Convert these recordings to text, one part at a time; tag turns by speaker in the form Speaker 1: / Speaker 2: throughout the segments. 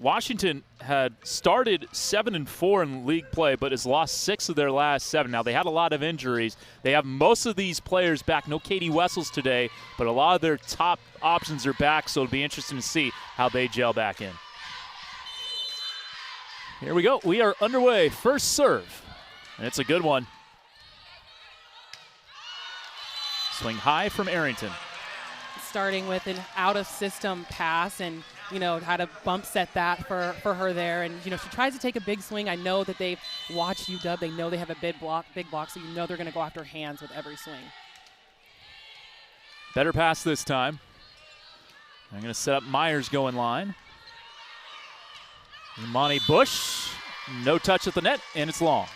Speaker 1: Washington had started 7-4 in league play, but has lost 6 of their last 7. Now, they had a lot of injuries. They have most of these players back. No Katie Wessels today, but a lot of their top options are back, so it'll be interesting to see how they gel back in. Here we go. We are underway. First serve, and it's a good one. Swing high from Arrington.
Speaker 2: Starting with an out-of-system pass and, had to bump set that for her there. And, she tries to take a big swing. I know that they've watched UW. They know they have a big block, so they're going to go after hands with every swing.
Speaker 1: Better pass this time. I'm going to set up Myers go in line. Imani Bush, no touch at the net, and it's long.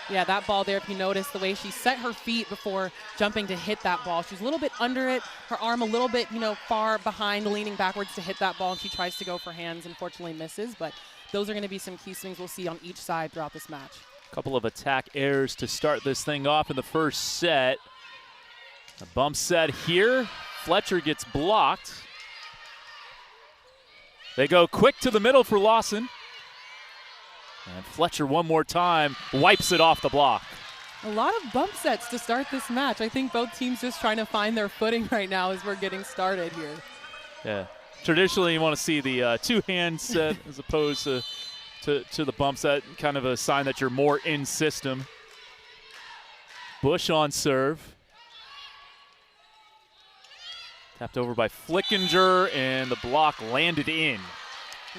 Speaker 2: Yeah, that ball there, if you notice the way she set her feet before jumping to hit that ball. She's a little bit under it, her arm a little bit, far behind, leaning backwards to hit that ball, and she tries to go for hands, unfortunately misses. But those are going to be some key swings we'll see on each side throughout this match.
Speaker 1: A couple of attack errors to start this thing off in the first set. A bump set here. Fletcher gets blocked. They go quick to the middle for Lawson. And Fletcher one more time wipes it off the block.
Speaker 2: A lot of bump sets to start this match. I think both teams just trying to find their footing right now as we're getting started here.
Speaker 1: Yeah. Traditionally, you want to see the two-hand set as opposed to the bump set, kind of a sign that you're more in system. Bush on serve. Tapped over by Flickinger, and the block landed in.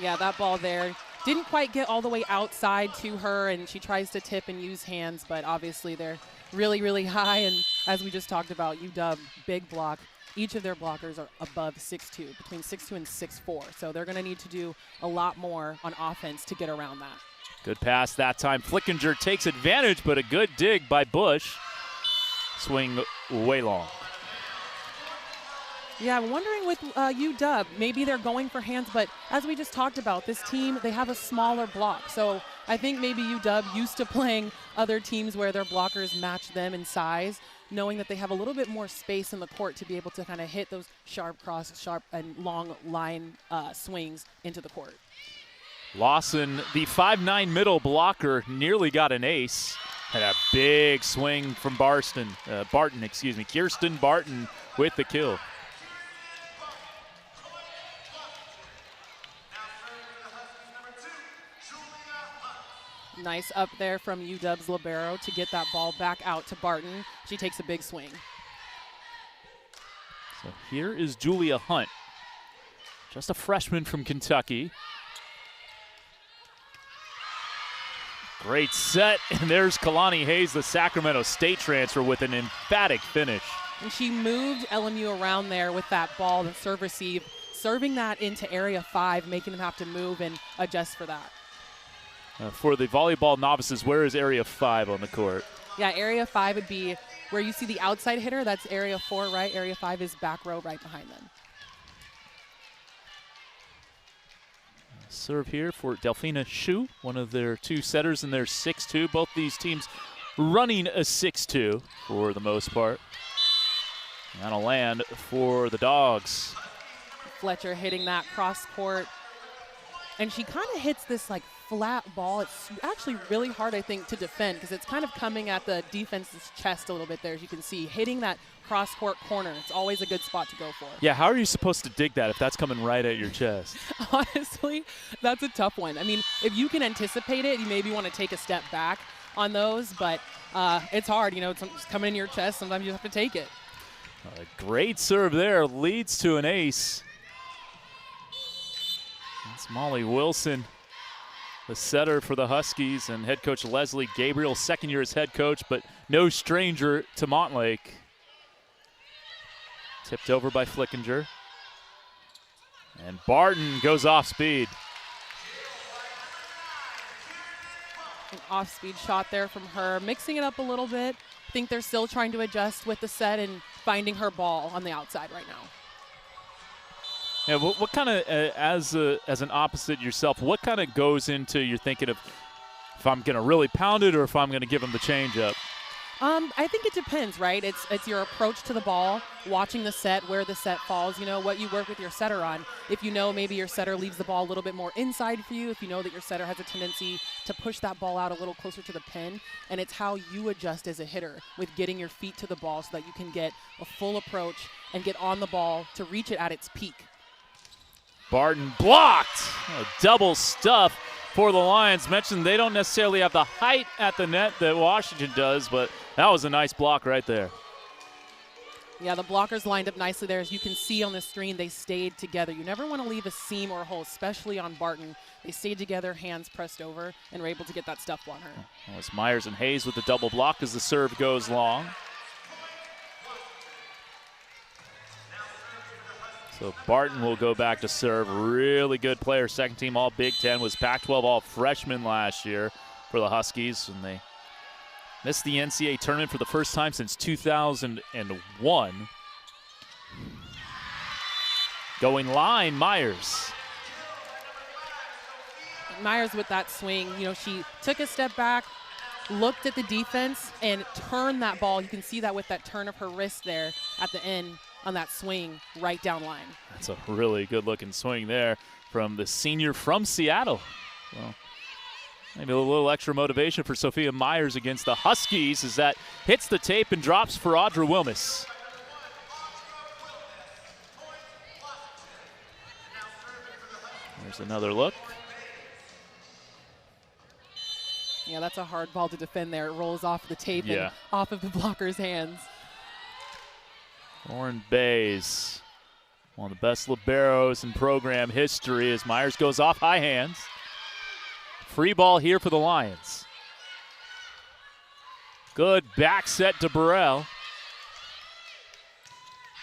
Speaker 2: Yeah, that ball there didn't quite get all the way outside to her, and she tries to tip and use hands, but obviously they're really, really high. And as we just talked about, UW, big block. Each of their blockers are above 6'2", between 6'2" and 6'4". So they're going to need to do a lot more on offense to get around that.
Speaker 1: Good pass that time. Flickinger takes advantage, but a good dig by Bush. Swing way long.
Speaker 2: Yeah, I'm wondering with UW, maybe they're going for hands, but as we just talked about, this team, they have a smaller block. So I think maybe UW used to playing other teams where their blockers match them in size, knowing that they have a little bit more space in the court to be able to kind of hit those sharp and long line swings into the court.
Speaker 1: Lawson, the 5'9" middle blocker, nearly got an ace. Had a big swing from Kirsten Barton with the kill.
Speaker 2: Nice up there from UW's libero to get that ball back out to Barton. She takes a big swing.
Speaker 1: So here is Julia Hunt, just a freshman from Kentucky. Great set, and there's Kalani Hayes, the Sacramento State transfer, with an emphatic finish.
Speaker 2: And she moved LMU around there with that ball, the serve receive, serving that into area 5, making them have to move and adjust for that.
Speaker 1: For the volleyball novices, where is area 5 on the court?
Speaker 2: Yeah, area 5 would be where you see the outside hitter. That's area 4, right? Area 5 is back row right behind them.
Speaker 1: Serve here for Delphina Shu, one of their 2 setters in their 6'2". Both these teams running a 6'2" for the most part. That'll land for the Dogs.
Speaker 2: Fletcher hitting that cross court. And she kind of hits this like flat ball. It's actually really hard, I think, to defend because it's kind of coming at the defense's chest a little bit there, as you can see. Hitting that cross-court corner, it's always a good spot to go for.
Speaker 1: Yeah, how are you supposed to dig that if that's coming right at your chest?
Speaker 2: Honestly, that's a tough one. I mean, if you can anticipate it, you maybe want to take a step back on those, but it's hard. It's coming in your chest. Sometimes you have to take it.
Speaker 1: A great serve there leads to an ace. That's Molly Wilson, the setter for the Huskies, and head coach Leslie Gabriel, second year as head coach, but no stranger to Montlake. Tipped over by Flickinger. And Barton goes off speed.
Speaker 2: An off-speed shot there from her, mixing it up a little bit. I think they're still trying to adjust with the set and finding her ball on the outside right now.
Speaker 1: Yeah, what kind of, as an opposite yourself, what kind of goes into your thinking of if I'm going to really pound it or if I'm going to give them the change up?
Speaker 2: I think it depends, right? It's your approach to the ball, watching the set, where the set falls, what you work with your setter on. If you know maybe your setter leaves the ball a little bit more inside for you, if you know that your setter has a tendency to push that ball out a little closer to the pin, and it's how you adjust as a hitter with getting your feet to the ball so that you can get a full approach and get on the ball to reach it at its peak.
Speaker 1: Barton blocked. A double stuff for the Lions. Mentioned they don't necessarily have the height at the net that Washington does, but that was a nice block right there.
Speaker 2: Yeah, the blockers lined up nicely there. As you can see on the screen, they stayed together. You never want to leave a seam or a hole, especially on Barton. They stayed together, hands pressed over, and were able to get that stuff on her.
Speaker 1: Well, it's Myers and Hayes with the double block as the serve goes long. So Barton will go back to serve. Really good player. Second team All Big Ten, was Pac-12 All Freshman last year for the Huskies, and they missed the NCAA tournament for the first time since 2001. Going line, Myers.
Speaker 2: Myers with that swing, she took a step back, looked at the defense, and turned that ball. You can see that with that turn of her wrist there at the end on that swing right down line.
Speaker 1: That's a really good-looking swing there from the senior from Seattle. Well, maybe a little extra motivation for Sophia Myers against the Huskies as that hits the tape and drops for Audra Wilmes. There's another look.
Speaker 2: Yeah, that's a hard ball to defend there. It rolls off the tape
Speaker 1: Yeah.
Speaker 2: and off of the blocker's hands.
Speaker 1: Lauren Bays, one of the best liberos in program history as Myers goes off high hands. Free ball here for the Lions. Good back set to Burrell.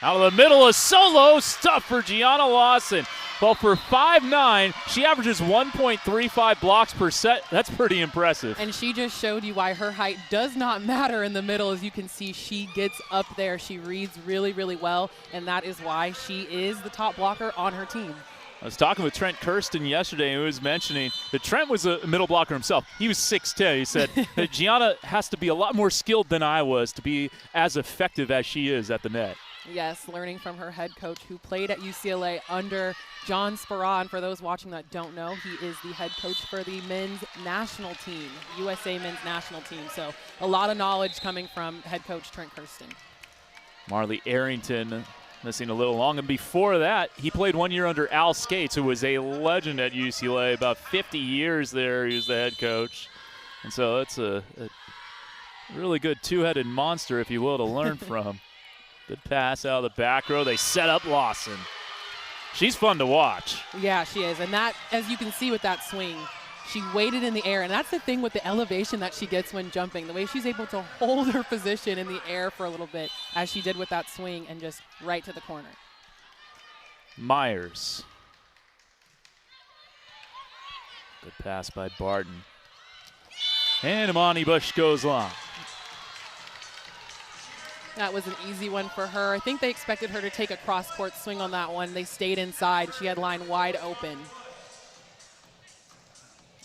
Speaker 1: Out of the middle, a solo stuff for Gianna Lawson. Well, for 5'9", she averages 1.35 blocks per set. That's pretty impressive.
Speaker 2: And she just showed you why her height does not matter in the middle. As you can see, she gets up there. She reads really, really well, and that is why she is the top blocker on her team.
Speaker 1: I was talking with Trent Kirsten yesterday, and he was mentioning that Trent was a middle blocker himself. He was 6'10". He said that Gianna has to be a lot more skilled than I was to be as effective as she is at the net.
Speaker 2: Yes, learning from her head coach who played at UCLA under John Spera. And for those watching that don't know, he is the head coach for the men's national team, USA men's national team. So a lot of knowledge coming from head coach Trent Kirsten.
Speaker 1: Marley Arrington missing a little long. And before that, he played 1 year under Al Skates, who was a legend at UCLA. About 50 years there, he was the head coach. And so it's a really good two-headed monster, if you will, to learn from. Good pass out of the back row. They set up Lawson. She's fun to watch.
Speaker 2: Yeah, she is. And that, as you can see with that swing, she waited in the air. And that's the thing with the elevation that she gets when jumping, the way she's able to hold her position in the air for a little bit, as she did with that swing, and just right to the corner.
Speaker 1: Myers. Good pass by Barton. And Imani Bush goes long.
Speaker 2: That was an easy one for her. I think they expected her to take a cross-court swing on that one. They stayed inside. She had line wide open.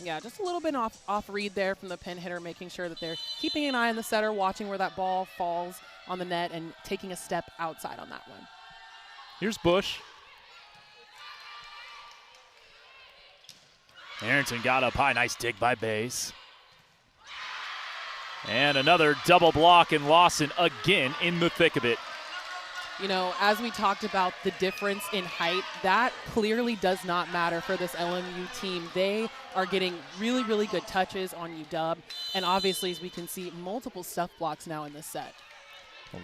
Speaker 2: Yeah, just a little bit off read there from the pin hitter, making sure that they're keeping an eye on the setter, watching where that ball falls on the net, and taking a step outside on that one.
Speaker 1: Here's Bush. Arrington got up high. Nice dig by Bays. And another double block, and Lawson again in the thick of it.
Speaker 2: You know, as we talked about the difference in height, that clearly does not matter for this LMU team. They are getting really, really good touches on UW. And obviously, as we can see, multiple stuff blocks now in this set.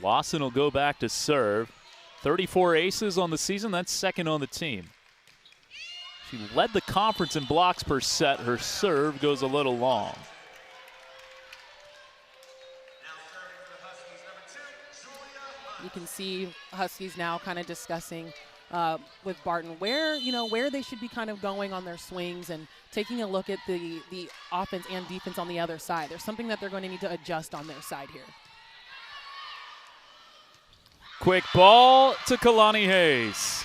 Speaker 1: Lawson will go back to serve. 34 aces on the season. That's second on the team. She led the conference in blocks per set. Her serve goes a little long.
Speaker 2: You can see Huskies now kind of discussing with Barton where they should be kind of going on their swings, and taking a look at the offense and defense on the other side. There's something that they're going to need to adjust on their side here.
Speaker 1: Quick ball to Kalani Hayes.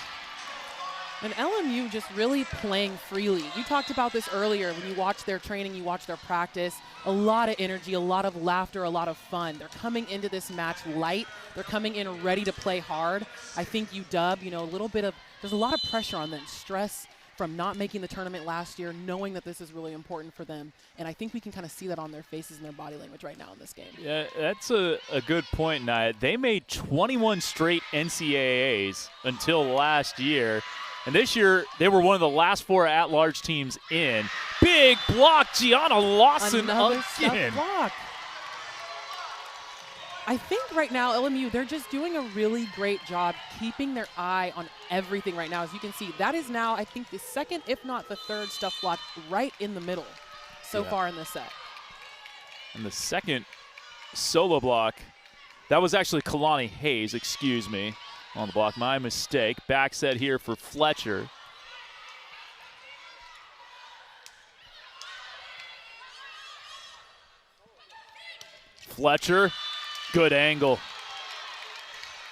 Speaker 2: And LMU just really playing freely. You talked about this earlier when you watch their training, you watch their practice. A lot of energy, a lot of laughter, a lot of fun. They're coming into this match light. They're coming in ready to play hard. I think UW, you know, there's a lot of pressure on them. Stress from not making the tournament last year, knowing that this is really important for them. And I think we can kind of see that on their faces and their body language right now in this game.
Speaker 1: Yeah, that's a good point, Nia. They made 21 straight NCAAs until last year. And this year, they were one of the last 4 at-large teams in. Big block, Gianna Lawson
Speaker 2: Another
Speaker 1: again.
Speaker 2: Block. I think right now, LMU, they're just doing a really great job keeping their eye on everything right now. As you can see, that is now, I think, the second, if not the third stuff block right in the middle so far in this set.
Speaker 1: And the second solo block, that was actually Kalani Hayes, excuse me, on the block. My mistake. Back set here for Fletcher. Fletcher. Good angle.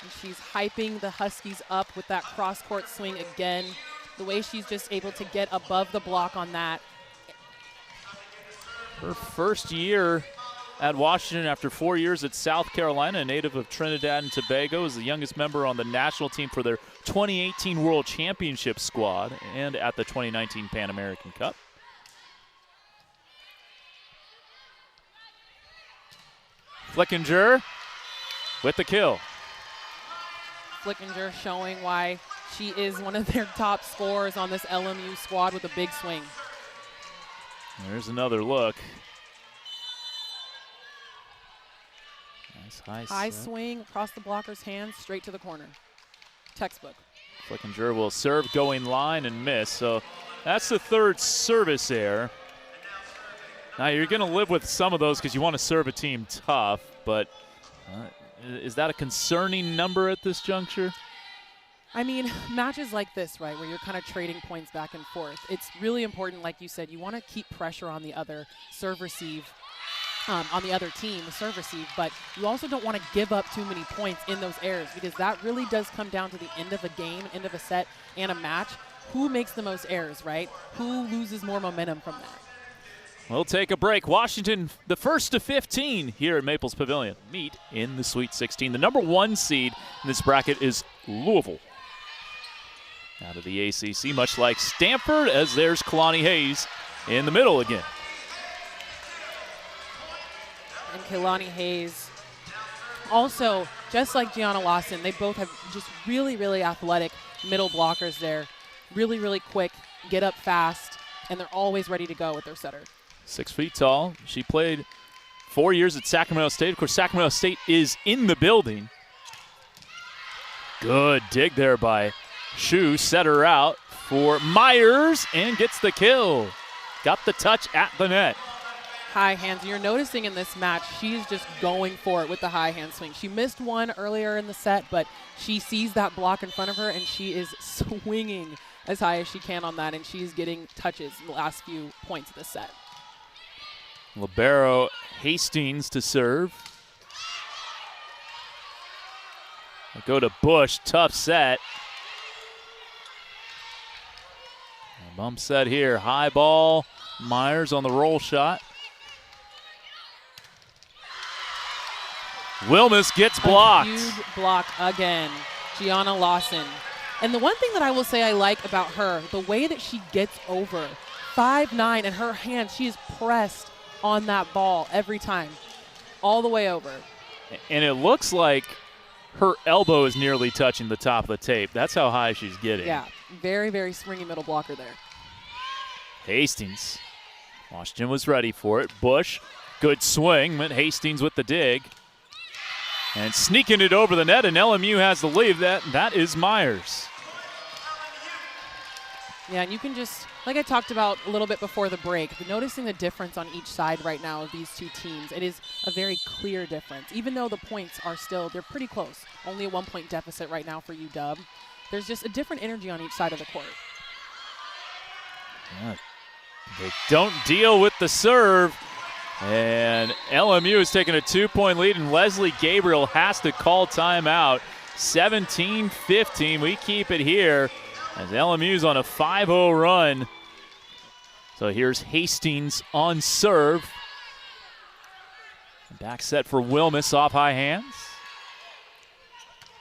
Speaker 2: And she's hyping the Huskies up with that cross-court swing again. The way she's just able to get above the block on that.
Speaker 1: Her first year at Washington after 4 years at South Carolina, a native of Trinidad and Tobago, is the youngest member on the national team for their 2018 World Championship squad and at the 2019 Pan American Cup. Flickinger with the kill.
Speaker 2: Flickinger showing why she is one of their top scorers on this LMU squad with a big swing.
Speaker 1: There's another look. Nice
Speaker 2: high swing across the blocker's hands, straight to the corner. Textbook.
Speaker 1: Flickinger will serve, going line, and miss. So that's the third service error. Now you're going to live with some of those because you want to serve a team tough, but is that a concerning number at this juncture?
Speaker 2: I mean, matches like this, right, where you're kind of trading points back and forth, it's really important, like you said, you want to keep pressure on the other serve-receive, on the other team, the serve-receive, but you also don't want to give up too many points in those errors because that really does come down to the end of a game, end of a set, and a match. Who makes the most errors, right? Who loses more momentum from that?
Speaker 1: We'll take a break. Washington, the first to 15 here at Maples Pavilion, meet in the Sweet 16. The number 1 seed in this bracket is Louisville. Out of the ACC, much like Stanford, as there's Kalani Hayes in the middle again.
Speaker 2: And Kalani Hayes, also, just like Gianna Lawson, they both have just really, really athletic middle blockers there. Really, really quick, get up fast, and they're always ready to go with their setter.
Speaker 1: 6 feet tall. She played 4 years at Sacramento State. Of course, Sacramento State is in the building. Good dig there by Shu. Set her out for Myers and gets the kill. Got the touch at the net.
Speaker 2: High hands. You're noticing in this match, she's just going for it with the high hand swing. She missed one earlier in the set, but she sees that block in front of her, and she is swinging as high as she can on that, and she's getting touches in the last few points of the set.
Speaker 1: Libero Hastings to serve. Go to Bush, tough set. A bump set here, high ball. Myers on the roll shot. Wilmus gets blocked.
Speaker 2: A huge block again, Gianna Lawson. And the one thing that I will say I like about her, the way that she gets over 5'9", and her hand, she is pressed on that ball every time, all the way over.
Speaker 1: And it looks like her elbow is nearly touching the top of the tape. That's how high she's getting.
Speaker 2: Yeah, very, very springy middle blocker there.
Speaker 1: Hastings. Washington was ready for it. Bush, good swing, but Hastings with the dig. And sneaking it over the net, and LMU has the lead. That is Myers.
Speaker 2: Yeah, and you can just, like I talked about a little bit before the break, noticing the difference on each side right now of these two teams. It is a very clear difference. Even though the points are still, they're pretty close. Only a 1-point deficit right now for UW. There's just a different energy on each side of the court.
Speaker 1: Yeah. They don't deal with the serve. And LMU is taking a 2-point lead, and Leslie Gabriel has to call timeout. 17-15. We keep it here. as LMU's on a 5-0 run. So here's Hastings on serve. Back set for Wilmus off high hands.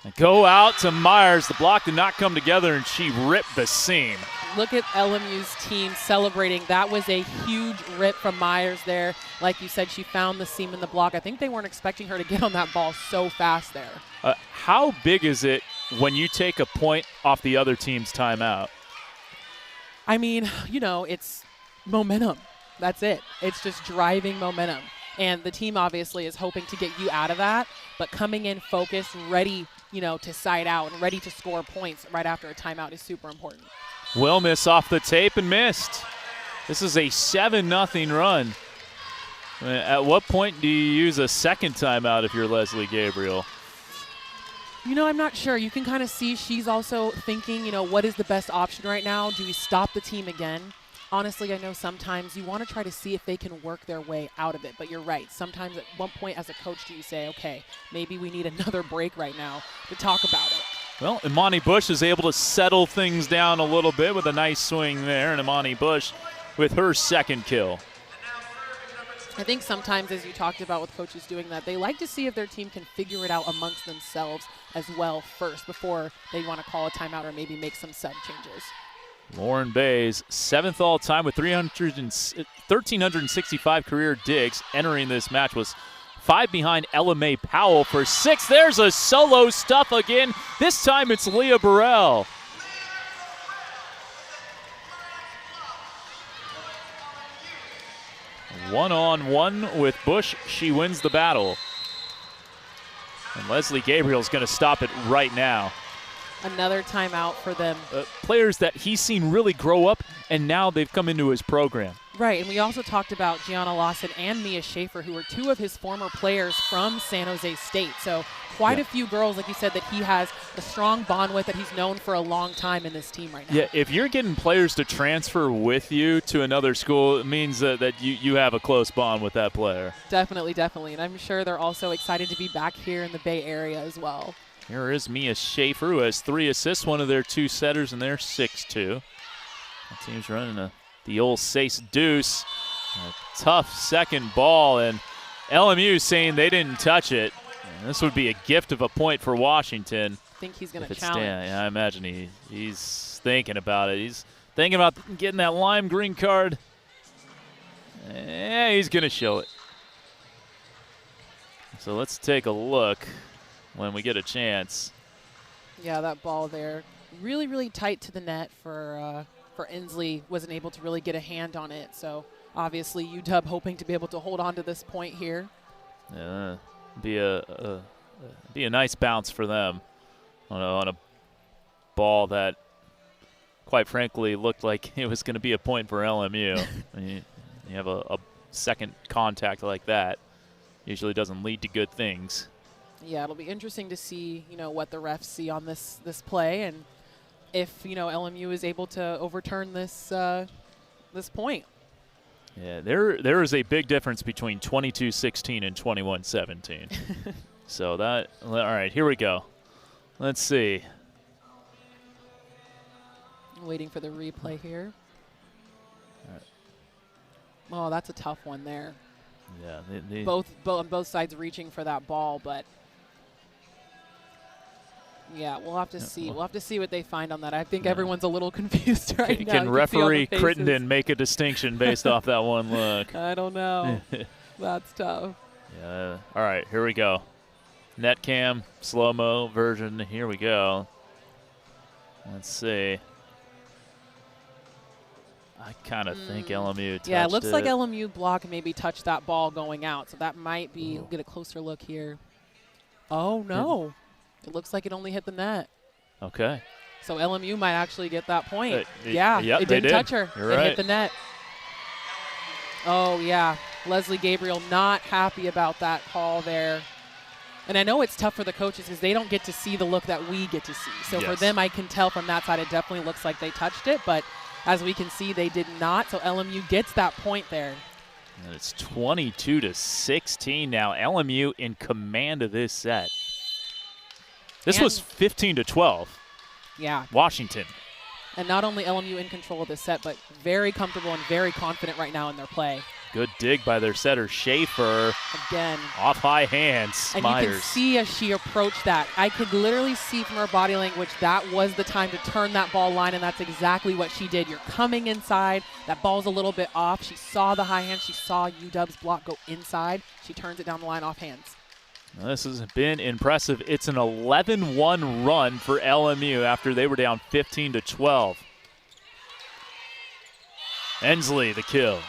Speaker 1: And go out to Myers. The block did not come together, and she ripped the seam.
Speaker 2: Look at LMU's team celebrating. That was a huge rip from Myers there. Like you said, she found the seam in the block. I think they weren't expecting her to get on that ball so fast there.
Speaker 1: How big is it when you take a point off the other team's timeout?
Speaker 2: I mean, you know, it's momentum. That's it. It's just driving momentum. And the team obviously is hoping to get you out of that, but coming in focused, ready, you know, to side out and ready to score points right after a timeout is super important.
Speaker 1: Wilmus off the tape and missed. This is a 7-0 run. At what point do you use a second timeout if you're Leslie Gabriel?
Speaker 2: You know, I'm not sure. You can kind of see she's also thinking, you know, what is the best option right now? Do we stop the team again? Honestly, I know sometimes you want to try to see if they can work their way out of it, but you're right. Sometimes at one point as a coach do you say, okay, maybe we need another break right now to talk about it.
Speaker 1: Well, Imani Bush is able to settle things down a little bit with a nice swing there, and Imani Bush with her second kill.
Speaker 2: I think sometimes, as you talked about with coaches doing that, they like to see if their team can figure it out amongst themselves as well first before they want to call a timeout or maybe make some sub changes.
Speaker 1: Lauren Bays, 7th all-time with 1,365 career digs. Entering this match was 5 behind Ella Mae Powell for 6. There's a solo stuff again. This time it's Leah Burrell. One-on-one with Bush. She wins the battle. And Leslie Gabriel's going to stop it right now.
Speaker 2: Another timeout for them.
Speaker 1: Players that he's seen really grow up, and now they've come into his program.
Speaker 2: Right, and we also talked about Gianna Lawson and Mia Schaefer, who were 2 of his former players from San Jose State. So quite a few girls, like you said, that he has a strong bond with, that he's known for a long time in this team right now.
Speaker 1: Yeah, if you're getting players to transfer with you to another school, it means that you have a close bond with that player.
Speaker 2: Definitely, definitely. And I'm sure they're also excited to be back here in the Bay Area as well.
Speaker 1: Here is Mia Schaefer, who has 3 assists, one of their 2 setters, and they're 6-2. The team's running the old Sace Deuce. A tough second ball, and LMU saying they didn't touch it. And this would be a gift of a point for Washington.
Speaker 2: I think he's going to challenge.
Speaker 1: Yeah, I imagine he's thinking about it. He's thinking about getting that lime green card. Yeah, he's going to show it. So let's take a look when we get a chance.
Speaker 2: Yeah, that ball there, really, really tight to the net for Inslee. Wasn't able to really get a hand on it. So obviously UW hoping to be able to hold on to this point here.
Speaker 1: Yeah, be a nice bounce for them on a ball that, quite frankly, looked like it was going to be a point for LMU. you have a second contact like that, usually doesn't lead to good things.
Speaker 2: Yeah, it'll be interesting to see, you know, what the refs see on this play, and if, you know, LMU is able to overturn this this point.
Speaker 1: Yeah, there is a big difference between 22-16 and 21-17. So that, all right, here we go. Let's see.
Speaker 2: Waiting for the replay here. All right. Oh, that's a tough one there.
Speaker 1: Yeah,
Speaker 2: both sides reaching for that ball, but yeah, we'll have to see. We'll have to see what they find on that. I think everyone's a little confused right now.
Speaker 1: Can referee Crittenden make a distinction based off that one look?
Speaker 2: I don't know. That's tough.
Speaker 1: Yeah. All right, here we go. Net cam, slow-mo version. Here we go. Let's see. I kind of think LMU touched it.
Speaker 2: Yeah, it looks like LMU block maybe touched that ball going out, so that might be. We'll get a closer look here. Oh, no. It looks like it only hit the net.
Speaker 1: Okay.
Speaker 2: So LMU might actually get that point.
Speaker 1: Yep,
Speaker 2: it didn't touch her.
Speaker 1: You're
Speaker 2: it
Speaker 1: right.
Speaker 2: hit the net. Oh, yeah. Leslie Gabriel not happy about that call there. And I know it's tough for the coaches because they don't get to see the look that we get to see. So for them, I can tell from that side it definitely looks like they touched it. But as we can see, they did not. So LMU gets that point there.
Speaker 1: And it's 22-16 now. LMU in command of this set. This was 15-12.
Speaker 2: Yeah.
Speaker 1: Washington.
Speaker 2: And not only LMU in control of this set, but very comfortable and very confident right now in their play.
Speaker 1: Good dig by their setter, Schaefer.
Speaker 2: Again.
Speaker 1: Off high hands,
Speaker 2: And
Speaker 1: Myers.
Speaker 2: you can see as she approached that, I could literally see from her body language that was the time to turn that ball line, and that's exactly what she did. You're coming inside. That ball's a little bit off. She saw the high hand. She saw UW's block go inside. She turns it down the line off hands.
Speaker 1: Now, this has been impressive. It's an 11-1 run for LMU after they were down 15-12. Ensley, the kill.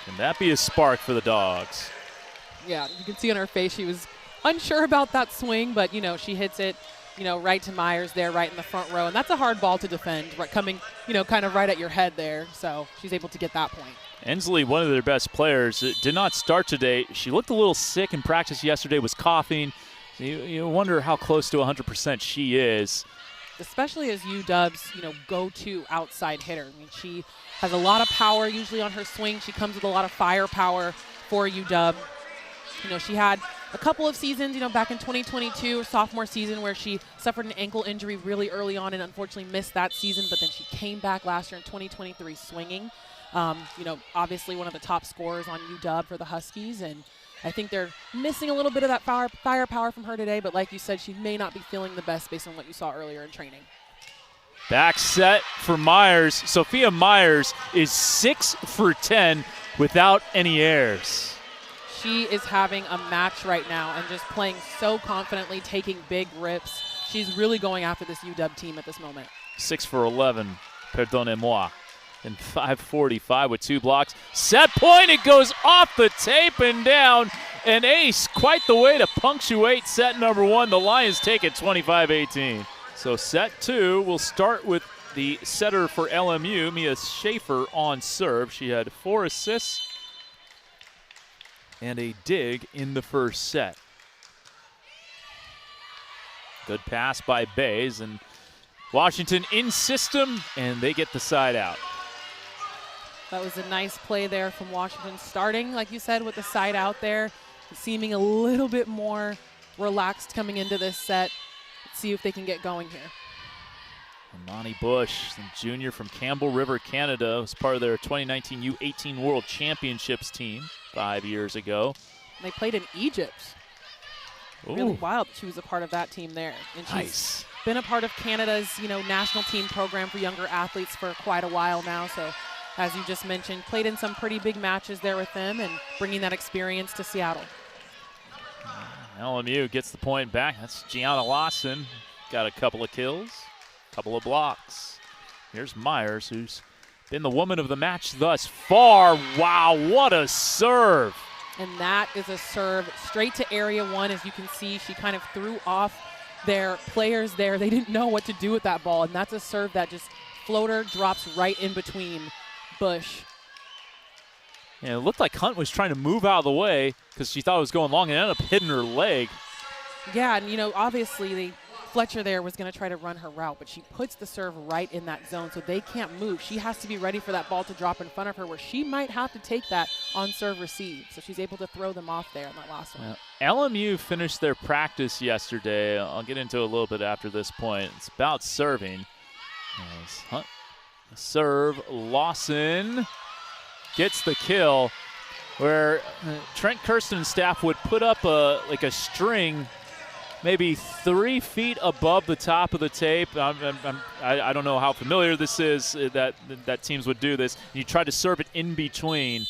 Speaker 1: Can that be a spark for the Dogs?
Speaker 2: Yeah, you can see on her face she was unsure about that swing, but, you know, she hits it, you know, right to Myers there, right in the front row. And that's a hard ball to defend, right, coming, you know, kind of right at your head there. So she's able to get that point.
Speaker 1: Ensley, one of their best players, did not start today. She looked a little sick in practice yesterday, was coughing. You wonder how close to 100% she is.
Speaker 2: Especially as UW's, you know, go-to outside hitter. I mean, she has a lot of power usually on her swing. She comes with a lot of firepower for UW. You know, she had a couple of seasons, you know, back in 2022, sophomore season, where she suffered an ankle injury really early on and unfortunately missed that season, but then she came back last year in 2023 swinging. You know, obviously one of the top scorers on UW for the Huskies, and I think they're missing a little bit of that firepower from her today, but like you said, she may not be feeling the best based on what you saw earlier in training.
Speaker 1: Back set for Myers. Sophia Myers is 6 for 10 without any errors.
Speaker 2: She is having a match right now and just playing so confidently, taking big rips. She's really going after this UW team at this moment.
Speaker 1: 6 for 11, pardonnez-moi. And 5:45 with 2 blocks. Set point, it goes off the tape and down. An ace, quite the way to punctuate set number 1. The Lions take it 25-18. So set 2 will start with the setter for LMU, Mia Schaefer, on serve. She had 4 assists and a dig in the first set. Good pass by Bays, and Washington in system, and they get the side out.
Speaker 2: That was a nice play there from Washington, starting, like you said, with the side out there, seeming a little bit more relaxed coming into this set. Let's see if they can get going here.
Speaker 1: Imani Bush, the junior from Campbell River, Canada, was part of their 2019 U18 World Championships team 5 years ago.
Speaker 2: They played in Egypt.
Speaker 1: Ooh.
Speaker 2: Really wild that she was a part of that team there. And she's been a part of Canada's, you know, national team program for younger athletes for quite a while now. So, as you just mentioned, played in some pretty big matches there with them and bringing that experience to Seattle.
Speaker 1: LMU gets the point back. That's Gianna Lawson. Got a couple of kills, couple of blocks. Here's Myers, who's been the woman of the match thus far. Wow, what a serve.
Speaker 2: And that is a serve straight to area 1. As you can see, she kind of threw off their players there. They didn't know what to do with that ball, and that's a serve that just floater drops right in between Bush.
Speaker 1: And it looked like Hunt was trying to move out of the way because she thought it was going long and ended up hitting her leg.
Speaker 2: Yeah, and you know, obviously Fletcher there was going to try to run her route, but she puts the serve right in that zone, so they can't move. She has to be ready for that ball to drop in front of her, where she might have to take that on serve receive. So she's able to throw them off there in that last one.
Speaker 1: LMU finished their practice yesterday. I'll get into it a little bit after this point. It's about serving. As Hunt serve, Lawson gets the kill, where Trent Kirsten's staff would put up a string maybe 3 feet above the top of the tape. I don't know how familiar this is, that teams would do this. You try to serve it in between.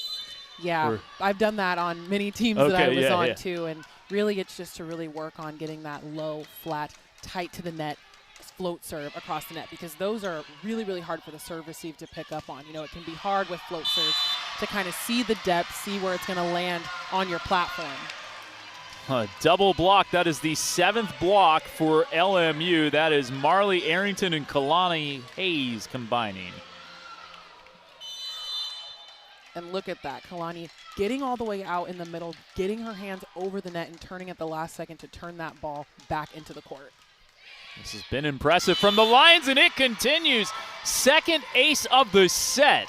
Speaker 2: Yeah, I've done that on many teams that I was on too, and really it's just to really work on getting that low, flat, tight to the net float serve across the net, because those are really, really hard for the serve receive to pick up on. You know, it can be hard with float serves to kind of see the depth, see where it's going to land on your platform.
Speaker 1: Double block. That is the 7th block for LMU. That is Marley Arrington and Kalani Hayes combining.
Speaker 2: And look at that. Kalani getting all the way out in the middle, getting her hands over the net and turning at the last second to turn that ball back into the court.
Speaker 1: This has been impressive from the Lions, and it continues. Second ace of the set.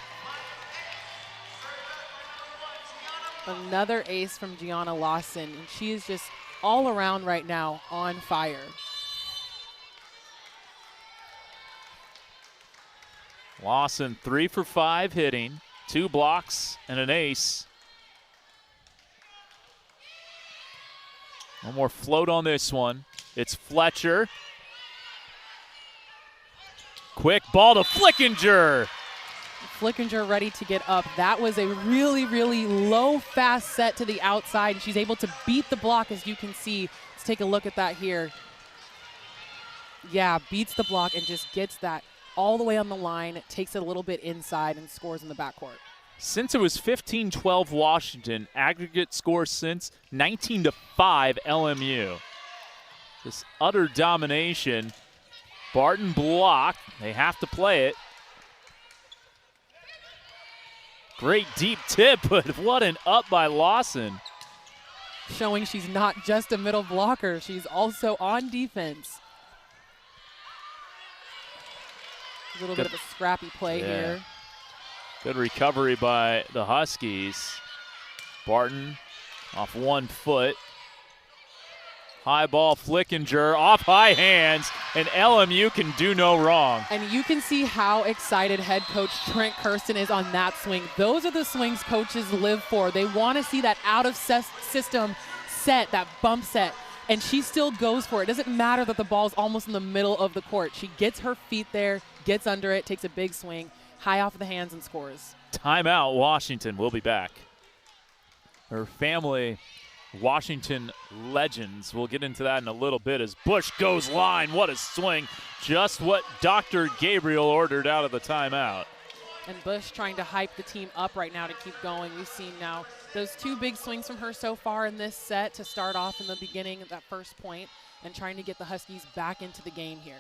Speaker 2: Another ace from Gianna Lawson, and she is just all around right now on fire.
Speaker 1: Lawson 3 for 5 hitting, 2 blocks and an ace. One more float on this one. It's Fletcher. Quick ball to Flickinger.
Speaker 2: Flickinger ready to get up. That was a really, really low, fast set to the outside, and she's able to beat the block, as you can see. Let's take a look at that here. Yeah, beats the block and just gets that all the way on the line, takes it a little bit inside, and scores in the backcourt.
Speaker 1: Since it was 15-12 Washington, aggregate score since 19-5 LMU. This utter domination. Barton blocked. They have to play it. Great deep tip, but what an up by Lawson.
Speaker 2: Showing she's not just a middle blocker, she's also on defense. A little bit of a scrappy play here.
Speaker 1: Good recovery by the Huskies. Barton off 1 foot. High ball, Flickinger off high hands, and LMU can do no wrong.
Speaker 2: And you can see how excited head coach Trent Kirsten is on that swing. Those are the swings coaches live for. They want to see that out of system set, that bump set, and she still goes for it. It doesn't matter that the ball's almost in the middle of the court. She gets her feet there, gets under it, takes a big swing, high off of the hands, and scores.
Speaker 1: Timeout, Washington. We'll be back. Her family, Washington legends. We'll get into that in a little bit as Bush goes line. What a swing. Just what Dr. Gabriel ordered out of the timeout.
Speaker 2: And Bush trying to hype the team up right now to keep going. We've seen now those 2 big swings from her so far in this set to start off in the beginning of that first point and trying to get the Huskies back into the game here.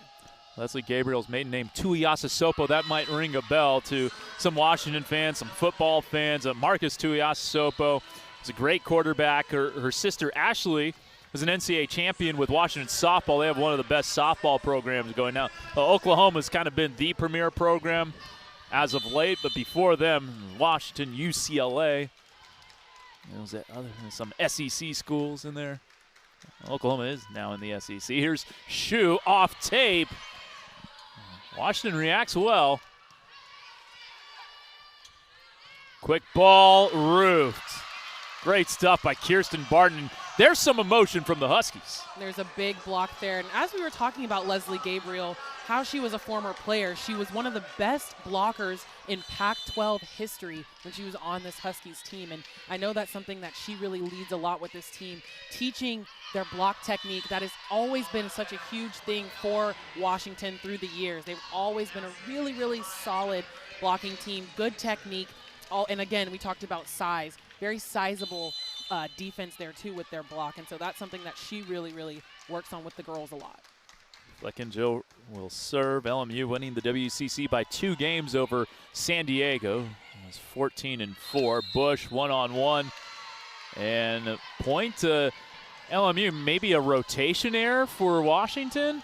Speaker 1: Leslie Gabriel's maiden name, Tuiasosopo. That might ring a bell to some Washington fans, some football fans. Marcus Tuiasosopo is a great quarterback. Her sister, Ashley, is an NCAA champion with Washington softball. They have one of the best softball programs going now. Oklahoma's kind of been the premier program as of late, but before them, Washington, UCLA. There's some SEC schools in there. Oklahoma is now in the SEC. Here's Shu off tape. Washington reacts well. Quick ball, roofed. Great stuff by Kirsten Barton. There's some emotion from the Huskies.
Speaker 2: There's a big block there. And as we were talking about Leslie Gabriel, how she was a former player, she was one of the best blockers in Pac-12 history when she was on this Huskies team. And I know that's something that she really leads a lot with this team, teaching their block technique. That has always been such a huge thing for Washington through the years. They've always been a really, really solid blocking team, good technique. And again, we talked about size, very sizable defense there too with their block. And so that's something that she really, really works on with the girls a lot.
Speaker 1: Fleckinger will serve. LMU winning the WCC by 2 games over San Diego. It was 14-4. Bush one-on-one. And a point to LMU, maybe a rotation error for Washington.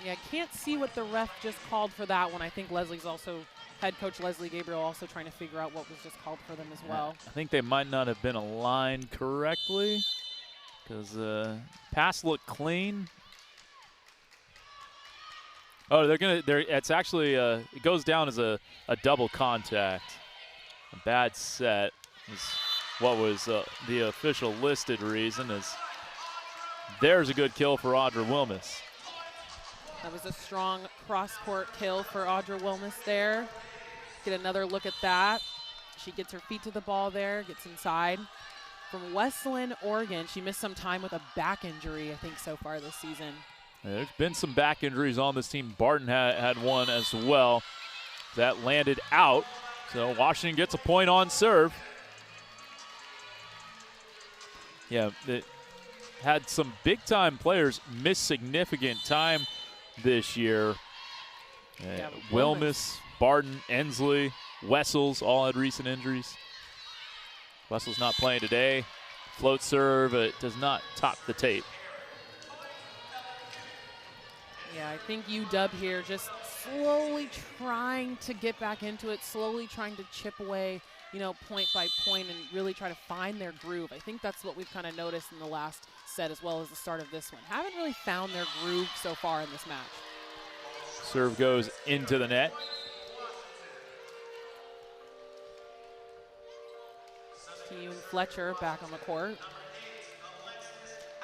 Speaker 2: Yeah, I can't see what the ref just called for that one. I think head coach Leslie Gabriel also trying to figure out what was just called for them as well.
Speaker 1: I think they might not have been aligned correctly because pass looked clean. Oh, it's actually, it goes down as a double contact. A bad set is what was the official listed reason. There's a good kill for Audra Wilmus.
Speaker 2: That was a strong cross-court kill for Audra Wilmus there. Get another look at that. She gets her feet to the ball there, gets inside. From Wesleyan, Oregon, she missed some time with a back injury, I think, so far this season.
Speaker 1: There's been some back injuries on this team. Barton had one as well. That landed out. So Washington gets a point on serve. Yeah, it had some big-time players miss significant time this year. Wilmus, Barton, Ensley, Wessels all had recent injuries. Wessels not playing today. Float serve, it does not top the tape.
Speaker 2: Yeah, I think UW here just slowly trying to get back into it, slowly trying to chip away, point by point and really try to find their groove. I think that's what we've kind of noticed in the last set as well as the start of this one. Haven't really found their groove so far in this match.
Speaker 1: Serve goes into the net.
Speaker 2: Keegan Fletcher back on the court.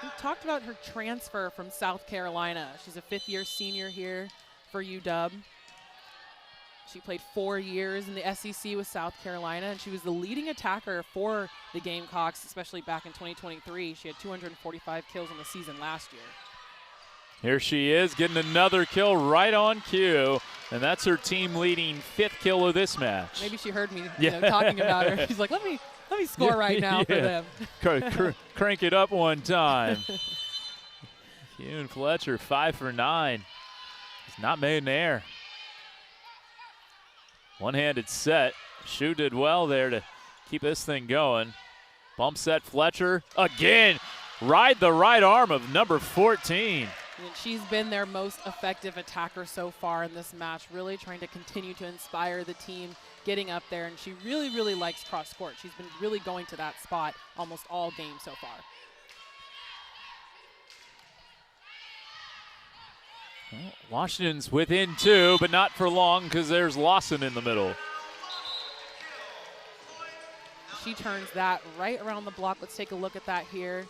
Speaker 2: We talked about her transfer from South Carolina. She's a fifth-year senior here for UW. She played 4 years in the SEC with South Carolina, and she was the leading attacker for the Gamecocks, especially back in 2023. She had 245 kills in the season last year.
Speaker 1: Here she is getting another kill right on cue, and that's her team leading 5th kill of this match.
Speaker 2: Maybe she heard me talking about her. She's like, let me score right now for them.
Speaker 1: Crank it up one time. Keegan Fletcher, 5 for 9. It's not made in air. One-handed set. Shu did well there to keep this thing going. Bump set Fletcher again. Ride the right arm of number 14.
Speaker 2: And she's been their most effective attacker so far in this match, really trying to continue to inspire the team, getting up there, and she really, really likes cross court. She's been really going to that spot almost all game so far.
Speaker 1: Well, Washington's within 2, but not for long because there's Lawson in the middle.
Speaker 2: She turns that right around the block. Let's take a look at that here.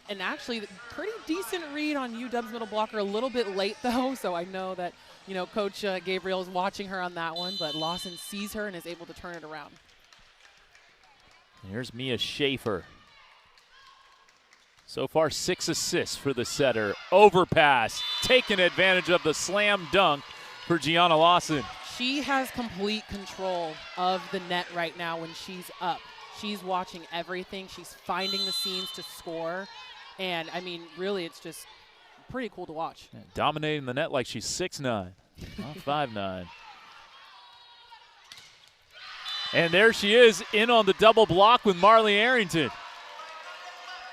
Speaker 2: And actually, pretty decent read on UW's middle blocker. A little bit late, though, so I know that, Coach Gabriel is watching her on that one, but Lawson sees her and is able to turn it around.
Speaker 1: Here's Mia Schaefer. So far, 6 assists for the setter. Overpass, taking advantage of the slam dunk for Gianna Lawson.
Speaker 2: She has complete control of the net right now when she's up. She's watching everything. She's finding the seams to score. And, really, it's just pretty cool to watch.
Speaker 1: Yeah, dominating the net like she's 6'9", not 5'9". And there she is in on the double block with Marley Arrington.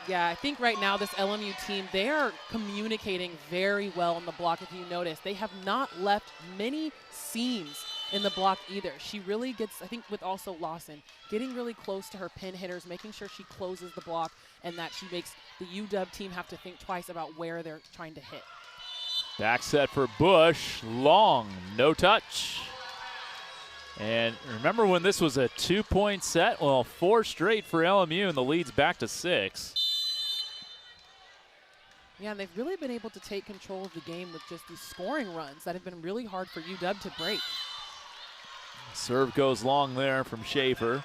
Speaker 2: Yeah, I think right now this LMU team, they are communicating very well on the block. If you notice, they have not left many seams in the block either. She really gets, I think with also Lawson, getting really close to her pin hitters, making sure she closes the block and that she makes the UW team have to think twice about where they're trying to hit.
Speaker 1: Back set for Bush, long, no touch. And remember when this was a 2-point set? Well, 4 straight for LMU and the lead's back to 6.
Speaker 2: Yeah, and they've really been able to take control of the game with just these scoring runs that have been really hard for UW to break.
Speaker 1: Serve goes long there from Schaefer.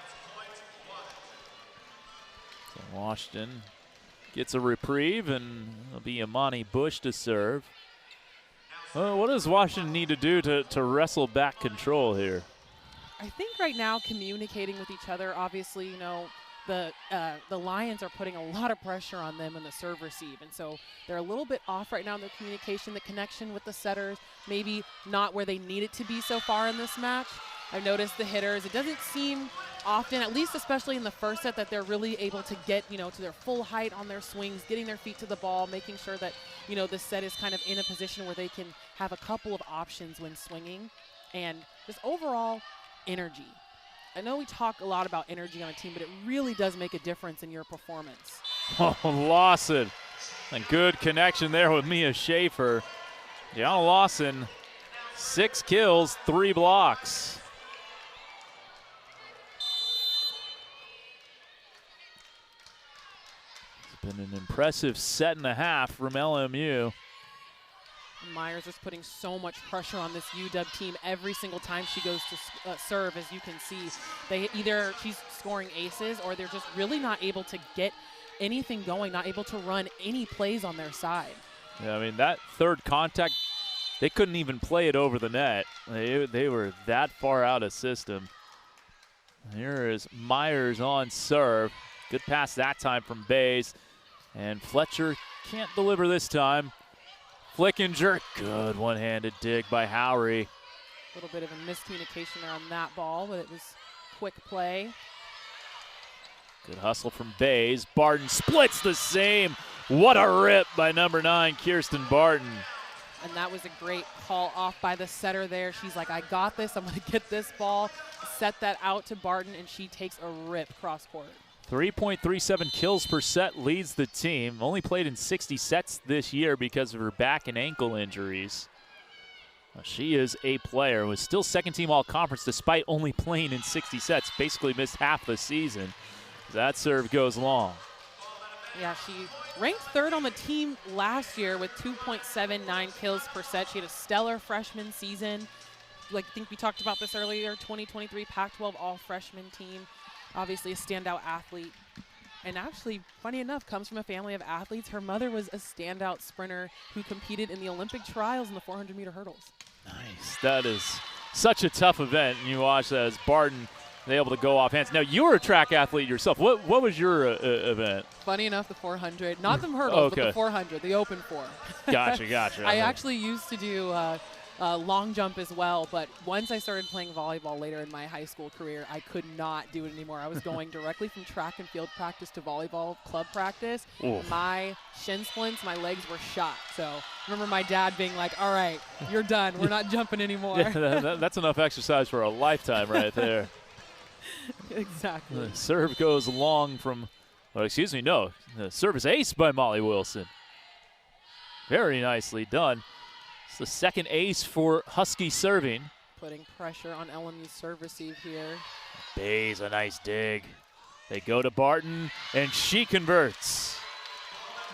Speaker 1: So Washington gets a reprieve, and it'll be Imani Bush to serve. Well, what does Washington need to do to wrestle back control here?
Speaker 2: I think right now communicating with each other, obviously, the Lions are putting a lot of pressure on them in the serve receive, and so they're a little bit off right now in their communication, the connection with the setters, maybe not where they need it to be so far in this match. I've noticed the hitters, it doesn't seem often, at least especially in the first set, that they're really able to get, to their full height on their swings, getting their feet to the ball, making sure that, the set is kind of in a position where they can have a couple of options when swinging, and just overall energy. I know we talk a lot about energy on a team, but it really does make a difference in your performance.
Speaker 1: Oh, Lawson. A good connection there with Mia Schaefer. Gianna Lawson, 6 kills, 3 blocks. It's been an impressive set and a half from LMU.
Speaker 2: Myers is putting so much pressure on this UW team every single time she goes to serve, as you can see. Either she's scoring aces or they're just really not able to get anything going, not able to run any plays on their side.
Speaker 1: Yeah, that third contact, they couldn't even play it over the net. They were that far out of system. Here is Myers on serve. Good pass that time from Bays. And Fletcher can't deliver this time. Flick and jerk. Good one-handed dig by Howry.
Speaker 2: A little bit of a miscommunication there on that ball, but it was quick play.
Speaker 1: Good hustle from Bays. Barton splits the same. What a rip by number 9, Kirsten Barton.
Speaker 2: And that was a great call off by the setter there. She's like, I got this. I'm going to get this ball. Set that out to Barton, and she takes a rip cross court.
Speaker 1: 3.37 kills per set leads the team. Only played in 60 sets this year because of her back and ankle injuries. She is a player. Was still second-team all-conference despite only playing in 60 sets. Basically missed half the season. That serve goes long.
Speaker 2: Yeah, she ranked third on the team last year with 2.79 kills per set. She had a stellar freshman season. Like, I think we talked about this earlier, 2023 Pac-12 all-freshman team. Obviously a standout athlete. And actually, funny enough, comes from a family of athletes. Her mother was a standout sprinter who competed in the Olympic trials in the 400-meter hurdles.
Speaker 1: Nice. That is such a tough event. And you watch that as Barton able to go off hands. Now, you were a track athlete yourself. What was your event?
Speaker 2: Funny enough, the 400. Not the hurdles,
Speaker 1: okay.
Speaker 2: but the 400, the open 4.
Speaker 1: Gotcha.
Speaker 2: I actually used to do long jump as well, but once I started playing volleyball later in my high school career, I could not do it anymore. I was going directly from track and field practice to volleyball club practice.
Speaker 1: Oof.
Speaker 2: My shin splints, my legs were shot. So I remember my dad being like, all right, you're done. We're not jumping anymore.
Speaker 1: Yeah, that's enough exercise for a lifetime right there.
Speaker 2: Exactly.
Speaker 1: The serve goes long from, the service ace by Molly Wilson. Very nicely done. It's the second ace for Husky serving.
Speaker 2: Putting pressure on LMU's serve receive here.
Speaker 1: Bayes, a nice dig. They go to Barton, and she converts.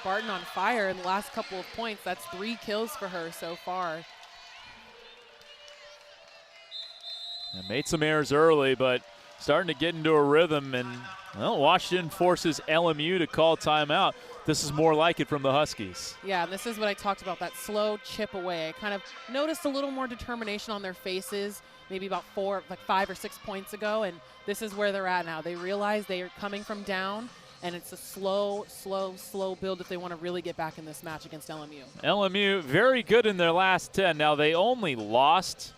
Speaker 2: Barton on fire in the last couple of points. That's 3 kills for her so far.
Speaker 1: And made some errors early, but starting to get into a rhythm, and well, Washington forces LMU to call timeout. This is more like it from the Huskies.
Speaker 2: Yeah, and this is what I talked about, that slow chip away. I kind of noticed a little more determination on their faces maybe about 5 or 6 points ago, and this is where they're at now. They realize they are coming from down, and it's a slow build if they want to really get back in this match against LMU.
Speaker 1: LMU very good in their last 10. Now, they only lost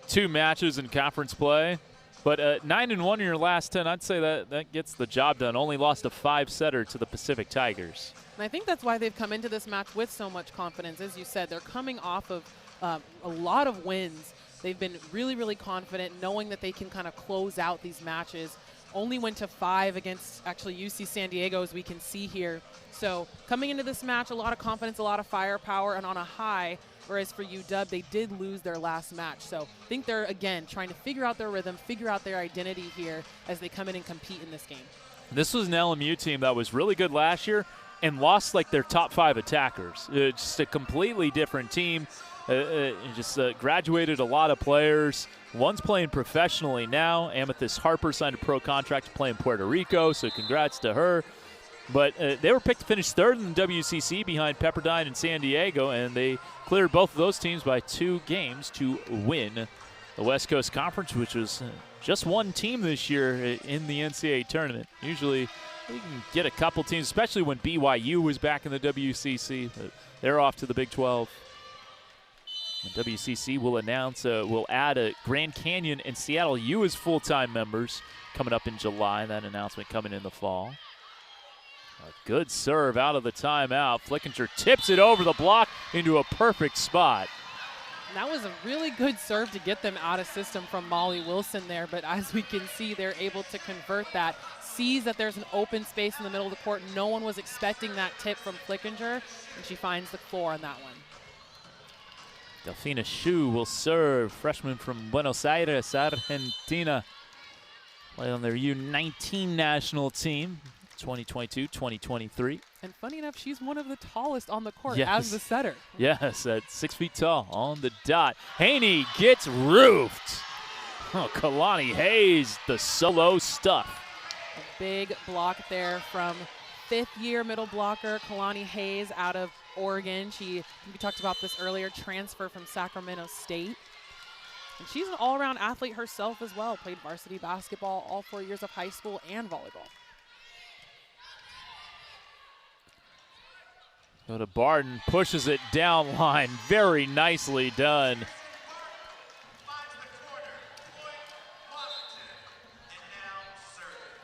Speaker 1: 2 matches in conference play. But 9-1 in your last 10, I'd say that gets the job done. Only lost a 5-setter to the Pacific Tigers.
Speaker 2: And I think that's why they've come into this match with so much confidence. As you said, they're coming off of a lot of wins. They've been really confident, knowing that they can kind of close out these matches. Only went to 5 against actually UC San Diego, as we can see here. So coming into this match, a lot of confidence, a lot of firepower, and on a high. Whereas for UW, they did lose their last match. So I think they're, again, trying to figure out their rhythm, figure out their identity here as they come in and compete in this game.
Speaker 1: This was an LMU team that was really good last year and lost like their top 5 attackers. Just a completely different team. Graduated a lot of players. One's playing professionally now. Amethyst Harper signed a pro contract to play in Puerto Rico, so congrats to her. But they were picked to finish 3rd in the WCC behind Pepperdine and San Diego, and they cleared both of those teams by 2 games to win the West Coast Conference, which was just one team this year in the NCAA tournament. Usually you can get a couple teams, especially when BYU was back in the WCC. But they're off to the Big 12. The WCC will add a Grand Canyon and Seattle U as full-time members coming up in July. That announcement coming in the fall. A good serve out of the timeout. Flickinger tips it over the block into a perfect spot.
Speaker 2: And that was a really good serve to get them out of system from Molly Wilson there, but as we can see, they're able to convert that. Sees that there's an open space in the middle of the court. No one was expecting that tip from Flickinger, and she finds the floor on that one.
Speaker 1: Delfina Shu will serve, freshman from Buenos Aires, Argentina. Play on their U19 national team. 2022-2023.
Speaker 2: And funny enough, she's one of the tallest on the court
Speaker 1: yes.
Speaker 2: as the setter.
Speaker 1: Yes, at 6 feet tall on the dot. Haney gets roofed. Oh, Kalani Hayes, the solo stuff.
Speaker 2: A big block there from 5th-year middle blocker Kalani Hayes out of Oregon. We talked about this earlier, transfer from Sacramento State. And she's an all-around athlete herself as well. Played varsity basketball all 4 years of high school and volleyball.
Speaker 1: Go to Barton, pushes it down line. Very nicely done.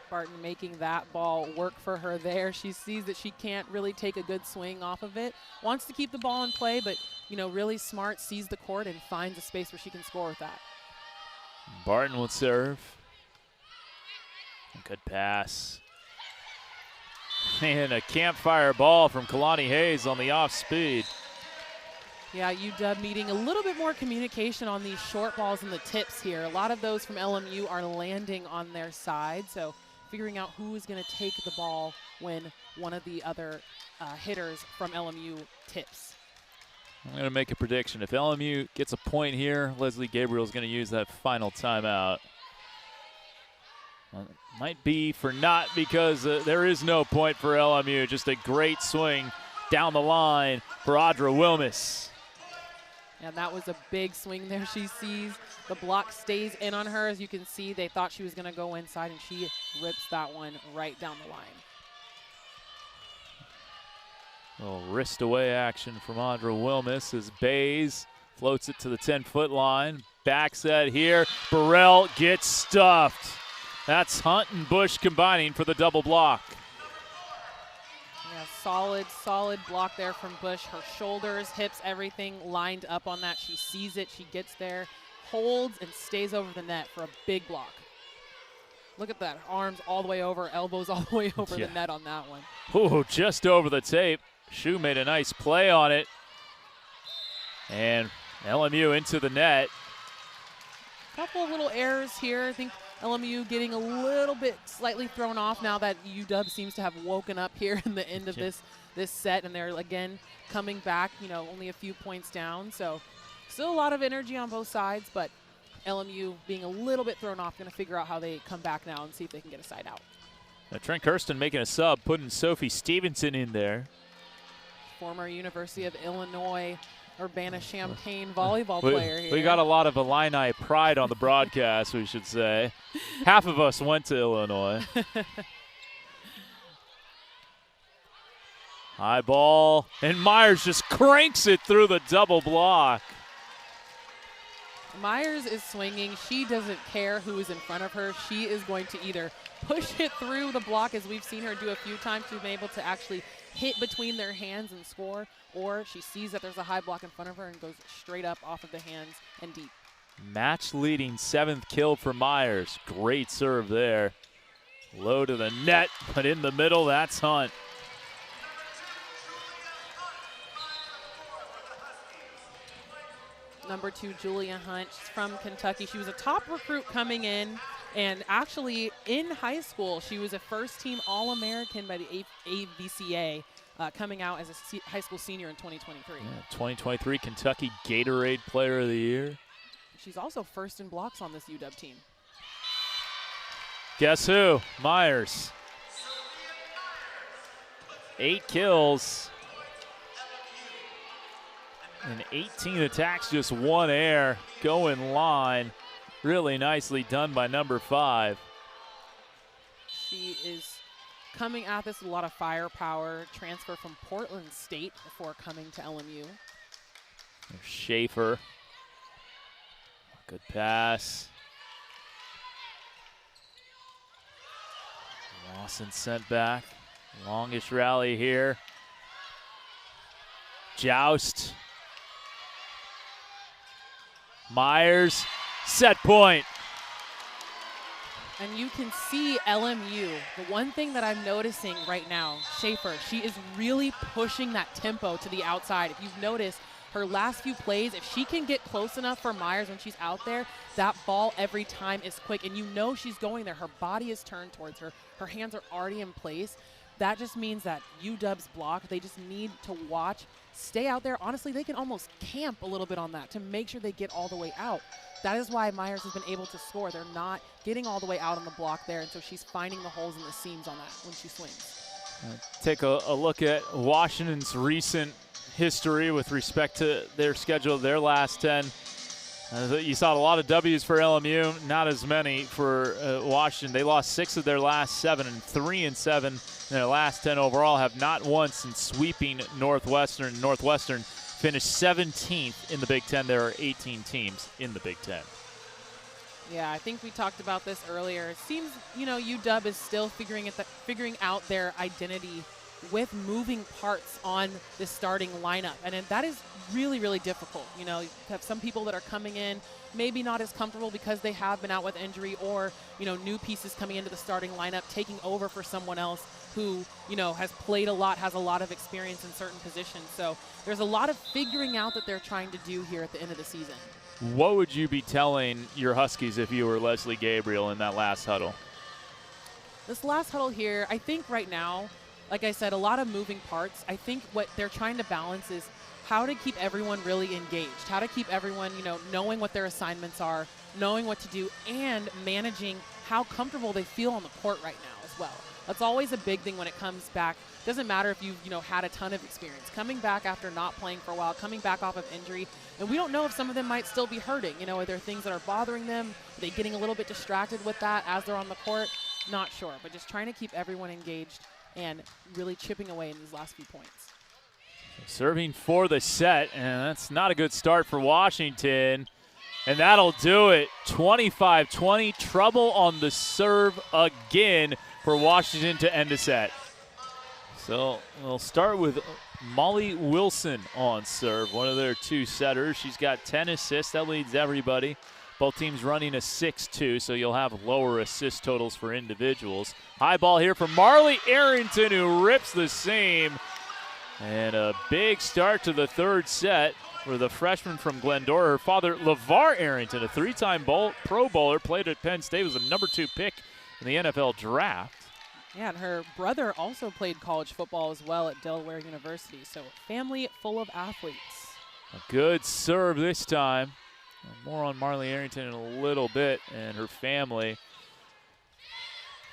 Speaker 2: Barton making that ball work for her there. She sees that she can't really take a good swing off of it. Wants to keep the ball in play, but really smart, sees the court and finds a space where she can score with that.
Speaker 1: Barton will serve. Good pass. And a campfire ball from Kalani Hayes on the off speed.
Speaker 2: Yeah, UW needing a little bit more communication on these short balls and the tips here. A lot of those from LMU are landing on their side, so figuring out who is going to take the ball when one of the other hitters from LMU tips.
Speaker 1: I'm going to make a prediction. If LMU gets a point here, Leslie Gabriel is going to use that final timeout. Might be for not, because there is no point for LMU. Just a great swing down the line for Audra Wilmes.
Speaker 2: And that was a big swing there. She sees the block stays in on her. As you can see, they thought she was going to go inside, and she rips that one right down the line.
Speaker 1: A little wrist away action from Audra Wilmes as Bays floats it to the 10-foot line. Back set here. Burrell gets stuffed. That's Hunt and Bush combining for the double block.
Speaker 2: Yeah, solid block there from Bush. Her shoulders, hips, everything lined up on that. She sees it. She gets there, holds, and stays over the net for a big block. Look at that. Arms all the way over, elbows all the way over the net on that one.
Speaker 1: Ooh, just over the tape. Shu made a nice play on it. And LMU into the net.
Speaker 2: A couple of little errors here. I think LMU getting a little bit slightly thrown off now that UW seems to have woken up here in the end of this set, and they're again coming back, only a few points down. So still a lot of energy on both sides, but LMU being a little bit thrown off, going to figure out how they come back now and see if they can get a side out.
Speaker 1: Now Trent Kirsten making a sub, putting Sophie Stevenson in there.
Speaker 2: Former University of Illinois Urbana-Champaign volleyball player here.
Speaker 1: We got a lot of Illini pride on the broadcast, we should say. Half of us went to Illinois. High ball, and Myers just cranks it through the double block.
Speaker 2: Myers is swinging. She doesn't care who is in front of her. She is going to either push it through the block, as we've seen her do a few times. She's been able to actually hit between their hands and score, or she sees that there's a high block in front of her and goes straight up off of the hands and deep.
Speaker 1: Match leading 7th kill for Myers. Great serve there. Low to the net, but in the middle, that's Hunt.
Speaker 2: Number 2, Julia Hunt. She's from Kentucky. She was a top recruit coming in, and actually in high school, she was a first-team All-American by the AVCA, coming out as a high school senior in 2023.
Speaker 1: Yeah, 2023 Kentucky Gatorade Player of the Year.
Speaker 2: She's also first in blocks on this UW team.
Speaker 1: Guess who? Myers. 8 kills. And 18 attacks, just 1 air. Go in line. Really nicely done by number 5.
Speaker 2: She is coming at this with a lot of firepower. Transfer from Portland State before coming to LMU.
Speaker 1: There's Schaefer. Good pass. Lawson sent back. Longish rally here. Joust. Myers, set point.
Speaker 2: And you can see LMU. The one thing that I'm noticing right now, Schaefer, she is really pushing that tempo to the outside. If you've noticed, her last few plays, if she can get close enough for Myers when she's out there, that ball every time is quick. And you know she's going there. Her body is turned towards her. Her hands are already in place. That just means that UW's block, they just need to watch, stay out there. Honestly, they can almost camp a little bit on that to make sure they get all the way out. That is why Myers has been able to score. They're not getting all the way out on the block there, and so she's finding the holes in the seams on that when she swings.
Speaker 1: Take a look at Washington's recent history with respect to their schedule, their last 10. You saw a lot of W's for LMU, not as many for Washington. They lost 6 of their last 7 and 3-7 in their last 10 overall, have not once since sweeping Northwestern. Northwestern finished 17th in the Big Ten. There are 18 teams in the Big Ten.
Speaker 2: Yeah, I think we talked about this earlier. It seems, UW is still figuring out their identity with moving parts on the starting lineup. And that is really, really difficult. You know, you have some people that are coming in maybe not as comfortable because they have been out with injury, or, you know, new pieces coming into the starting lineup, taking over for someone else who, you know, has played a lot, has a lot of experience in certain positions. So there's a lot of figuring out that they're trying to do here at the end of the season.
Speaker 1: What would you be telling your Huskies if you were Leslie Gabriel in that last huddle?
Speaker 2: This last huddle here, I think right now, like I said, a lot of moving parts. I think what they're trying to balance is how to keep everyone really engaged, how to keep everyone, you know, knowing what their assignments are, knowing what to do, and managing how comfortable they feel on the court right now as well. That's always a big thing when it comes back. Doesn't matter if you've, you know, had a ton of experience. Coming back after not playing for a while, coming back off of injury, and we don't know if some of them might still be hurting. You know, are there things that are bothering them? Are they getting a little bit distracted with that as they're on the court? Not sure, but just trying to keep everyone engaged and really chipping away in these last few points.
Speaker 1: Serving for the set, and that's not a good start for Washington. And that'll do it. 25-20, trouble on the serve again for Washington to end a set. So we'll start with Molly Wilson on serve, one of their two setters. She's got 10 assists. That leads everybody. Both teams running a 6-2, so you'll have lower assist totals for individuals. High ball here for Marley Arrington, who rips the seam. And a big start to the third set for the freshman from Glendora. Her father, LeVar Arrington, a three-time Pro Bowler, played at Penn State, was the #2 pick in the NFL draft.
Speaker 2: Yeah, and her brother also played college football as well at Delaware University. So family full of athletes.
Speaker 1: A good serve this time. More on Marley Arrington in a little bit and her family.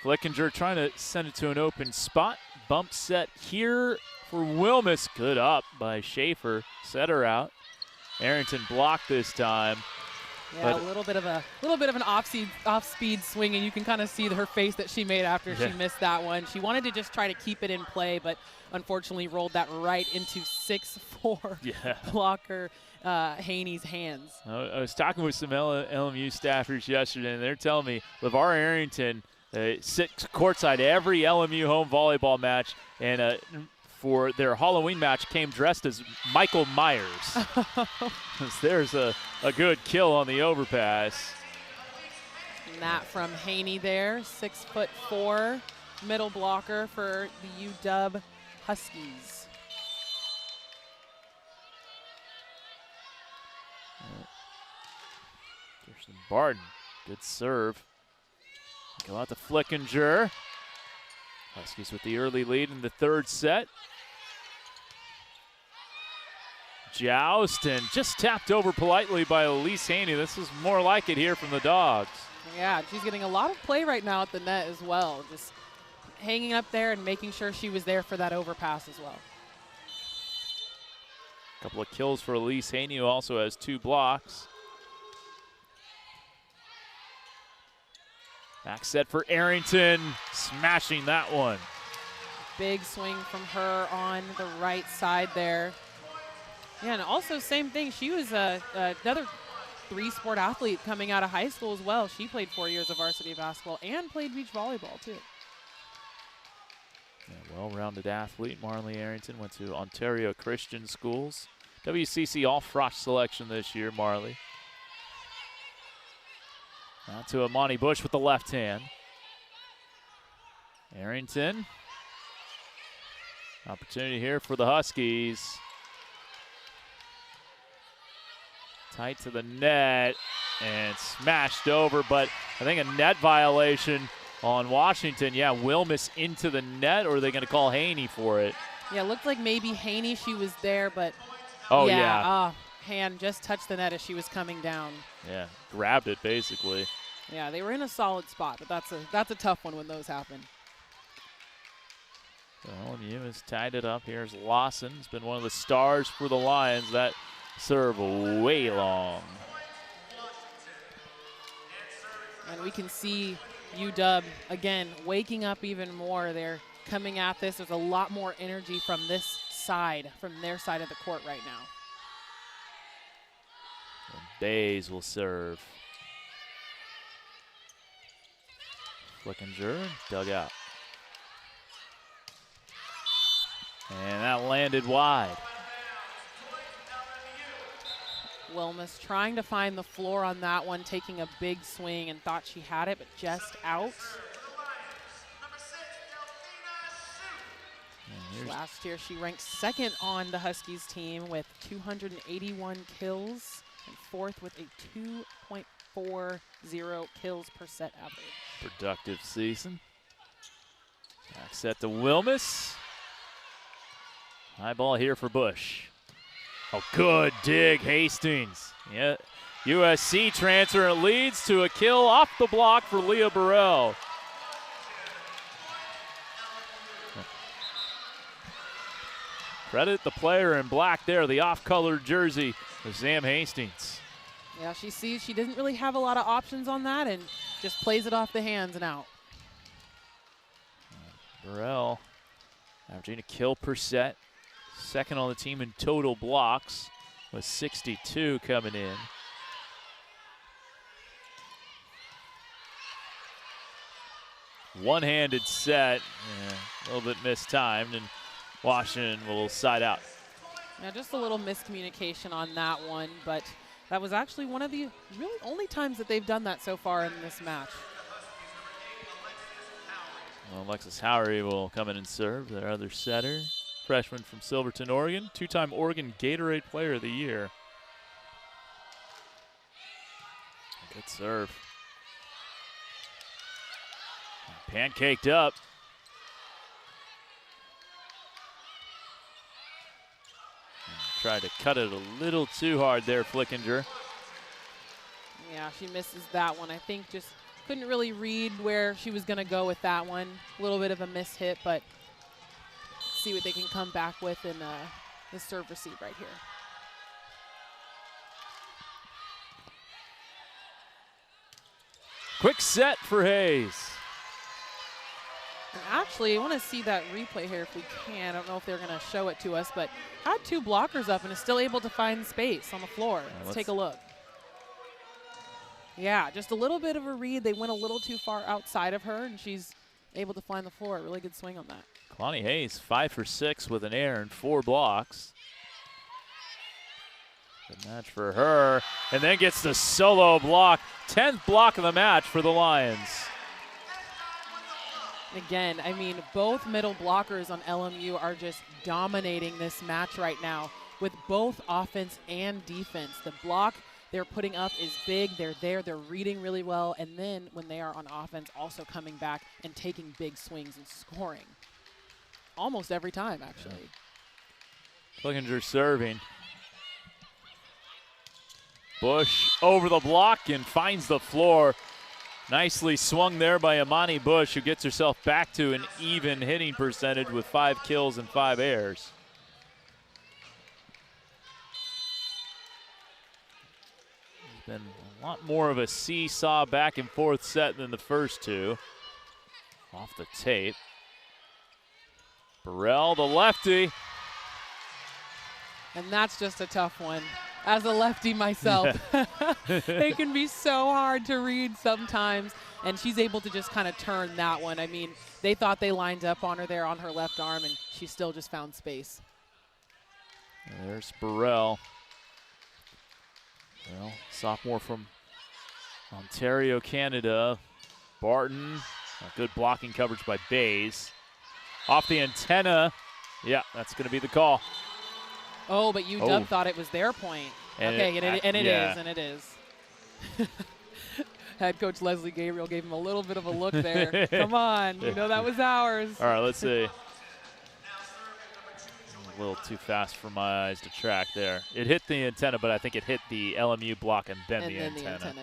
Speaker 1: Flickinger trying to send it to an open spot. Bump set here for Wilmus. Good up by Schaefer. Set her out. Arrington blocked this time.
Speaker 2: Yeah, a little bit of an off-speed swing, and you can kind of see her face that she made after she missed that one. She wanted to just try to keep it in play, but unfortunately rolled that right into 6'4" blocker Haney's hands.
Speaker 1: I was talking with some LMU staffers yesterday, and they're telling me LeVar Arrington sits courtside every LMU home volleyball match, and for their Halloween match came dressed as Michael Myers. There's a good kill on the overpass.
Speaker 2: And that from Haney there, 6'4", middle blocker for the UW Huskies.
Speaker 1: Kirsten Barton, good serve. Go out to Flickinger. Huskies with the early lead in the third set. Joust, and just tapped over politely by Elise Haney. This is more like it here from the Dogs.
Speaker 2: Yeah, she's getting a lot of play right now at the net as well. Just hanging up there and making sure she was there for that overpass as well.
Speaker 1: A couple of kills for Elise Haney, who also has 2 blocks. Back set for Arrington, smashing that one.
Speaker 2: Big swing from her on the right side there. Yeah, and also same thing. She was another 3-sport athlete coming out of high school as well. She played 4 years of varsity basketball and played beach volleyball too.
Speaker 1: Yeah, well-rounded athlete. Marley Arrington went to Ontario Christian Schools. WCC All-Frosh selection this year, Marley. Now to Amani Bush with the left hand. Arrington. Opportunity here for the Huskies. Tight to the net and smashed over, but I think a net violation on Washington. Yeah, Wilmus into the net, or are they going to call Haney for it?
Speaker 2: Yeah, it looked like maybe Haney, she was there, but hand just touched the net as she was coming down.
Speaker 1: Yeah, grabbed it basically.
Speaker 2: Yeah, they were in a solid spot, but that's a tough one when those happen.
Speaker 1: So LMU has tied it up. Here's Lawson. It's been one of the stars for the Lions. That serve way long.
Speaker 2: And we can see UW, again, waking up even more. They're coming at this. There's a lot more energy from this side, from their side of the court right now.
Speaker 1: And Bays will serve. Flickinger, dug out. And that landed wide.
Speaker 2: Wilmus trying to find the floor on that one, taking a big swing and thought she had it, but just out. Last year, she ranked second on the Huskies team with 281 kills and fourth with a 2.40 kills per set average.
Speaker 1: Productive season. Back set to Wilmus. High ball here for Bush. Oh, good dig, Hastings. Yeah, USC transfer leads to a kill off the block for Leah Burrell. Credit the player in black there, the off-colored jersey of Sam Hastings.
Speaker 2: Yeah, she sees she doesn't really have a lot of options on that and just plays it off the hands and out.
Speaker 1: Burrell averaging a kill per set. Second on the team in total blocks with 62 coming in. One-handed set, a little bit mistimed, and Washington will side out.
Speaker 2: Yeah, just a little miscommunication on that one, but that was actually one of the really only times that they've done that so far in this match.
Speaker 1: Well, Alexis Howery will come in and serve, their other setter. Freshman from Silverton, Oregon, two-time Oregon Gatorade Player of the Year. Good serve. Pancaked up. Tried to cut it a little too hard there, Flickinger.
Speaker 2: Yeah, she misses that one. I think just couldn't really read where she was going to go with that one. A little bit of a miss hit, but see what they can come back with in the serve receive right here.
Speaker 1: Quick set for Hayes.
Speaker 2: And actually, I want to see that replay here if we can. I don't know if they're going to show it to us, but had two blockers up and is still able to find space on the floor. Let's take a look. Yeah, just a little bit of a read. They went a little too far outside of her, and she's able to find the floor. Really good swing on that.
Speaker 1: Kalani Hayes, 5 for 6 with an air and 4 blocks. Good match for her. And then gets the solo block. 10th block of the match for the Lions.
Speaker 2: Again, I mean, both middle blockers on LMU are just dominating this match right now with both offense and defense. The block they're putting up is big. They're there. They're reading really well. And then when they are on offense, also coming back and taking big swings and scoring. Almost every time, actually.
Speaker 1: Flickinger serving. Bush over the block and finds the floor. Nicely swung there by Amani Bush, who gets herself back to an even hitting percentage with 5 kills and 5 airs. It's been a lot more of a seesaw back and forth set than the first two. Off the tape. Burrell, the lefty.
Speaker 2: And that's just a tough one. As a lefty myself, they can be so hard to read sometimes, and she's able to just kind of turn that one. I mean, they thought they lined up on her there on her left arm, and she still just found space.
Speaker 1: There's Burrell. Well, sophomore from Ontario, Canada. Barton, good blocking coverage by Bays. Off the antenna. Yeah, that's going to be the call.
Speaker 2: Oh, but UW thought it was their point.
Speaker 1: And
Speaker 2: okay,
Speaker 1: it
Speaker 2: it is. Head coach Leslie Gabriel gave him a little bit of a look there. Come on, you know that was ours.
Speaker 1: All right, let's see. A little too fast for my eyes to track there. It hit the antenna, but I think it hit the LMU block and then the antenna.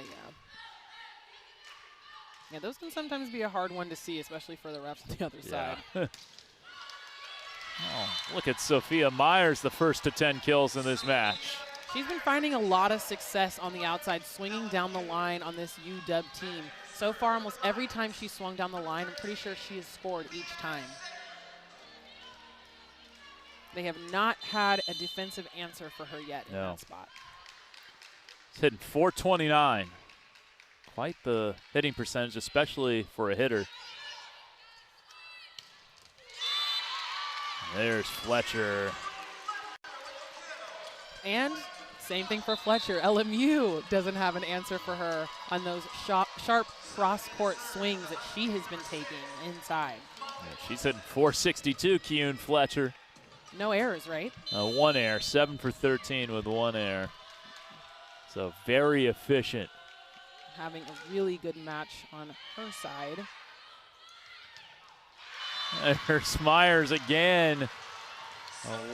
Speaker 2: Yeah, those can sometimes be a hard one to see, especially for the refs on the other side.
Speaker 1: Oh, look at Sophia Myers, the first to 10 kills in this match.
Speaker 2: She's been finding a lot of success on the outside, swinging down the line on this UW team. So far, almost every time she swung down the line, I'm pretty sure she has scored each time. They have not had a defensive answer for her yet in that spot.
Speaker 1: It's hitting .429. Quite the hitting percentage, especially for a hitter. There's Fletcher.
Speaker 2: And same thing for Fletcher. LMU doesn't have an answer for her on those sharp cross-court swings that she has been taking inside.
Speaker 1: Yeah, she's hitting .462, Keune Fletcher.
Speaker 2: No errors, right?
Speaker 1: One error, 7 for 13 with one error. So very efficient.
Speaker 2: Having a really good match on her side.
Speaker 1: There's Myers again.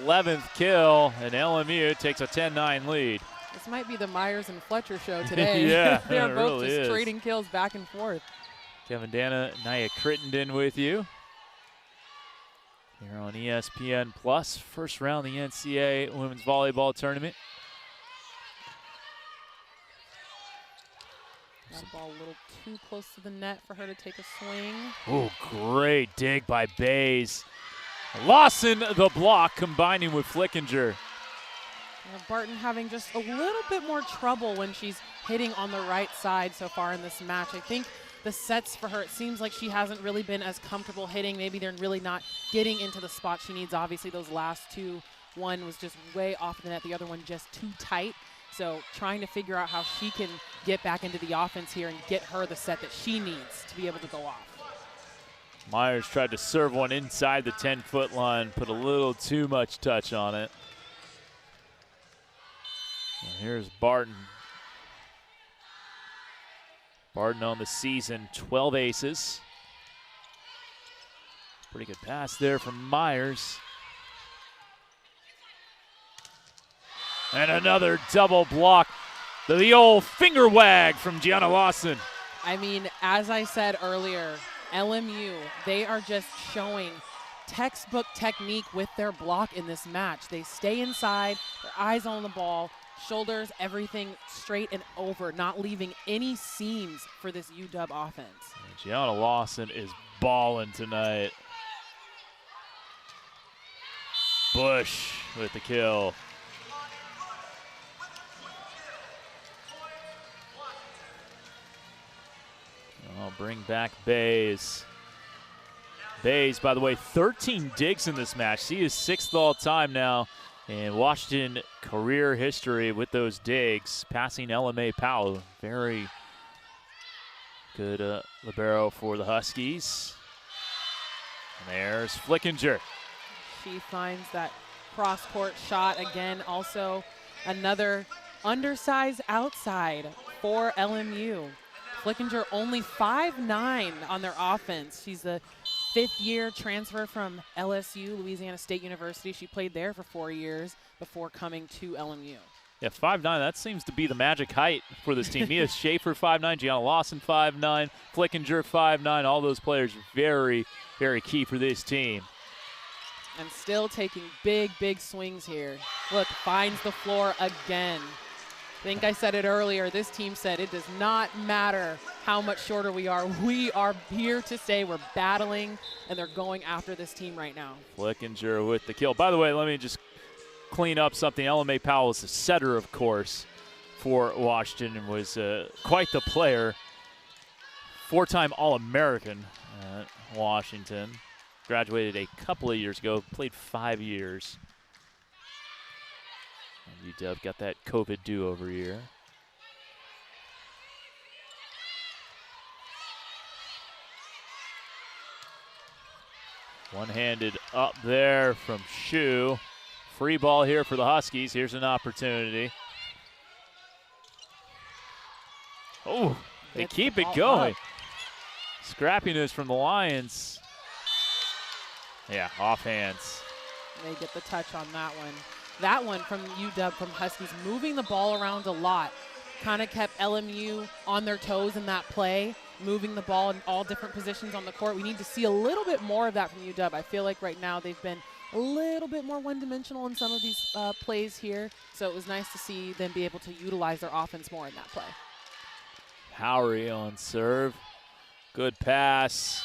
Speaker 1: 11th kill, and LMU takes a 10-9 lead.
Speaker 2: This might be the Myers and Fletcher show today.
Speaker 1: Yeah,
Speaker 2: They're
Speaker 1: it
Speaker 2: both
Speaker 1: really
Speaker 2: just
Speaker 1: is.
Speaker 2: trading kills back and forth.
Speaker 1: Kevin Dana, Nia Crittenden with you. Here on ESPN Plus, first round of the NCAA Women's Volleyball Tournament.
Speaker 2: That ball a little too close to the net for her to take a swing.
Speaker 1: Oh, great dig by Bays. Lawson the block, combining with Flickinger.
Speaker 2: Barton having just a little bit more trouble when she's hitting on the right side so far in this match. I think the sets for her, it seems like she hasn't really been as comfortable hitting. Maybe they're really not getting into the spot she needs. Obviously, those last two, one was just way off the net, the other one just too tight. So trying to figure out how she can get back into the offense here and get her the set that she needs to be able to go off.
Speaker 1: Myers tried to serve one inside the 10-foot line, put a little too much touch on it. And here's Barton. Barton on the season, 12 aces. Pretty good pass there from Myers. And another double block. The old finger wag from Gianna Lawson.
Speaker 2: I mean, as I said earlier, LMU, they are just showing textbook technique with their block in this match. They stay inside, their eyes on the ball, shoulders, everything straight and over, not leaving any seams for this UW offense.
Speaker 1: And Gianna Lawson is balling tonight. Bush with the kill. I'll bring back Bays. Bays, by the way, 13 digs in this match. She is 6th all time now in Washington career history with those digs, passing LMA Powell. Very good libero for the Huskies. And there's Flickinger.
Speaker 2: She finds that cross-court shot again. Also, another undersized outside for LMU. Flickinger only 5'9" on their offense. She's a fifth-year transfer from LSU, Louisiana State University. She played there for 4 years before coming to LMU.
Speaker 1: Yeah, 5'9", that seems to be the magic height for this team. Mia Schaefer, 5'9", Gianna Lawson, 5'9", Flickinger, 5'9". All those players very, very key for this team.
Speaker 2: And still taking big, big swings here. Look, finds the floor again. I think I said it earlier. This team said it does not matter how much shorter we are. We are here to stay. We're battling, and they're going after this team right now.
Speaker 1: Flickinger with the kill. By the way, let me just clean up something. LMA Powell is the setter, of course, for Washington and was quite the player. 4-time All-American at Washington. Graduated a couple of years ago, played 5 years. And UW got that COVID do-over year. One-handed up there from Shu. Free ball here for the Huskies. Here's an opportunity. Oh, they keep it going. Scrappiness from the Lions. Yeah, off hands.
Speaker 2: They get the touch on that one. That one from UW, from Huskies, moving the ball around a lot. Kind of kept LMU on their toes in that play, moving the ball in all different positions on the court. We need to see a little bit more of that from UW. I feel like right now they've been a little bit more one-dimensional in some of these plays here. So it was nice to see them be able to utilize their offense more in that play.
Speaker 1: Howery on serve. Good pass.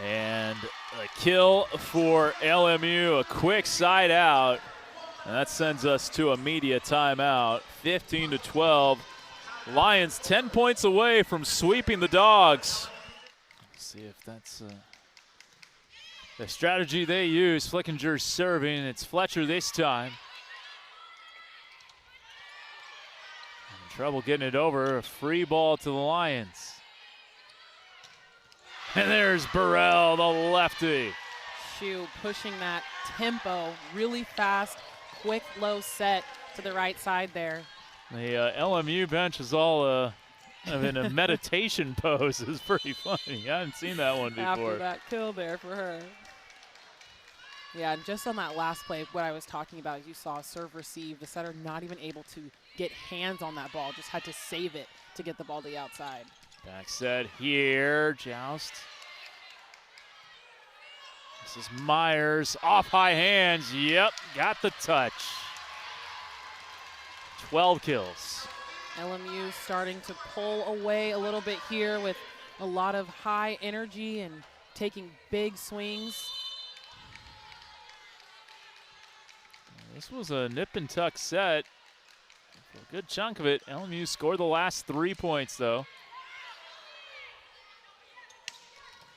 Speaker 1: And a kill for LMU, a quick side out. And that sends us to a media timeout. 15-12. Lions 10 points away from sweeping the Dogs. Let's see if that's The strategy they use, Flickinger's serving. It's Fletcher this time. Having trouble getting it over. A free ball to the Lions. And there's Burrell, the lefty.
Speaker 2: Shu pushing that tempo really fast, quick, low set to the right side there.
Speaker 1: The LMU bench is all in a meditation pose. It's pretty funny. I hadn't seen that one before.
Speaker 2: After that kill there for her. Yeah, and just on that last play, what I was talking about is you saw serve receive, the setter not even able to get hands on that ball, just had to save it to get the ball to the outside.
Speaker 1: Back set here, Joust. This is Myers, off high hands, yep, got the touch. 12 kills.
Speaker 2: LMU starting to pull away a little bit here with a lot of high energy and taking big swings.
Speaker 1: This was a nip and tuck set. For a good chunk of it. LMU scored the last 3 points, though.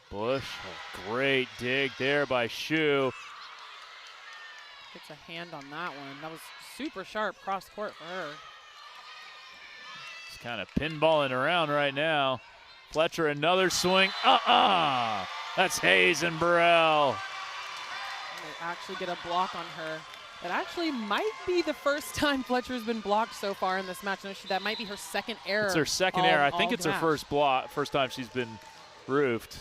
Speaker 1: Bush, a great dig there by Shu.
Speaker 2: Gets a hand on that one. That was super sharp cross court for her.
Speaker 1: Just kind of pinballing around right now. Fletcher, another swing. That's Hayes and Burrell.
Speaker 2: They actually get a block on her. It actually might be the first time Fletcher's been blocked so far in this match. No, that might be her second error.
Speaker 1: It's her second error. I think it's her first time she's been roofed.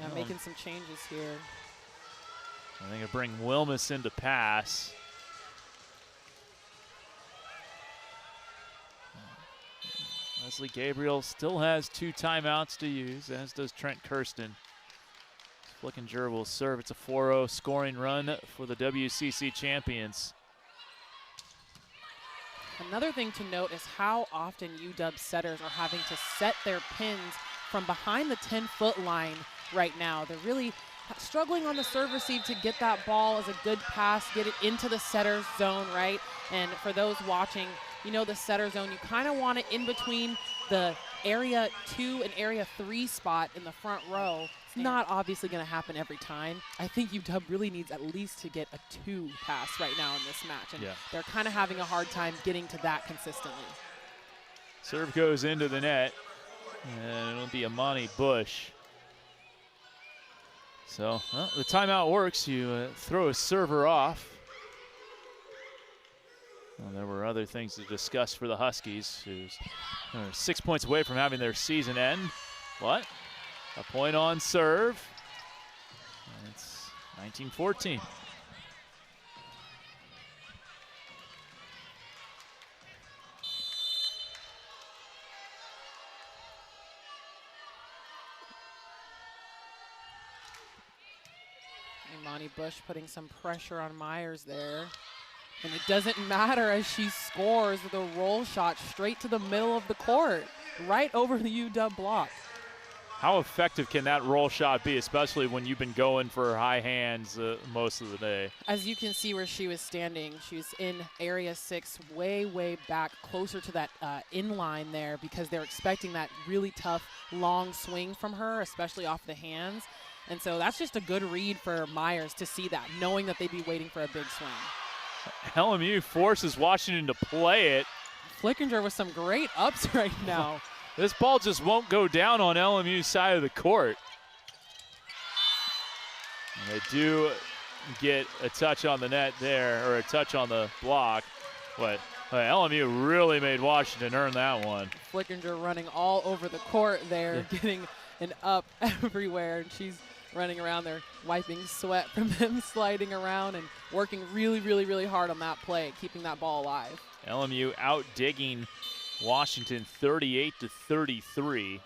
Speaker 2: Yeah, making some changes here.
Speaker 1: I think I bring Wilmus in to pass. Leslie Gabriel still has 2 timeouts to use, as does Trent Kirsten. Flickinger will serve. It's a 4-0 scoring run for the WCC champions.
Speaker 2: Another thing to note is how often UW setters are having to set their pins from behind the 10-foot line right now. They're really struggling on the serve receive to get that ball as a good pass, get it into the setter's zone, right? And for those watching, you know the setter zone, you kind of want it in between the area 2 and area 3 spot in the front row. It's not obviously going to happen every time. I think UW really needs at least to get a 2 pass right now in this match, and they're kind of having a hard time getting to that consistently.
Speaker 1: Serve goes into the net, and it'll be Amani Bush. So the timeout works. You throw a server off. Well, there were other things to discuss for the Huskies, who's 6 points away from having their season end. What? A point on serve. And it's 19-14.
Speaker 2: Imani Bush putting some pressure on Myers there. And it doesn't matter as she scores with a roll shot straight to the middle of the court, right over the UW block.
Speaker 1: How effective can that roll shot be, especially when you've been going for high hands most of the day?
Speaker 2: As you can see where she was standing, she's in area 6, way, way back, closer to that inline there, because they're expecting that really tough, long swing from her, especially off the hands. And so that's just a good read for Myers to see that, knowing that they'd be waiting for a big swing.
Speaker 1: LMU forces Washington to play it.
Speaker 2: Flickinger with some great ups right now.
Speaker 1: This ball just won't go down on LMU's side of the court. And they do get a touch on the net there, or a touch on the block. But LMU really made Washington earn that one.
Speaker 2: Flickinger running all over the court there, getting an up everywhere, and she's running around there, wiping sweat from them sliding around and working really, really, really hard on that play, keeping that ball alive.
Speaker 1: LMU out digging Washington 38-33.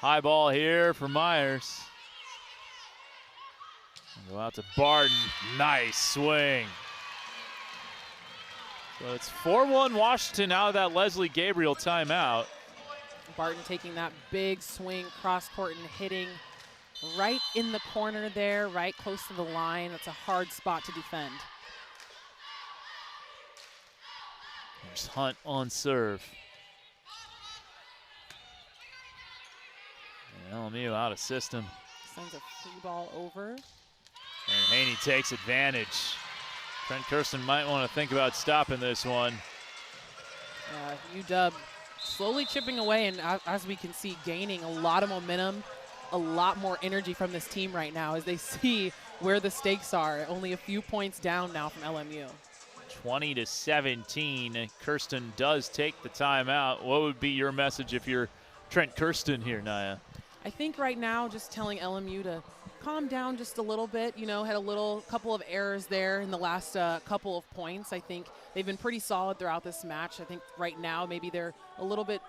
Speaker 1: High ball here for Myers. Go out to Barton. Nice swing. So it's 4-1 Washington out of that Leslie Gabriel timeout.
Speaker 2: Barton taking that big swing cross court and hitting right in the corner there, right close to the line. That's a hard spot to defend.
Speaker 1: Here's Hunt on serve. And LMU out of system.
Speaker 2: Sends a free ball over.
Speaker 1: And Haney takes advantage. Trent Kirsten might want to think about stopping this one.
Speaker 2: UW slowly chipping away, and as we can see, gaining a lot of momentum, a lot more energy from this team right now as they see where the stakes are. Only a few points down now from LMU.
Speaker 1: 20-17. Kirsten does take the timeout. What would be your message if you're Trent Kirsten here, Naya?
Speaker 2: I think right now just telling LMU to calm down just a little bit. You know, had a couple of errors there in the last couple of points. I think they've been pretty solid throughout this match. I think right now maybe they're a little bit,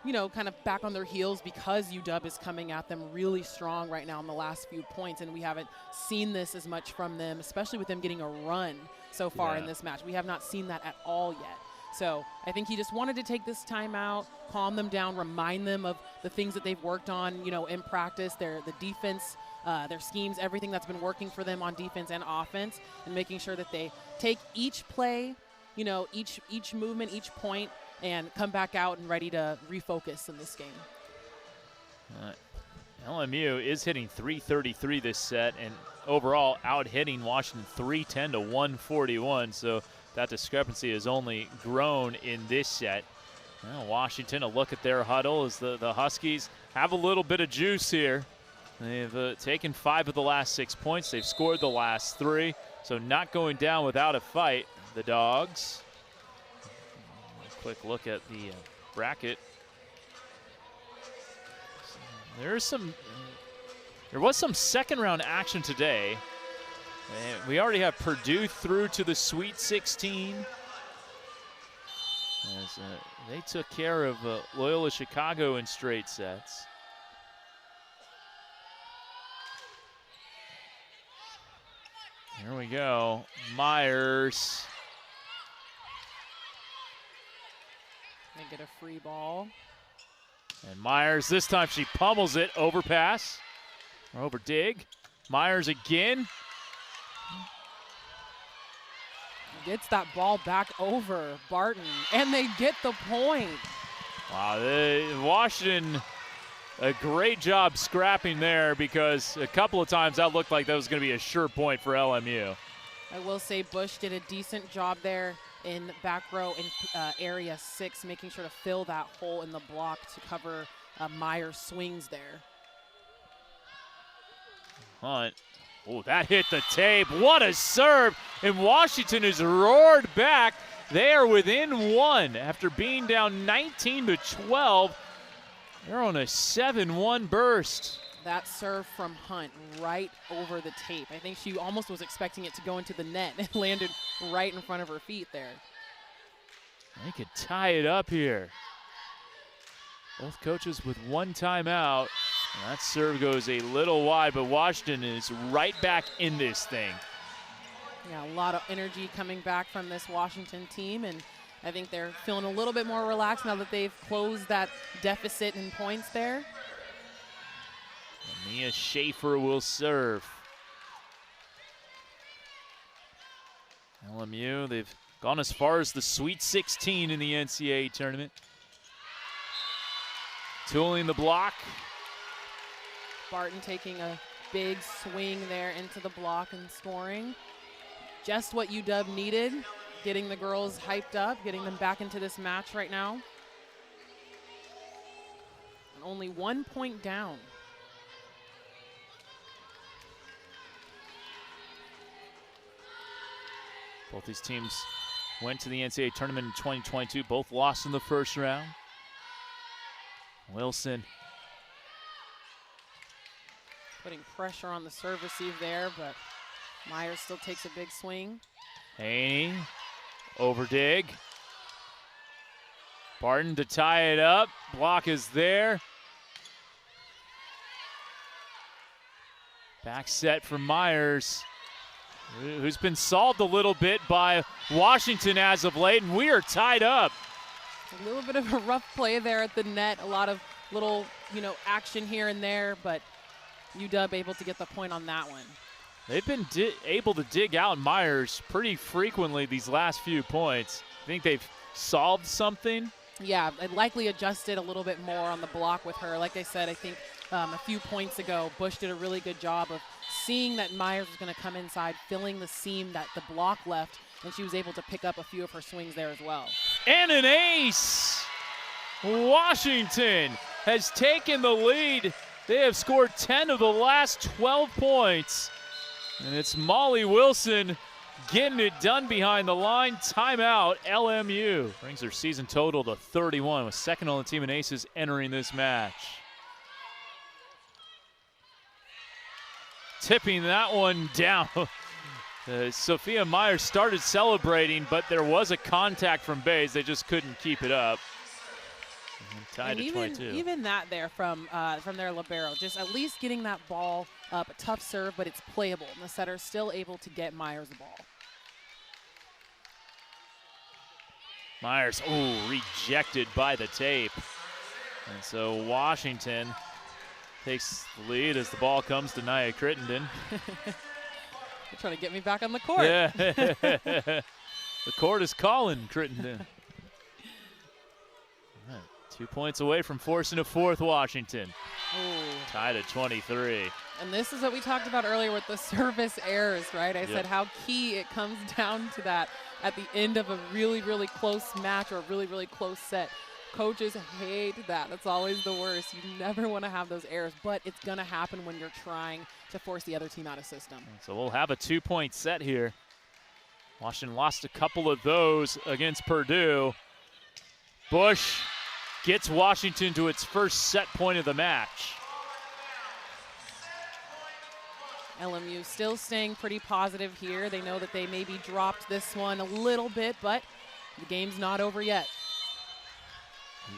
Speaker 2: you know, kind of back on their heels because UW is coming at them really strong right now in the last few points, and we haven't seen this as much from them, especially with them getting a run so far in this match. We have not seen that at all yet. So I think he just wanted to take this time out, calm them down, remind them of the things that they've worked on, you know, in practice, the defense, their schemes, everything that's been working for them on defense and offense, and making sure that they take each play, you know, each movement, each point, and come back out and ready to refocus in this game.
Speaker 1: LMU is hitting .333 this set, and overall out-hitting Washington 310 to 141. So that discrepancy has only grown in this set. Well, Washington, a look at their huddle as the Huskies have a little bit of juice here. They've taken 5 of the last 6 points. They've scored the last 3, so not going down without a fight. The Dogs. A quick look at the bracket. There was some second-round action today. And we already have Purdue through to the Sweet 16. As they took care of Loyola Chicago in straight sets. Here we go. Myers.
Speaker 2: They get a free ball.
Speaker 1: And Myers, this time she pummels it. Overpass. Or over dig. Myers again.
Speaker 2: Gets that ball back over Barton, and they get the point.
Speaker 1: Wow, Washington, a great job scrapping there, because a couple of times that looked like that was going to be a sure point for LMU.
Speaker 2: I will say Bush did a decent job there in back row in area 6, making sure to fill that hole in the block to cover Myers' swings there.
Speaker 1: Hunt. Oh, that hit the tape. What a serve. And Washington has roared back. They are within 1 after being down 19 to 12. They're on a 7-1 burst.
Speaker 2: That serve from Hunt right over the tape. I think she almost was expecting it to go into the net. It landed right in front of her feet there.
Speaker 1: They could tie it up here. Both coaches with 1 timeout. And that serve goes a little wide, but Washington is right back in this thing.
Speaker 2: Yeah, a lot of energy coming back from this Washington team, and I think they're feeling a little bit more relaxed now that they've closed that deficit in points there.
Speaker 1: And Mia Schaefer will serve. LMU, they've gone as far as the Sweet 16 in the NCAA tournament. Tooling the block.
Speaker 2: Barton taking a big swing there into the block and scoring. Just what UW needed, getting the girls hyped up, getting them back into this match right now. And only 1 point down.
Speaker 1: Both these teams went to the NCAA tournament in 2022, both lost in the first round. Wilson.
Speaker 2: Putting pressure on the serve receive there, but Myers still takes a big swing.
Speaker 1: Haney, over dig. Barton to tie it up. Block is there. Back set for Myers, who's been solved a little bit by Washington as of late, and we are tied up.
Speaker 2: A little bit of a rough play there at the net. A lot of little, action here and there, but UW able to get the point on that one.
Speaker 1: They've been able to dig out Myers pretty frequently these last few points. I think they've solved something.
Speaker 2: Yeah, I likely adjusted a little bit more on the block with her. Like I said, I think a few points ago, Bush did a really good job of seeing that Myers was going to come inside, filling the seam that the block left, and she was able to pick up a few of her swings there as well.
Speaker 1: And an ace! Washington has taken the lead. They have scored 10 of the last 12 points. And it's Molly Wilson getting it done behind the line. Timeout, LMU. Brings their season total to 31, with second on the team in aces entering this match. Tipping that one down. Sophia Myers started celebrating, but there was a contact from Bays. They just couldn't keep it up. And tied to 22.
Speaker 2: Even that there from their libero, just at least getting that ball up. A tough serve, but it's playable. And the setter's still able to get Myers the ball.
Speaker 1: Myers, rejected by the tape. And so Washington takes the lead as the ball comes to Nia Crittenden.
Speaker 2: They're trying to get me back on the court.
Speaker 1: Yeah. The court is calling Crittenden. 2 points away from forcing a fourth, Washington.
Speaker 2: Ooh.
Speaker 1: Tied at 23.
Speaker 2: And this is what we talked about earlier with the service errors, right? I said how key it comes down to that at the end of a really, really close match or a really, really close set. Coaches hate that. That's always the worst. You never want to have those errors, but it's going to happen when you're trying to force the other team out of system.
Speaker 1: So we'll have a 2-point set here. Washington lost a couple of those against Purdue. Bush gets Washington to its first set point of the match.
Speaker 2: LMU still staying pretty positive here. They know that they maybe dropped this one a little bit, but the game's not over yet.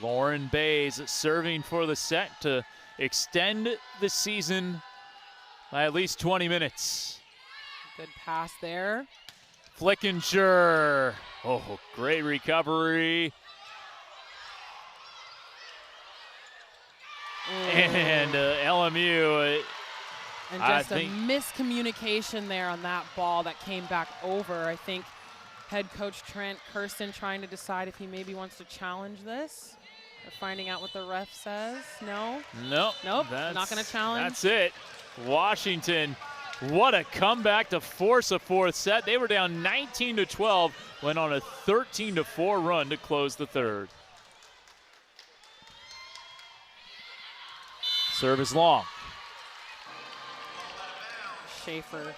Speaker 1: Lauren Bays serving for the set to extend the season by at least 20 minutes.
Speaker 2: Good pass there.
Speaker 1: Flickinger. Great recovery. And LMU.
Speaker 2: And just a miscommunication there on that ball that came back over. I think head coach Trent Kirsten trying to decide if he maybe wants to challenge this. Or finding out what the ref says. No?
Speaker 1: Nope.
Speaker 2: Not going to challenge.
Speaker 1: That's it. Washington, what a comeback to force a fourth set. They were down 19-12, went on a 13-4 run to close the third. Serve is long.
Speaker 2: Schaefer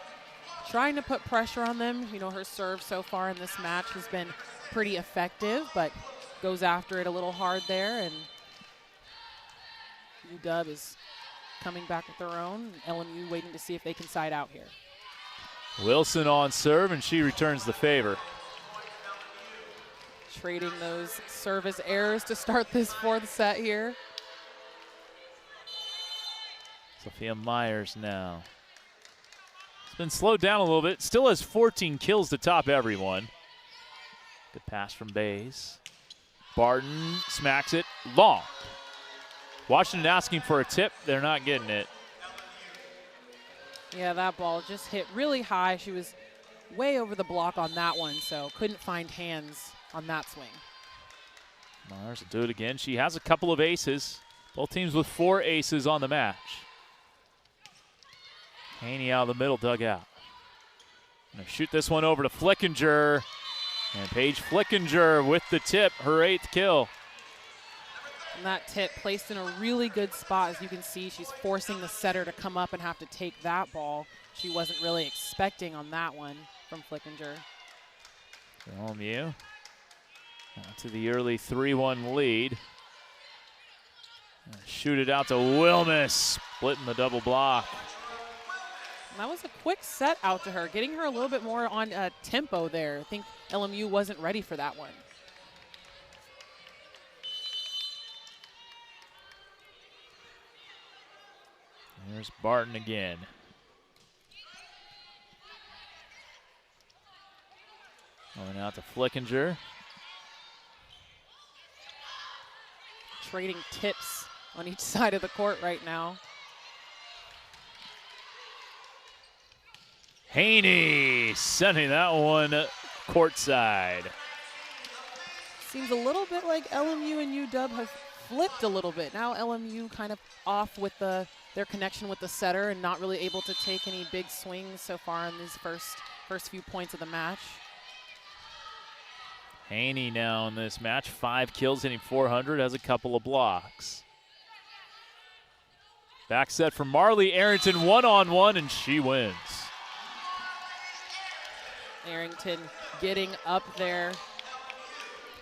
Speaker 2: trying to put pressure on them. You know, her serve so far in this match has been pretty effective, but goes after it a little hard there, and UW is coming back with their own. LMU waiting to see if they can side out here.
Speaker 1: Wilson on serve, and she returns the favor.
Speaker 2: Trading those service errors to start this fourth set here.
Speaker 1: Sophia Myers now. It's been slowed down a little bit. Still has 14 kills to top everyone. Good pass from Bays. Barton smacks it long. Washington asking for a tip. They're not getting it.
Speaker 2: Yeah, that ball just hit really high. She was way over the block on that one, so couldn't find hands on that swing.
Speaker 1: Myers will do it again. She has a couple of aces. Both teams with 4 aces on the match. Haney out of the middle, dug out. Gonna shoot this one over to Flickinger. And Paige Flickinger with the tip, her 8th kill.
Speaker 2: And that tip placed in a really good spot. As you can see, she's forcing the setter to come up and have to take that ball. She wasn't really expecting on that one from Flickinger.
Speaker 1: LMU to the early 3-1 lead. Shoot it out to Wilmus, splitting the double block.
Speaker 2: And that was a quick set out to her, getting her a little bit more on tempo there. I think LMU wasn't ready for that one.
Speaker 1: There's Barton again. Going out to Flickinger.
Speaker 2: Trading tips on each side of the court right now.
Speaker 1: Haney sending that one courtside.
Speaker 2: Seems a little bit like LMU and UW have flipped a little bit. Now LMU kind of off with their connection with the setter and not really able to take any big swings so far in these first few points of the match.
Speaker 1: Haney now in this match, 5 kills, hitting .400, has a couple of blocks. Back set for Marley Arrington, one-on-one, and she wins.
Speaker 2: Arrington getting up there.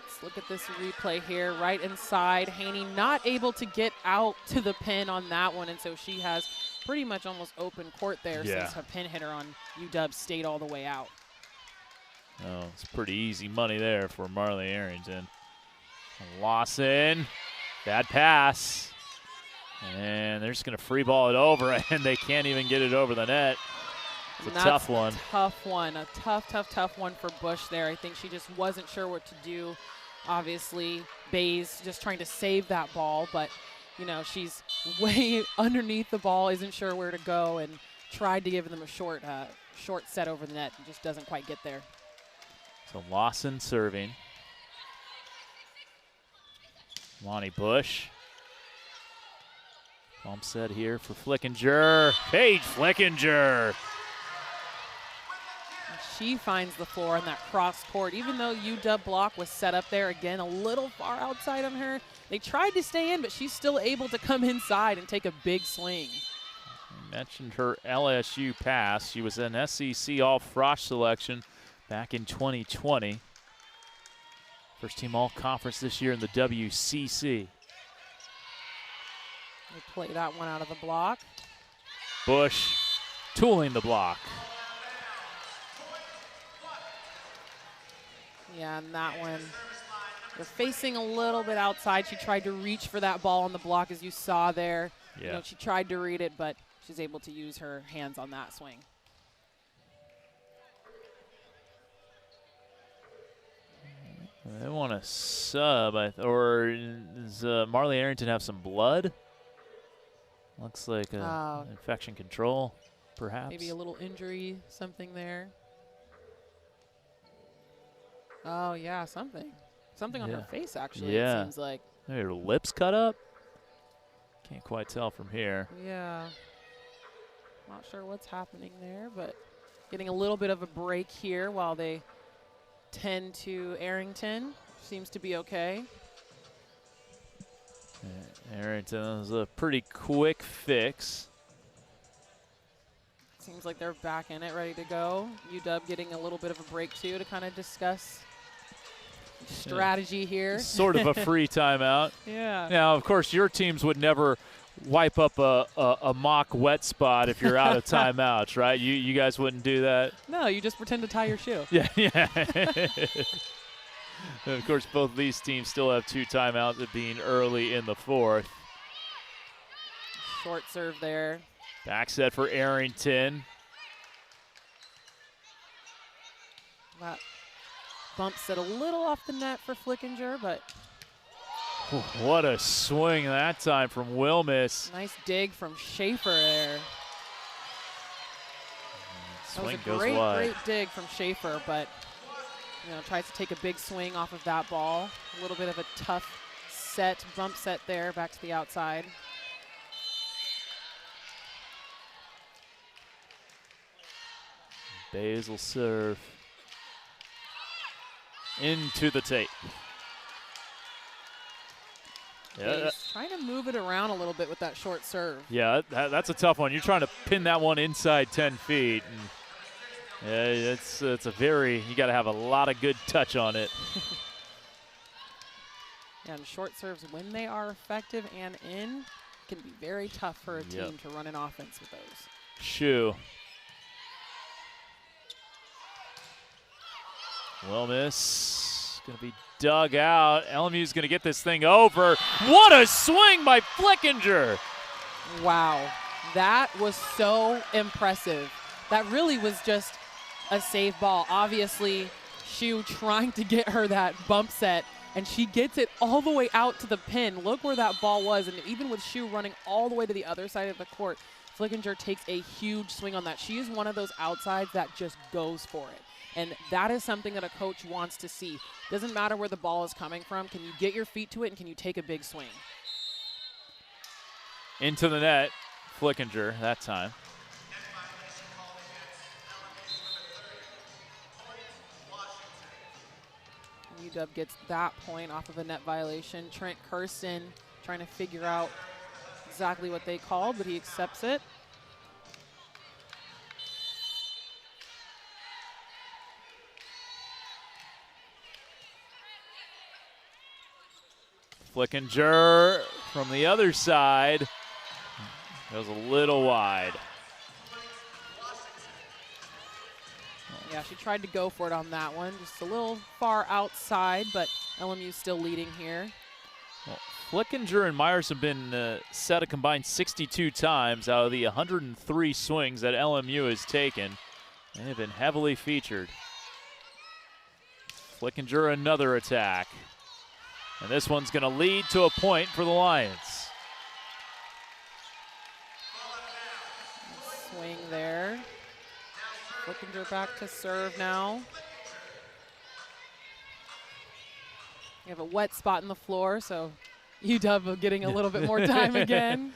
Speaker 2: Let's look at this replay here, right inside. Haney not able to get out to the pin on that one, and so she has pretty much almost open court there since her pin hitter on UW stayed all the way out.
Speaker 1: Oh, it's pretty easy money there for Marley Arrington. Lawson, bad pass. And they're just going to free ball it over, and they can't even get it over the net. It's a tough one.
Speaker 2: Tough one. A tough one for Bush there. I think she just wasn't sure what to do. Obviously, Bays just trying to save that ball, but, you know, she's way underneath the ball, isn't sure where to go, and tried to give them a short set over the net. Just doesn't quite get there.
Speaker 1: So Lawson serving. Lonnie Bush. Bump set here for Flickinger. Paige Flickinger.
Speaker 2: She finds the floor on that cross court. Even though UW block was set up there, again, a little far outside on her. They tried to stay in, but she's still able to come inside and take a big swing.
Speaker 1: I mentioned her LSU pass. She was an SEC All-Frosh selection back in 2020. First team All-Conference this year in the WCC.
Speaker 2: They play that one out of the block.
Speaker 1: Bush tooling the block.
Speaker 2: Yeah, and that one, they're facing a little bit outside. She tried to reach for that ball on the block, as you saw there.
Speaker 1: Yeah.
Speaker 2: You know, she tried to read it, but she's able to use her hands on that swing.
Speaker 1: They want to sub, or does Marley Arrington have some blood? Looks like infection control, perhaps.
Speaker 2: Maybe a little injury, something there. Oh, yeah, something. Something on her face, actually, it seems like.
Speaker 1: Maybe her lips cut up? Can't quite tell from here.
Speaker 2: Yeah. Not sure what's happening there, but getting a little bit of a break here while they tend to Arrington. Seems to be okay.
Speaker 1: Arrington was a pretty quick fix.
Speaker 2: Seems like they're back in it, ready to go. UW getting a little bit of a break, too, to kind of discuss strategy here.
Speaker 1: Sort of a free timeout.
Speaker 2: Yeah.
Speaker 1: Now, of course, your teams would never wipe up a mock wet spot if you're out of timeouts, right? You guys wouldn't do that?
Speaker 2: No, you just pretend to tie your shoe.
Speaker 1: Yeah. And of course, both of these teams still have 2 timeouts, it being early in the 4th.
Speaker 2: Short serve there.
Speaker 1: Back set for Arrington.
Speaker 2: That bump set a little off the net for Flickinger, but
Speaker 1: what a swing that time from Wilmus.
Speaker 2: nice dig from Schaefer there.
Speaker 1: Swing
Speaker 2: that was a
Speaker 1: goes wide.
Speaker 2: great dig from Schaefer, but tries to take a big swing off of that ball. A little bit of a tough set, bump set there, back to the outside.
Speaker 1: Bays will serve into the tape.
Speaker 2: Yeah, he's trying to move it around a little bit with that short serve.
Speaker 1: Yeah, that's a tough one. You're trying to pin that one inside 10 feet. And it's a very, you got to have a lot of good touch on it.
Speaker 2: Yeah, and short serves, when they are effective and in, can be very tough for a team to run an offense with those.
Speaker 1: Shoe. Wilmus going to be dug out. LMU's going to get this thing over. What a swing by Flickinger.
Speaker 2: Wow, that was so impressive. That really was just a safe ball. Obviously, Shu trying to get her that bump set, and she gets it all the way out to the pin. Look where that ball was, and even with Shu running all the way to the other side of the court, Flickinger takes a huge swing on that. She is one of those outsides that just goes for it. And that is something that a coach wants to see. Doesn't matter where the ball is coming from. Can you get your feet to it, and can you take a big swing?
Speaker 1: Into the net, Flickinger that time.
Speaker 2: UW gets that point off of a net violation. Trent Kirsten trying to figure out exactly what they called, but he accepts it.
Speaker 1: Flickinger from the other side goes a little wide.
Speaker 2: Yeah, she tried to go for it on that one. Just a little far outside, but LMU's still leading here.
Speaker 1: Well, Flickinger and Myers have been set a combined 62 times out of the 103 swings that LMU has taken. They have been heavily featured. Flickinger, another attack. And this one's going to lead to a point for the Lions.
Speaker 2: Swing there. Flickinger back to serve now. We have a wet spot in the floor, so UW getting a little bit more time again.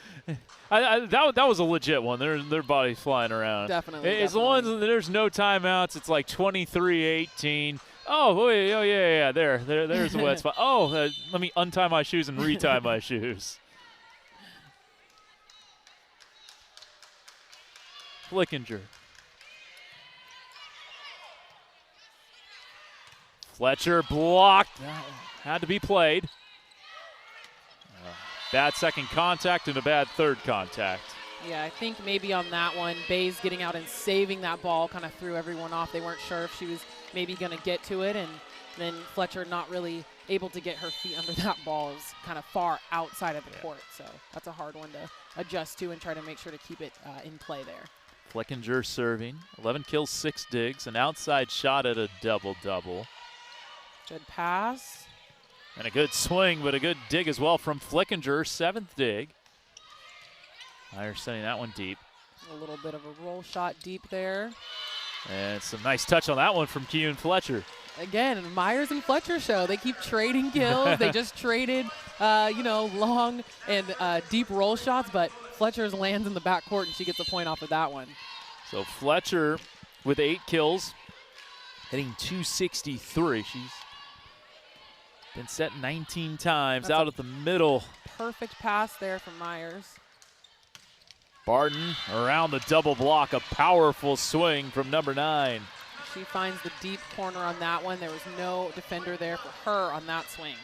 Speaker 1: That was a legit one. Their bodies flying around.
Speaker 2: Definitely.
Speaker 1: It's the ones that there's no timeouts. It's like 23-18. Oh, yeah. There's the wet spot. Oh, let me untie my shoes and retie my shoes. Flickinger. Fletcher blocked. Had to be played. Bad second contact and a bad third contact.
Speaker 2: Yeah, I think maybe on that one, Bays getting out and saving that ball kind of threw everyone off. They weren't sure if she was maybe going to get to it, and then Fletcher not really able to get her feet under that ball. Is kind of far outside of the court, so that's a hard one to adjust to and try to make sure to keep it in play there.
Speaker 1: Flickinger serving, 11 kills, 6 digs, an outside shot at a double-double.
Speaker 2: Good pass.
Speaker 1: And a good swing, but a good dig as well from Flickinger, 7th dig. Myers sending that one deep.
Speaker 2: A little bit of a roll shot deep there.
Speaker 1: And some nice touch on that one from Keegan Fletcher.
Speaker 2: Again, Myers and Fletcher show. They keep trading kills. They just traded, long and deep roll shots, but Fletcher's lands in the backcourt, and she gets a point off of that one.
Speaker 1: So Fletcher with 8 kills, hitting 263. She's been set 19 times. That's out of the middle.
Speaker 2: Perfect pass there from Myers.
Speaker 1: Barton around the double block, a powerful swing from number 9.
Speaker 2: She finds the deep corner on that one. There was no defender there for her on that swing.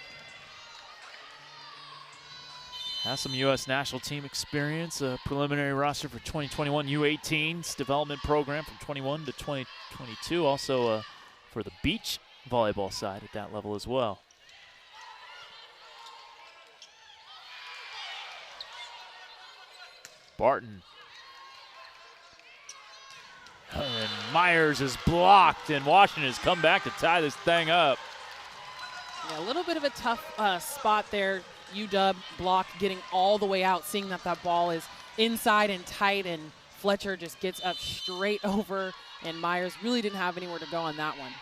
Speaker 1: Has some U.S. national team experience, a preliminary roster for 2021 U18's development program from 21 to 2022. Also for the beach volleyball side at that level as well. Barton. And Myers is blocked, and Washington has come back to tie this thing up.
Speaker 2: Yeah, a little bit of a tough spot there. UW block getting all the way out, seeing that that ball is inside and tight, and Fletcher just gets up straight over, and Myers really didn't have anywhere to go on that one.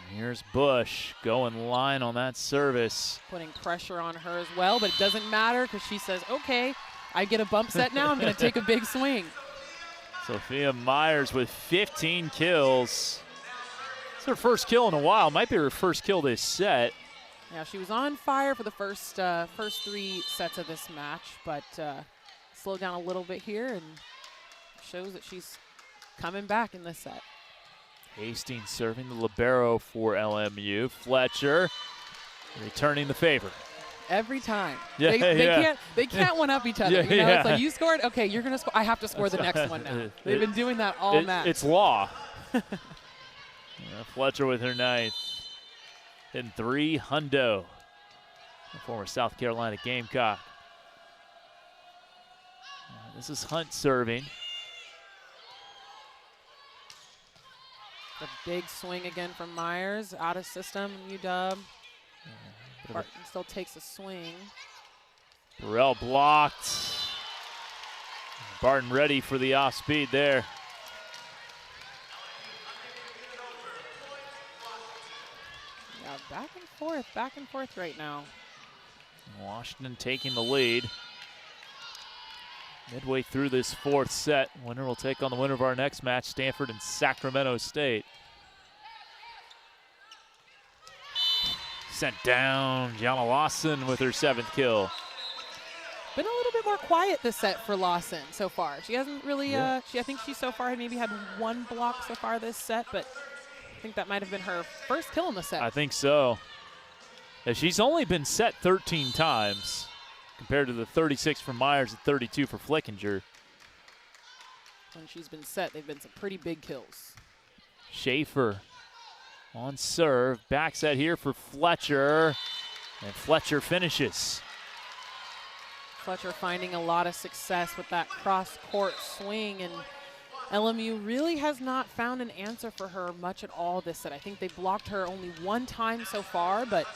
Speaker 1: Here's Bush going line on that service.
Speaker 2: Putting pressure on her as well, but it doesn't matter because she says, okay, I get a bump set now, I'm going to take a big swing.
Speaker 1: Sophia Myers with 15 kills. It's her first kill in a while. Might be her first kill this set.
Speaker 2: Yeah, she was on fire for the first 3 sets of this match, but slowed down a little bit here and shows that she's coming back in this set.
Speaker 1: Hastings serving the libero for LMU. Fletcher returning the favor.
Speaker 2: Every time.
Speaker 1: Yeah,
Speaker 2: they can't one up each other.
Speaker 1: Yeah,
Speaker 2: It's like, you scored, okay, you're gonna score. I have to score the next one now. They've been doing that all match.
Speaker 1: It's law. Fletcher with her 9th. Hitting 3 hundo. The former South Carolina Gamecock. This is Hunt serving.
Speaker 2: A big swing again from Myers, out of system, UW. Barton still takes a swing.
Speaker 1: Burrell blocked. Barton ready for the off speed there.
Speaker 2: Yeah, back and forth right now.
Speaker 1: Washington taking the lead. Midway through this fourth set, winner will take on the winner of our next match, Stanford and Sacramento State. Sent down, Gianna Lawson with her 7th kill.
Speaker 2: Been a little bit more quiet this set for Lawson so far. She hasn't really, I think she so far had maybe had 1 block so far this set, but I think that might have been her first kill in the set.
Speaker 1: I think so. Yeah, she's only been set 13 times compared to the 36 for Myers and 32 for Flickinger.
Speaker 2: When she's been set, they've been some pretty big kills.
Speaker 1: Schaefer on serve. Back set here for Fletcher. And Fletcher finishes.
Speaker 2: Fletcher finding a lot of success with that cross-court swing, and LMU really has not found an answer for her much at all this set. I think they blocked her only 1 time so far, but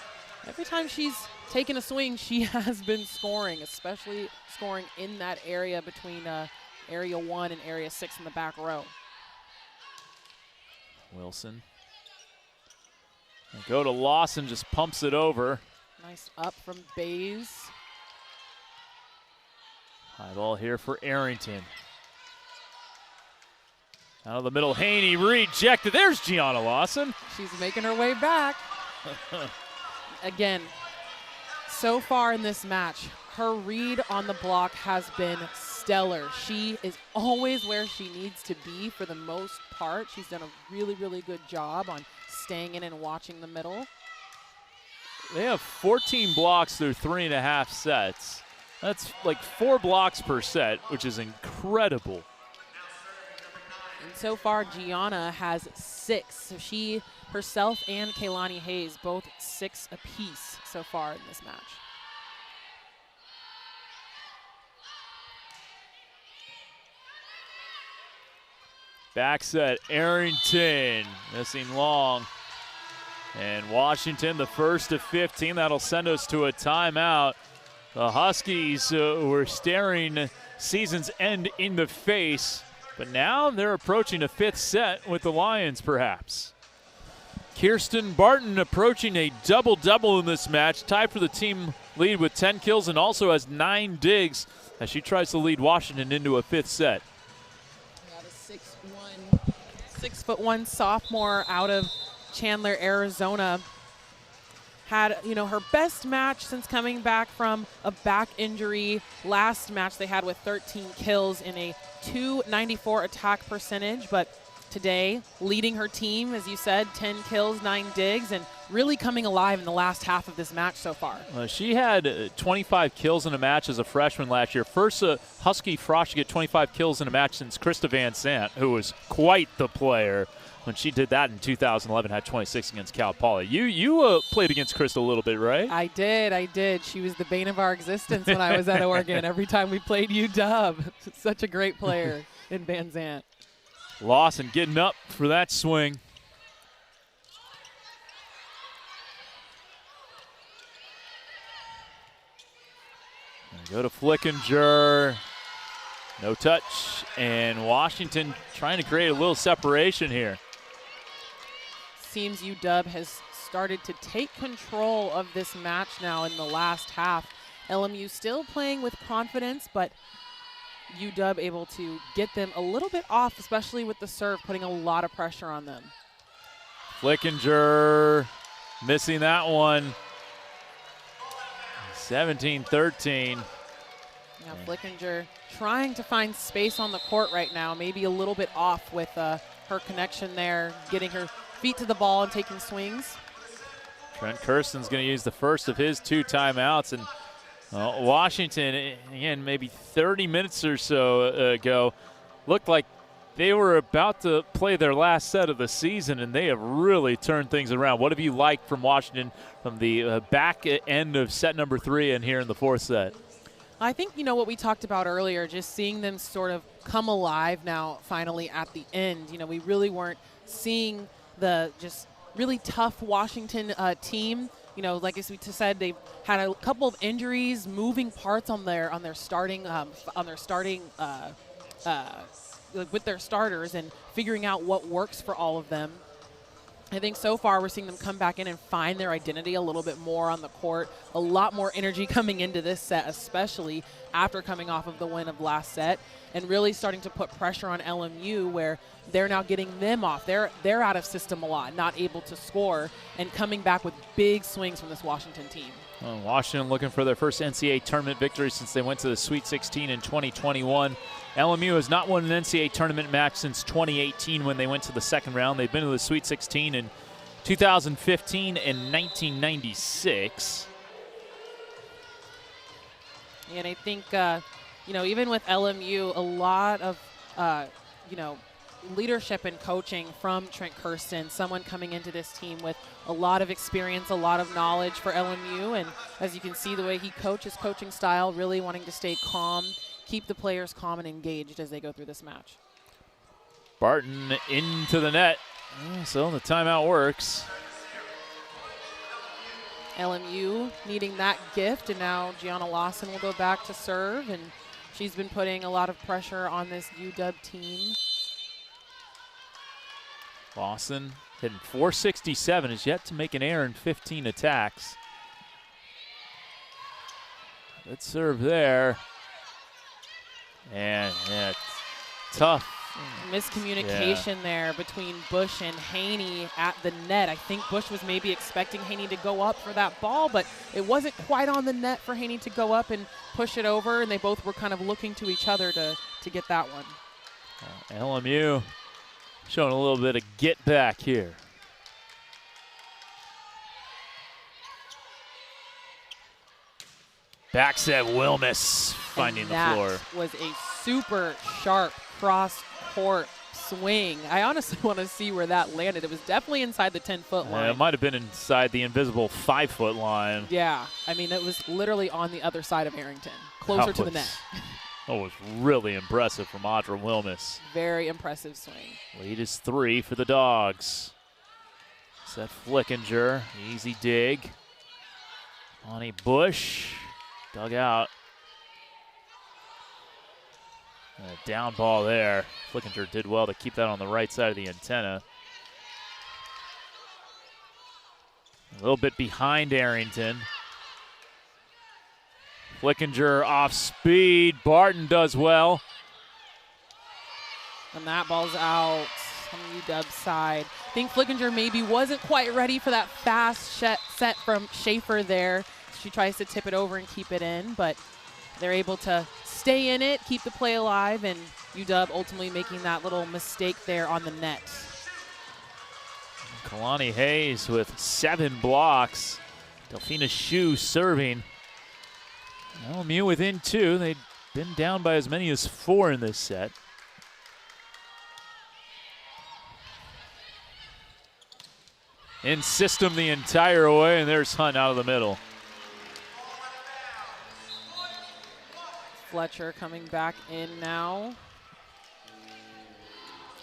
Speaker 2: every time she's taken a swing, she has been scoring, especially scoring in that area between area 1 and area 6 in the back row.
Speaker 1: Wilson. And go to Lawson, just pumps it over.
Speaker 2: Nice up from Bays.
Speaker 1: High ball here for Arrington. Out of the middle, Haney rejected. There's Gianna Lawson.
Speaker 2: She's making her way back. Again, so far in this match, her read on the block has been stellar. She is always where she needs to be for the most part. She's done a really, really good job on staying in and watching the middle.
Speaker 1: They have 14 blocks through 3.5 sets. That's like 4 blocks per set, which is incredible.
Speaker 2: And so far, Gianna has 6. So she herself and Kaylani Hayes, both 6 apiece so far in this match.
Speaker 1: Back set, Arrington missing long. And Washington, the first of 15. That'll send us to a timeout. The Huskies were staring season's end in the face, but now they're approaching a 5th set with the Lions, perhaps. Kirsten Barton approaching a double-double in this match, tied for the team lead with 10 kills and also has 9 digs as she tries to lead Washington into a 5th set.
Speaker 2: Got a 6'1" sophomore out of Chandler, Arizona. Had, her best match since coming back from a back injury. Last match they had with 13 kills in a .294 attack percentage, but today leading her team, as you said, 10 kills, 9 digs, and really coming alive in the last half of this match so far.
Speaker 1: She had 25 kills in a match as a freshman last year. First Husky frosh to get 25 kills in a match since Krista Van Sant, who was quite the player when she did that in 2011, had 26 against Cal Poly. You played against Krista a little bit, right?
Speaker 2: I did. She was the bane of our existence when I was at Oregon. Every time we played UW. Such a great player in Van Sant.
Speaker 1: Lawson getting up for that swing. Go to Flickinger. No touch. And Washington trying to create a little separation here.
Speaker 2: Seems UW has started to take control of this match now in the last half. LMU still playing with confidence, but UW able to get them a little bit off, especially with the serve, putting a lot of pressure on them.
Speaker 1: Flickinger missing that one. 17-13.
Speaker 2: Now Flickinger trying to find space on the court right now, maybe a little bit off with her connection there, getting her feet to the ball and taking swings.
Speaker 1: Trent Kirsten's going to use the first of his 2 timeouts, and Washington, again, maybe 30 minutes or so ago, looked like they were about to play their last set of the season, and they have really turned things around. What have you liked from Washington from the back end of set number 3 and here in the 4th set?
Speaker 2: I think, what we talked about earlier, just seeing them sort of come alive now finally at the end. We really weren't seeing the just really tough Washington team. Like as we said, they've had a couple of injuries, moving parts on their starting with their starters and figuring out what works for all of them. I think so far we're seeing them come back in and find their identity a little bit more on the court. A lot more energy coming into this set, especially after coming off of the win of last set, and really starting to put pressure on LMU where they're now getting them off. They're out of system a lot, not able to score, and coming back with big swings from this Washington team.
Speaker 1: Well, Washington looking for their first NCAA tournament victory since they went to the Sweet 16 in 2021. LMU has not won an NCAA tournament match since 2018 when they went to the second round. They've been to the Sweet 16 in 2015 and 1996.
Speaker 2: And I think, even with LMU, a lot of, leadership and coaching from Trent Kirsten, someone coming into this team with a lot of experience, a lot of knowledge for LMU. And as you can see, the way he coaches, coaching style, really wanting to stay calm, keep the players calm and engaged as they go through this match.
Speaker 1: Barton into the net. So the timeout works.
Speaker 2: LMU needing that gift, and now Gianna Lawson will go back to serve, and she's been putting a lot of pressure on this UW team.
Speaker 1: Lawson hitting .467, is yet to make an error in 15 attacks. Good serve there. And yeah, tough.
Speaker 2: Miscommunication there between Bush and Haney at the net. I think Bush was maybe expecting Haney to go up for that ball, but it wasn't quite on the net for Haney to go up and push it over, and they both were kind of looking to each other to get that one.
Speaker 1: LMU showing a little bit of get back here. Back set Wilmus finding the floor.
Speaker 2: That was a super sharp cross-court swing. I honestly want to see where that landed. It was definitely inside the 10-foot line.
Speaker 1: It might have been inside the invisible 5-foot line.
Speaker 2: Yeah, I mean, it was literally on the other side of Arrington, closer to the net.
Speaker 1: That was really impressive from Audra Wilmus.
Speaker 2: Very impressive swing.
Speaker 1: Lead is 3 for the Dogs. Seth Flickinger, easy dig. Lonnie Bush, dug out. And a down ball there. Flickinger did well to keep that on the right side of the antenna. A little bit behind Arrington. Flickinger off speed. Barton does well.
Speaker 2: And that ball's out on UW's side. I think Flickinger maybe wasn't quite ready for that fast set from Schaefer there. She tries to tip it over and keep it in, but they're able to stay in it, keep the play alive, and UW ultimately making that little mistake there on the net.
Speaker 1: Kalani Hayes with 7 blocks. Delphina Hsu serving. LMU within 2. They'd been down by as many as 4 in this set. In system the entire way, and there's Hunt out of the middle.
Speaker 2: Fletcher coming back in now,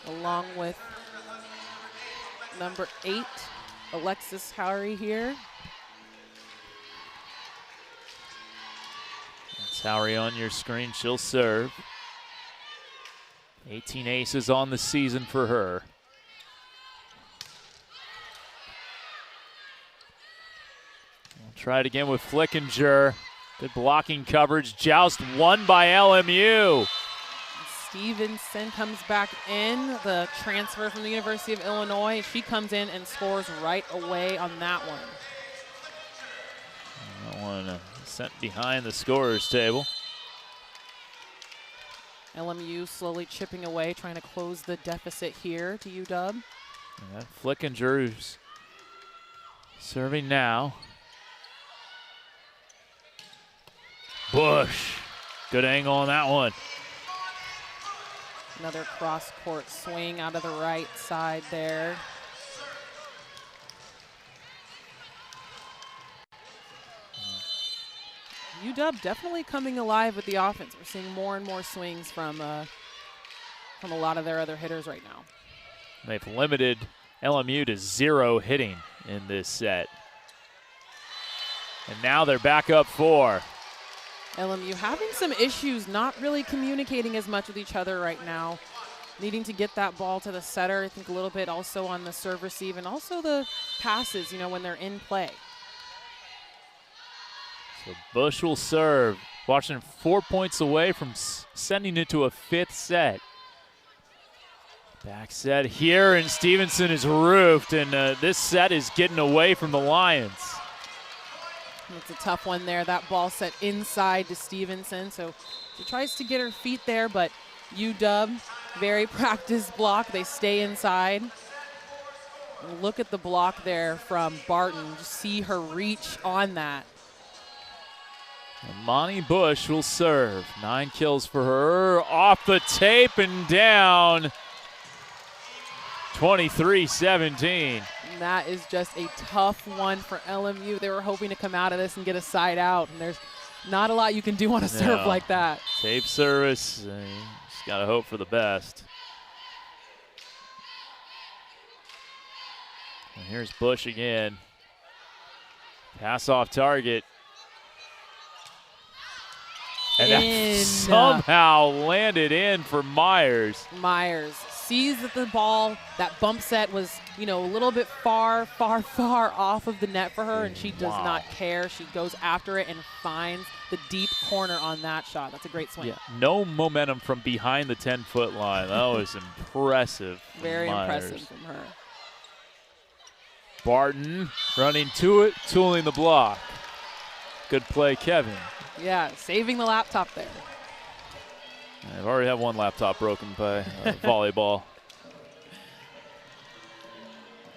Speaker 2: along with number 8, Alexis Howry here.
Speaker 1: That's Howry on your screen. She'll serve. 18 aces on the season for her. We'll try it again with Flickinger. Good blocking coverage. Joust won by LMU.
Speaker 2: Stevenson comes back in, the transfer from the University of Illinois. She comes in and scores right away on that one.
Speaker 1: That one sent behind the scorer's table.
Speaker 2: LMU slowly chipping away, trying to close the deficit here to UW.
Speaker 1: And that Flickinger who's serving now. Bush, good angle on that one.
Speaker 2: Another cross-court swing out of the right side there. UW definitely coming alive with the offense. We're seeing more and more swings from a lot of their other hitters right now.
Speaker 1: They've limited LMU to 0 hitting in this set. And now they're back up 4.
Speaker 2: LMU having some issues, not really communicating as much with each other right now. Needing to get that ball to the setter, I think a little bit also on the serve receive and also the passes, you know, when they're in play.
Speaker 1: So Bush will serve. Washington 4 points away from sending it to a 5th set. Back set here, and Stevenson is roofed, and this set is getting away from the Lions.
Speaker 2: It's a tough one there. That ball set inside to Stevenson, so she tries to get her feet there, but UW, very practiced block. They stay inside. And look at the block there from Barton. Just see her reach on that.
Speaker 1: Amani Bush will serve. 9 kills for her. Off the tape and down. 23-17.
Speaker 2: That is just a tough one for LMU. They were hoping to come out of this and get a side out, and there's not a lot you can do on a serve like that.
Speaker 1: Tape service. Just got to hope for the best. And here's Bush again. Pass off target. And that somehow landed in for Myers.
Speaker 2: Myers sees that the ball, that bump set was, you know, a little bit far off of the net for her, and she does not care. She goes after it and finds the deep corner on that shot. That's a great swing.
Speaker 1: Yeah, no momentum from behind the 10-foot line. That was impressive.
Speaker 2: Very impressive from her.
Speaker 1: Barton running to it, tooling the block. Good play, Kevin.
Speaker 2: Yeah, saving the laptop there.
Speaker 1: I've already had one laptop broken by volleyball.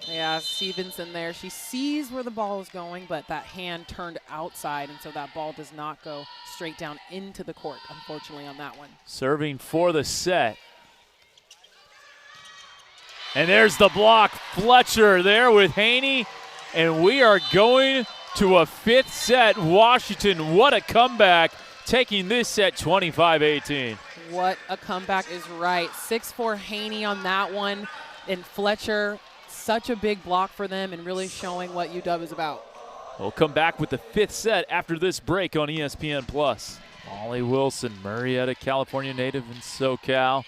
Speaker 2: Yeah, Stevenson there. She sees where the ball is going, but that hand turned outside, and so that ball does not go straight down into the court, unfortunately, on that one.
Speaker 1: Serving for the set. And there's the block. Fletcher there with Haney, and we are going to a 5th set. Washington, what a comeback, taking this set 25-18.
Speaker 2: What a comeback is right. 6'4" Haney on that one, and Fletcher, such a big block for them and really showing what UW is about.
Speaker 1: We'll come back with the 5th set after this break on ESPN+. Molly Wilson, Murrieta, California native in SoCal,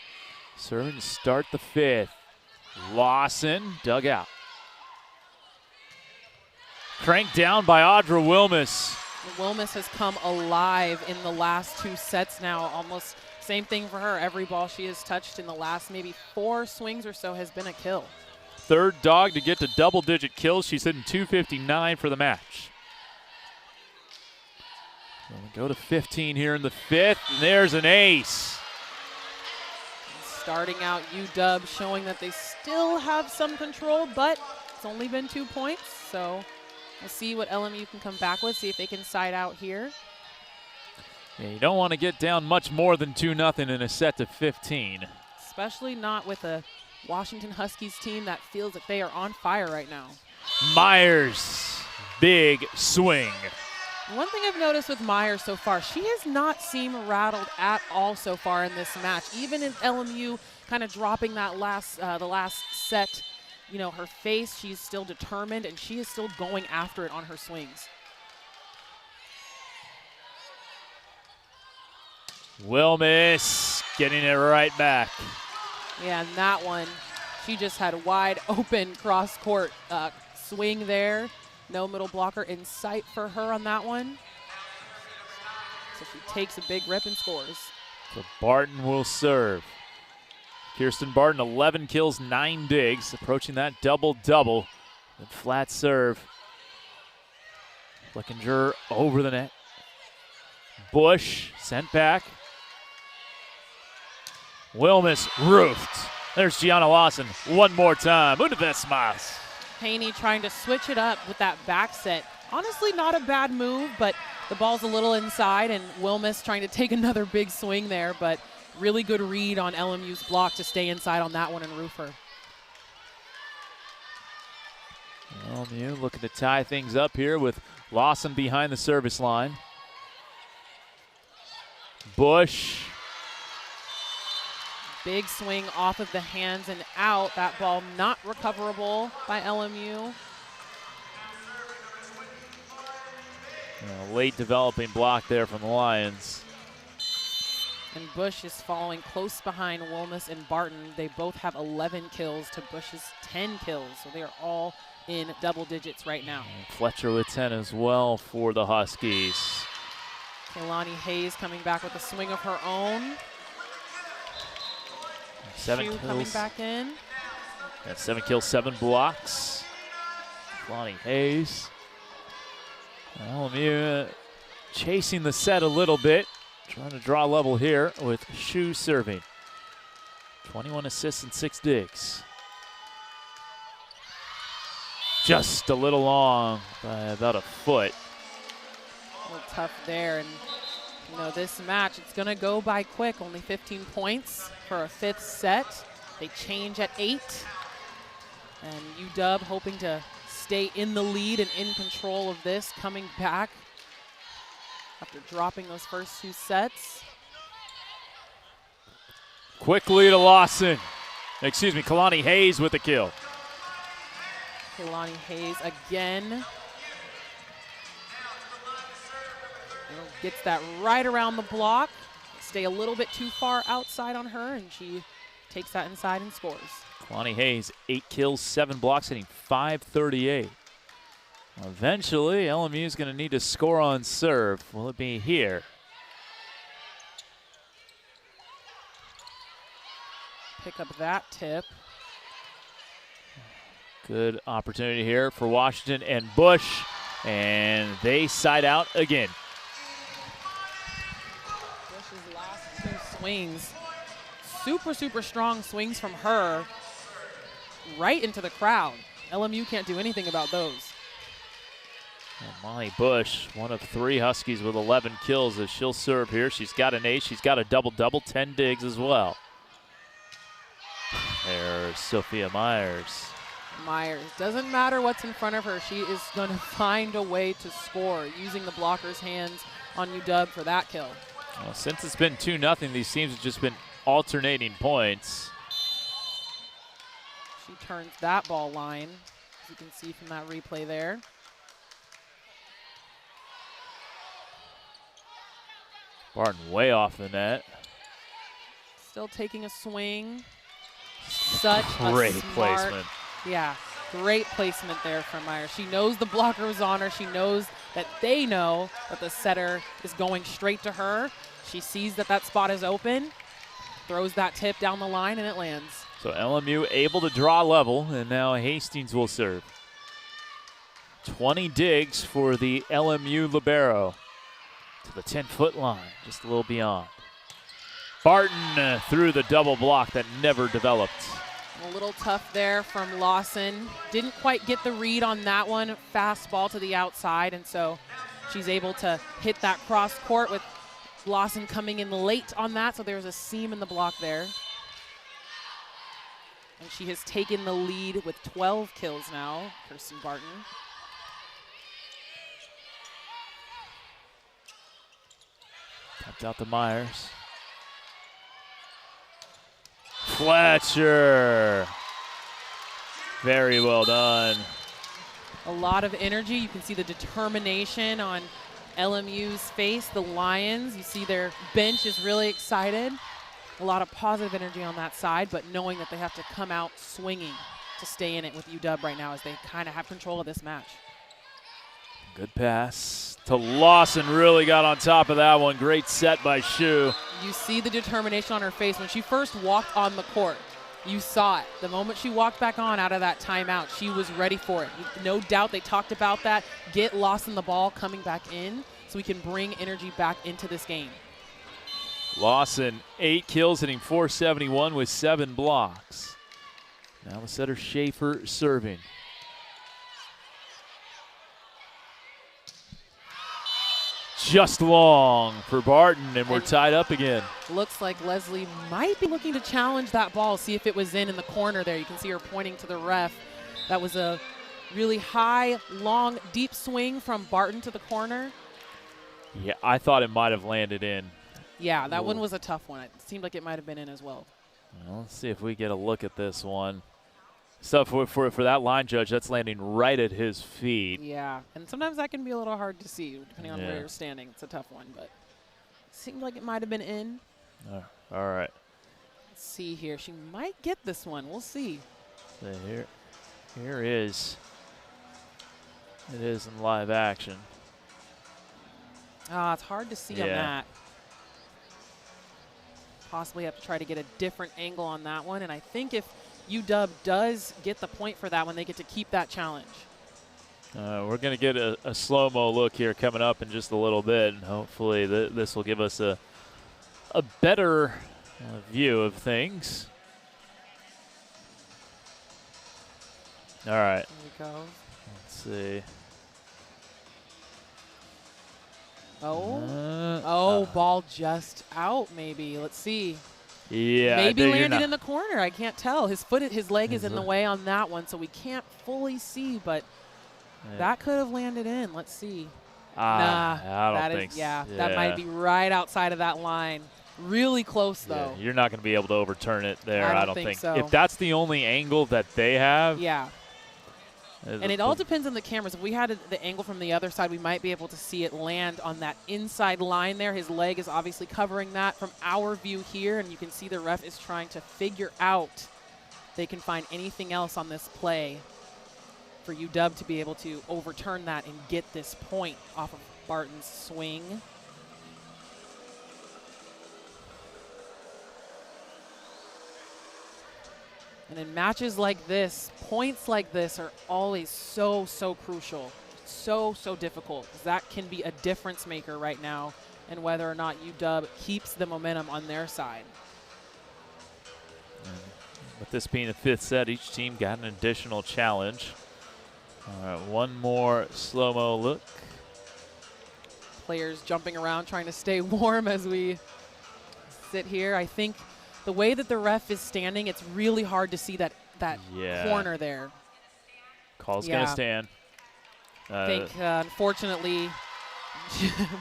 Speaker 1: serving to start the 5th. Lawson dug out. Cranked down by Audra Wilmus.
Speaker 2: Wilmus has come alive in the last 2 sets now. Almost same thing for her. Every ball she has touched in the last maybe 4 swings or so has been a kill.
Speaker 1: 3rd dog to get to double-digit kills. She's hitting 259 for the match. So we go to 15 here in the 5th, and there's an ace.
Speaker 2: Starting out UW showing that they still have some control, but it's only been 2 points, so we'll see what LMU can come back with, see if they can side out here.
Speaker 1: Yeah, you don't want to get down much more than 2-0 in a set to 15.
Speaker 2: Especially not with a Washington Huskies team that feels that they are on fire right now.
Speaker 1: Myers, big swing.
Speaker 2: One thing I've noticed with Myers so far, she has not seemed rattled at all so far in this match. Even in LMU kind of dropping that the last set, you know, her face, she's still determined and she is still going after it on her swings.
Speaker 1: Wilmus getting it right back.
Speaker 2: Yeah, and that one, she just had a wide open cross court swing there. No middle blocker in sight for her on that one. So she takes a big rip and scores.
Speaker 1: So Barton will serve. Kirsten Barton, 11 kills, 9 digs, approaching that double-double. The flat serve. Flickinger over the net. Bush sent back. Wilmus roofed. There's Gianna Lawson one more time. Una vez más.
Speaker 2: Haney trying to switch it up with that back set. Honestly, not a bad move, but the ball's a little inside, and Wilmus trying to take another big swing there, but really good read on LMU's block to stay inside on that one and roof her.
Speaker 1: LMU looking to tie things up here with Lawson behind the service line. Bush.
Speaker 2: Big swing off of the hands and out. That ball not recoverable by LMU.
Speaker 1: Late developing block there from the Lions.
Speaker 2: And Bush is following close behind Wilmus and Barton. They both have 11 kills to Bush's 10 kills, so they are all in double digits right now.
Speaker 1: And Fletcher with 10 as well for the Huskies.
Speaker 2: Kehlani Hayes coming back with a swing of her own.
Speaker 1: 7
Speaker 2: Shu
Speaker 1: kills.
Speaker 2: coming back in.
Speaker 1: Yeah, 7 kills, 7 blocks. Kehlani Hayes. LMU chasing the set a little bit. Trying to draw level here with Shu serving. 21 assists and 6 digs. Just a little long by about a foot.
Speaker 2: A little tough there. And, you know, this match, it's going to go by quick. Only 15 points for a 5th set. They change at 8. And UW hoping to stay in the lead and in control of this, coming back after dropping those first 2 sets.
Speaker 1: Quickly to Lawson. Excuse me, Kehlani Hayes with the kill.
Speaker 2: Kehlani Hayes again. Gets that right around the block. Stay a little bit too far outside on her, and she takes that inside and scores.
Speaker 1: Kehlani Hayes, 8 kills, 7 blocks, hitting .538. Eventually, LMU is going to need to score on serve. Will it be here?
Speaker 2: Pick up that tip.
Speaker 1: Good opportunity here for Washington and Bush, and they side out again.
Speaker 2: Bush's last 2 swings, super strong swings from her, right into the crowd. LMU can't do anything about those.
Speaker 1: Molly Bush, one of 3 Huskies with 11 kills as she'll serve here. She's got an ace. She's got a double-double, 10 digs as well. There's Sophia Myers.
Speaker 2: Myers, doesn't matter what's in front of her. She is going to find a way to score, using the blocker's hands on UW for that kill.
Speaker 1: Well, since it's been 2-0, these teams have just been alternating points.
Speaker 2: She turns that ball line, as you can see from that replay there.
Speaker 1: Barton way off the net.
Speaker 2: Still taking a swing. Such
Speaker 1: Great
Speaker 2: a smart
Speaker 1: placement.
Speaker 2: Yeah, great placement there from Myers. She knows the blocker was on her. She knows that they know that the setter is going straight to her. She sees that that spot is open, throws that tip down the line, and it lands.
Speaker 1: So LMU able to draw level, and now Hastings will serve. 20 digs for the LMU libero to the 10-foot line, just a little beyond. Barton through the double block that never developed.
Speaker 2: A little tough there from Lawson. Didn't quite get the read on that one. Fastball to the outside, and so she's able to hit that cross court with Lawson coming in late on that, so there's a seam in the block there. And she has taken the lead with 12 kills now, Kirsten Barton.
Speaker 1: Tapped out to Myers. Fletcher. Very well done.
Speaker 2: A lot of energy. You can see the determination on LMU's face. The Lions, you see their bench is really excited. A lot of positive energy on that side, but knowing that they have to come out swinging to stay in it with UW right now as they kind of have control of this match.
Speaker 1: Good pass to Lawson. Really got on top of that one. Great set by Shu.
Speaker 2: You see the determination on her face. When she first walked on the court, you saw it. The moment she walked back on out of that timeout, she was ready for it. No doubt they talked about that. Get Lawson the ball coming back in so we can bring energy back into this game.
Speaker 1: Lawson, 8 kills, hitting .471 with 7 blocks. Now the setter Schaefer serving. Just long for Barton, and we're tied up again.
Speaker 2: Looks like Leslie might be looking to challenge that ball, see if it was in the corner there. You can see her pointing to the ref. That was a really high, long, deep swing from Barton to the corner.
Speaker 1: Yeah, I thought it might have landed in.
Speaker 2: Yeah, that one was a tough one. It seemed like it might have been in as well.
Speaker 1: Well, let's see if we get a look at this one. So for that line judge, that's landing right at his feet.
Speaker 2: Yeah, and sometimes that can be a little hard to see depending on where you're standing. It's a tough one, but seemed like it might have been in.
Speaker 1: All right.
Speaker 2: Let's see here. She might get this one. We'll see.
Speaker 1: So here is. It is in live action.
Speaker 2: It's hard to see on that. Possibly have to try to get a different angle on that one. And I think if UW does get the point for that one, they get to keep that challenge.
Speaker 1: We're going to get a slow-mo look here coming up in just a little bit. And hopefully this will give us a better view of things. All right.
Speaker 2: Here we go.
Speaker 1: Let's see.
Speaker 2: Ball just out maybe. Let's see.
Speaker 1: Yeah.
Speaker 2: Maybe landed in the corner. I can't tell. His leg is in the way on that one, so we can't fully see, but that could have landed in. Let's see.
Speaker 1: I don't think so.
Speaker 2: Yeah, that might be right outside of that line. Really close, though.
Speaker 1: You're not going to be able to overturn it there, I don't think.
Speaker 2: So.
Speaker 1: If that's the only angle that they have.
Speaker 2: Yeah. And it all depends on the cameras. If we had the angle from the other side, we might be able to see it land on that inside line there. His leg is obviously covering that from our view here, and you can see the ref is trying to figure out if they can find anything else on this play for UW to be able to overturn that and get this point off of Barton's swing. And in matches like this, points like this are always so crucial, so difficult. That can be a difference maker right now in whether or not UW keeps the momentum on their side.
Speaker 1: With this being the fifth set, each team got an additional challenge. All right, one more slow-mo look.
Speaker 2: Players jumping around trying to stay warm as we sit here. I think the way that the ref is standing, it's really hard to see that corner there.
Speaker 1: Call's going to stand.
Speaker 2: I think, unfortunately,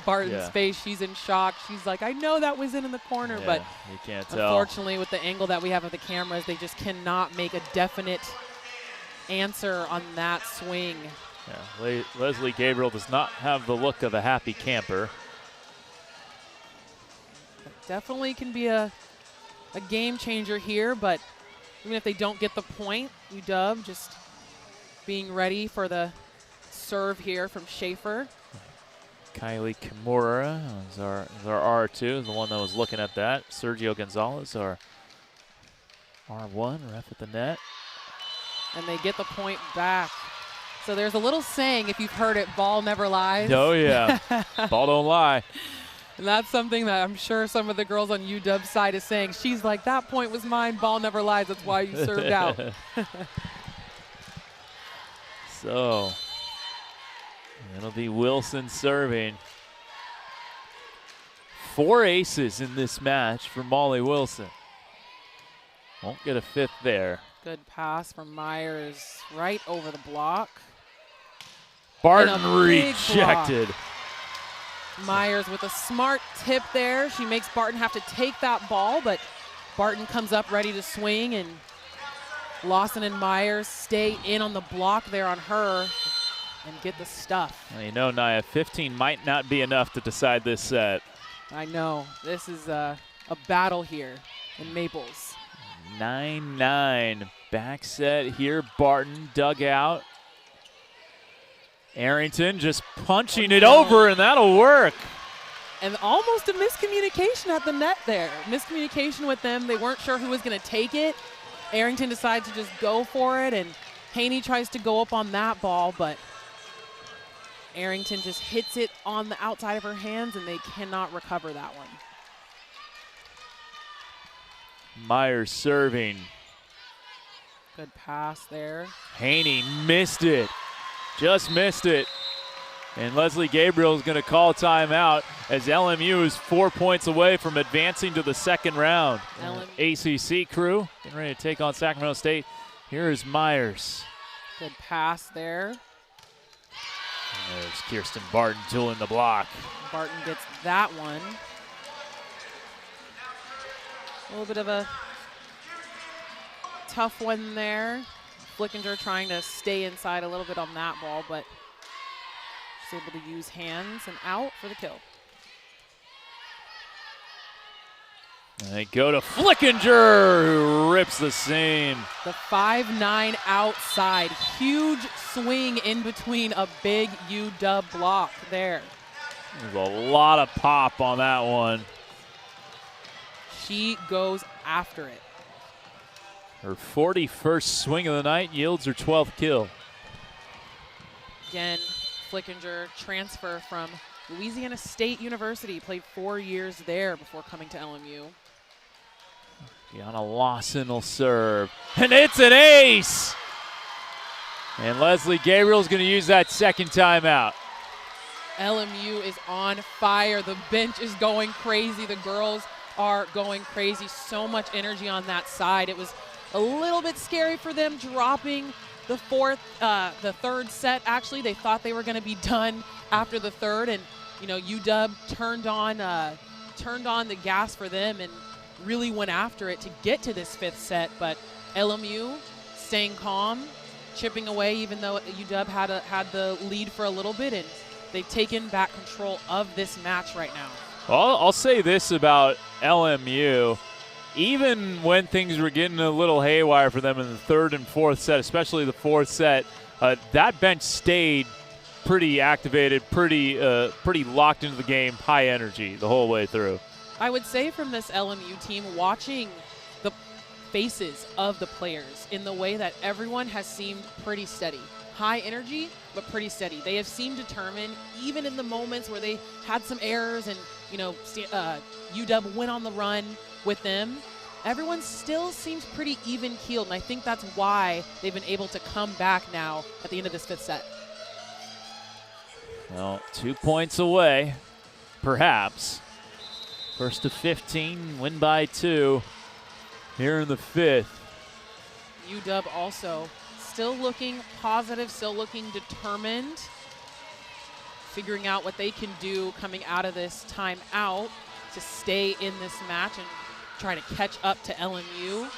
Speaker 2: Barton's face, she's in shock. She's like, I know that was in the corner, but
Speaker 1: you can't tell.
Speaker 2: Unfortunately, with the angle that we have of the cameras, they just cannot make a definite answer on that swing.
Speaker 1: Yeah, Leslie Gabriel does not have the look of a happy camper.
Speaker 2: Definitely can be a game changer here, but even if they don't get the point, UW just being ready for the serve here from Schaefer.
Speaker 1: Kylie Kimura is our R2, the one that was looking at that. Sergio Gonzalez, our R1, ref at the net.
Speaker 2: And they get the point back. So there's a little saying, if you've heard it, ball never lies.
Speaker 1: Oh, yeah. Ball don't lie.
Speaker 2: And that's something that I'm sure some of the girls on UW's side is saying. She's like, that point was mine, ball never lies. That's why you served out.
Speaker 1: So it'll be Wilson serving. 4 aces in this match for Molly Wilson. Won't get a fifth there.
Speaker 2: Good pass from Myers right over the block.
Speaker 1: Barton rejected.
Speaker 2: Myers with a smart tip there. She makes Barton have to take that ball, but Barton comes up ready to swing, and Lawson and Myers stay in on the block there on her and get the stuff.
Speaker 1: Well, you know, Nia, 15 might not be enough to decide this set.
Speaker 2: I know. This is a battle here in Maples.
Speaker 1: 9-9. Back set here. Barton dug out. Arrington just punching it over, and that'll work.
Speaker 2: And almost a miscommunication at the net there. Miscommunication with them. They weren't sure who was going to take it. Arrington decides to just go for it, and Haney tries to go up on that ball, but Arrington just hits it on the outside of her hands, and they cannot recover that one.
Speaker 1: Myers serving.
Speaker 2: Good pass there.
Speaker 1: Haney missed it. Just missed it. And Leslie Gabriel is going to call timeout as LMU is 4 points away from advancing to the second round. ACC crew getting ready to take on Sacramento State. Here is Myers.
Speaker 2: Good pass there.
Speaker 1: And there's Kirsten Barton tooling the block.
Speaker 2: Barton gets that one. A little bit of a tough one there. Flickinger trying to stay inside a little bit on that ball, but just able to use hands and out for the kill.
Speaker 1: They go to Flickinger, who rips the seam.
Speaker 2: The 5'9" outside. Huge swing in between a big UW block there.
Speaker 1: There's a lot of pop on that one.
Speaker 2: She goes after it.
Speaker 1: Her 41st swing of the night yields her 12th kill.
Speaker 2: Again, Flickinger transfer from Louisiana State University. Played 4 years there before coming to LMU.
Speaker 1: Gianna Lawson will serve. And it's an ace! And Leslie Gabriel's going to use that second timeout.
Speaker 2: LMU is on fire. The bench is going crazy. The girls are going crazy. So much energy on that side. It was a little bit scary for them dropping the third set. Actually, they thought they were going to be done after the third, and UW turned on the gas for them and really went after it to get to this fifth set. But LMU staying calm, chipping away, even though UW had the lead for a little bit, and they've taken back control of this match right now.
Speaker 1: Well, I'll say this about LMU. Even when things were getting a little haywire for them in the third and fourth set, especially the fourth set, that bench stayed pretty activated, pretty locked into the game, high energy the whole way through.
Speaker 2: I would say from this LMU team, watching the faces of the players in the way that everyone has seemed pretty steady. High energy, but pretty steady. They have seemed determined, even in the moments where they had some errors and, UW went on the run with them. Everyone still seems pretty even-keeled, and I think that's why they've been able to come back now at the end of this fifth set.
Speaker 1: Well, 2 points away, perhaps. First to 15, win by 2 here in the fifth.
Speaker 2: UW also still looking positive, still looking determined, figuring out what they can do coming out of this timeout to stay in this match and try to catch up to LMU.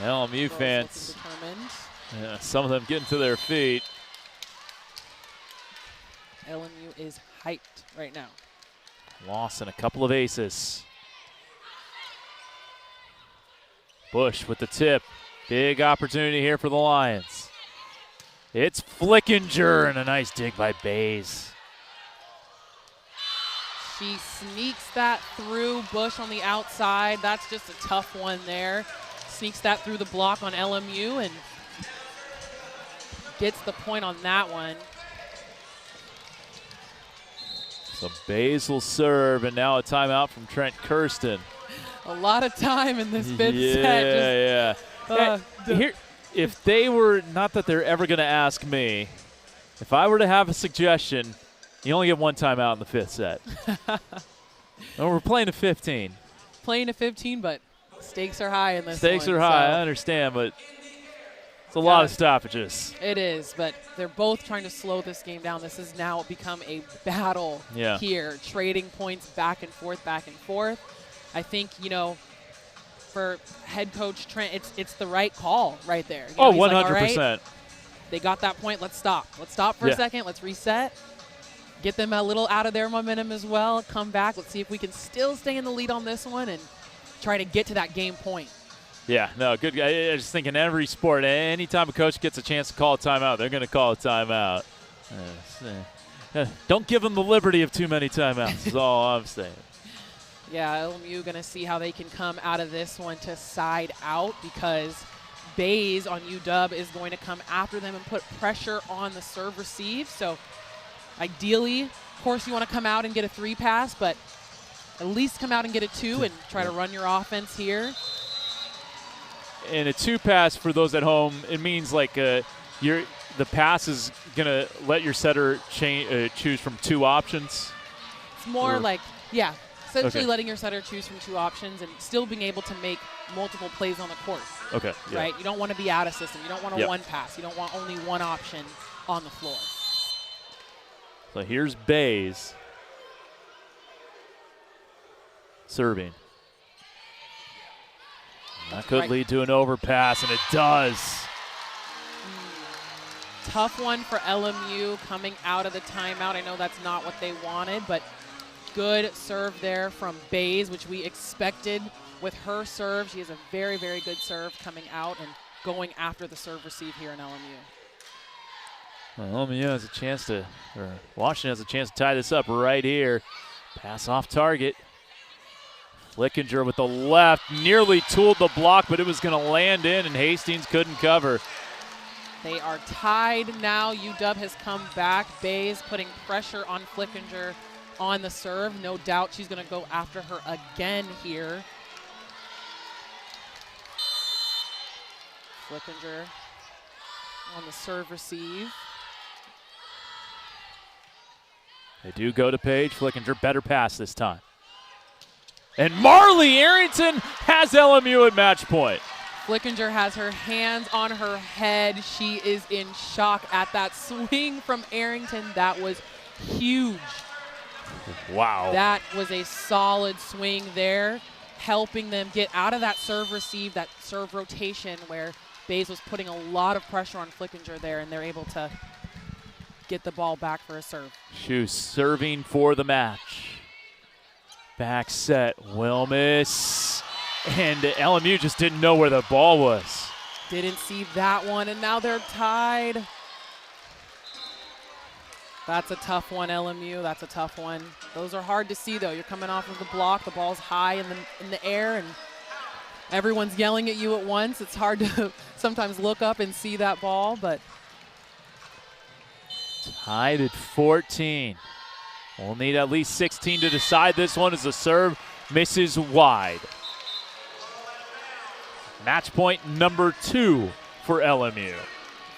Speaker 1: The LMU fans, yeah, some of them getting to their feet.
Speaker 2: LMU is hyped right now.
Speaker 1: Lawson, a couple of aces. Bush with the tip. Big opportunity here for the Lions. It's Flickinger and a nice dig by Bays.
Speaker 2: She sneaks that through. Bush on the outside. That's just a tough one there. Sneaks that through the block on LMU and gets the point on that one.
Speaker 1: So Bays will serve, and now a timeout from Trent Kirsten.
Speaker 2: A lot of time in this fifth set.
Speaker 1: Here, if they were, not that they're ever going to ask me, if I were to have a suggestion, you only get one timeout in the fifth set. And we're playing to 15.
Speaker 2: Playing to 15, but stakes are high in this
Speaker 1: Stakes
Speaker 2: one,
Speaker 1: are high,
Speaker 2: so.
Speaker 1: I understand, but it's a lot of stoppages.
Speaker 2: It is, but they're both trying to slow this game down. This has now become a battle here, trading points back and forth, back and forth. I think, for head coach Trent, it's the right call right there.
Speaker 1: 100%.
Speaker 2: Like, all right, they got that point. Let's stop. Let's stop for a second. Let's reset. Get them a little out of their momentum as well. Come back. Let's see if we can still stay in the lead on this one and try to get to that game point.
Speaker 1: Yeah, no, good. I just think in every sport, anytime a coach gets a chance to call a timeout, they're going to call a timeout. Don't give them the liberty of too many timeouts is all I'm saying.
Speaker 2: Yeah, LMU going to see how they can come out of this one to side out, because Bays on UW is going to come after them and put pressure on the serve receive. So ideally, of course, you want to come out and get a 3 pass, but at least come out and get a 2 and try to run your offense here.
Speaker 1: And a 2 pass, for those at home, it means like the pass is going to let your setter choose from 2 options.
Speaker 2: It's more essentially letting your setter choose from 2 options and still being able to make multiple plays on the court.
Speaker 1: Okay. Yeah.
Speaker 2: Right? You don't want to be out of system. You don't want a 1 pass. You don't want only 1 option on the floor.
Speaker 1: So here's Bays serving. That could lead to an overpass, and it does.
Speaker 2: Tough one for LMU coming out of the timeout. I know that's not what they wanted, but good serve there from Bays, which we expected with her serve. She has a very, very good serve coming out and going after the serve receive here in LMU.
Speaker 1: Well, LMU has a chance to, or Washington has a chance to tie this up right here. Pass off target. Flickinger with the left, nearly tooled the block, but it was going to land in, and Hastings couldn't cover.
Speaker 2: They are tied now. UW has come back. Bays putting pressure on Flickinger on the serve. No doubt she's going to go after her again here. Flickinger on the serve receive.
Speaker 1: They do go to Page. Flickinger better pass this time. And Marley Arrington has LMU at match point.
Speaker 2: Flickinger has her hands on her head. She is in shock at that swing from Arrington. That was huge.
Speaker 1: Wow.
Speaker 2: That was a solid swing there, helping them get out of that serve receive, that serve rotation where Bays was putting a lot of pressure on Flickinger there, and they're able to get the ball back for a serve.
Speaker 1: She serving for the match. Back set, Wilmus. And LMU just didn't know where the ball was.
Speaker 2: Didn't see that one, and now they're tied. That's a tough one, LMU. That's a tough one. Those are hard to see, though. You're coming off of the block. The ball's high in the air, and everyone's yelling at you at once. It's hard to sometimes look up and see that ball, but.
Speaker 1: Tied at 14. We'll need at least 16 to decide this one as the serve misses wide. Match point number 2 for LMU.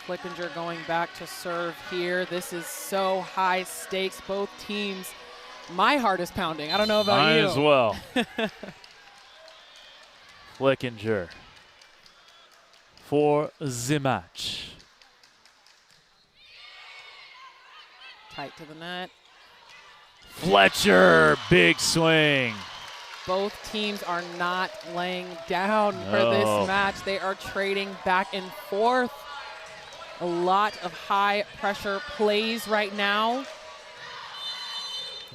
Speaker 2: Flickinger going back to serve here. This is so high stakes. Both teams, my heart is pounding. I don't know about
Speaker 1: Mine
Speaker 2: you.
Speaker 1: as well. Flickinger for the match.
Speaker 2: Tight to the net.
Speaker 1: Fletcher, big swing.
Speaker 2: Both teams are not laying down for this match. They are trading back and forth. A lot of high pressure plays right now.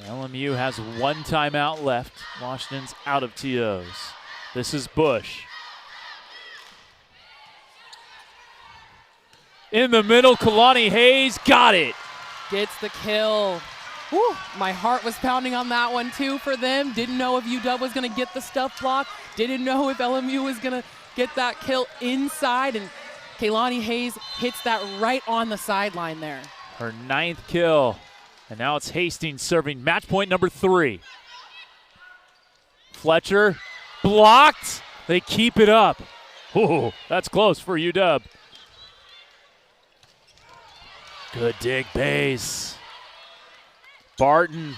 Speaker 1: LMU has one timeout left. Washington's out of TOs. This is Bush. In the middle, Kalani Hayes got it.
Speaker 2: Gets the kill. Whew, my heart was pounding on that one too for them. Didn't know if UW was going to get the stuff block. Didn't know if LMU was going to get that kill inside. And Kalani Hayes hits that right on the sideline there.
Speaker 1: Her 9th kill. And now it's Hastings serving match point number 3. Fletcher blocked. They keep it up. Ooh, that's close for UW. Good dig, Bays. Barton.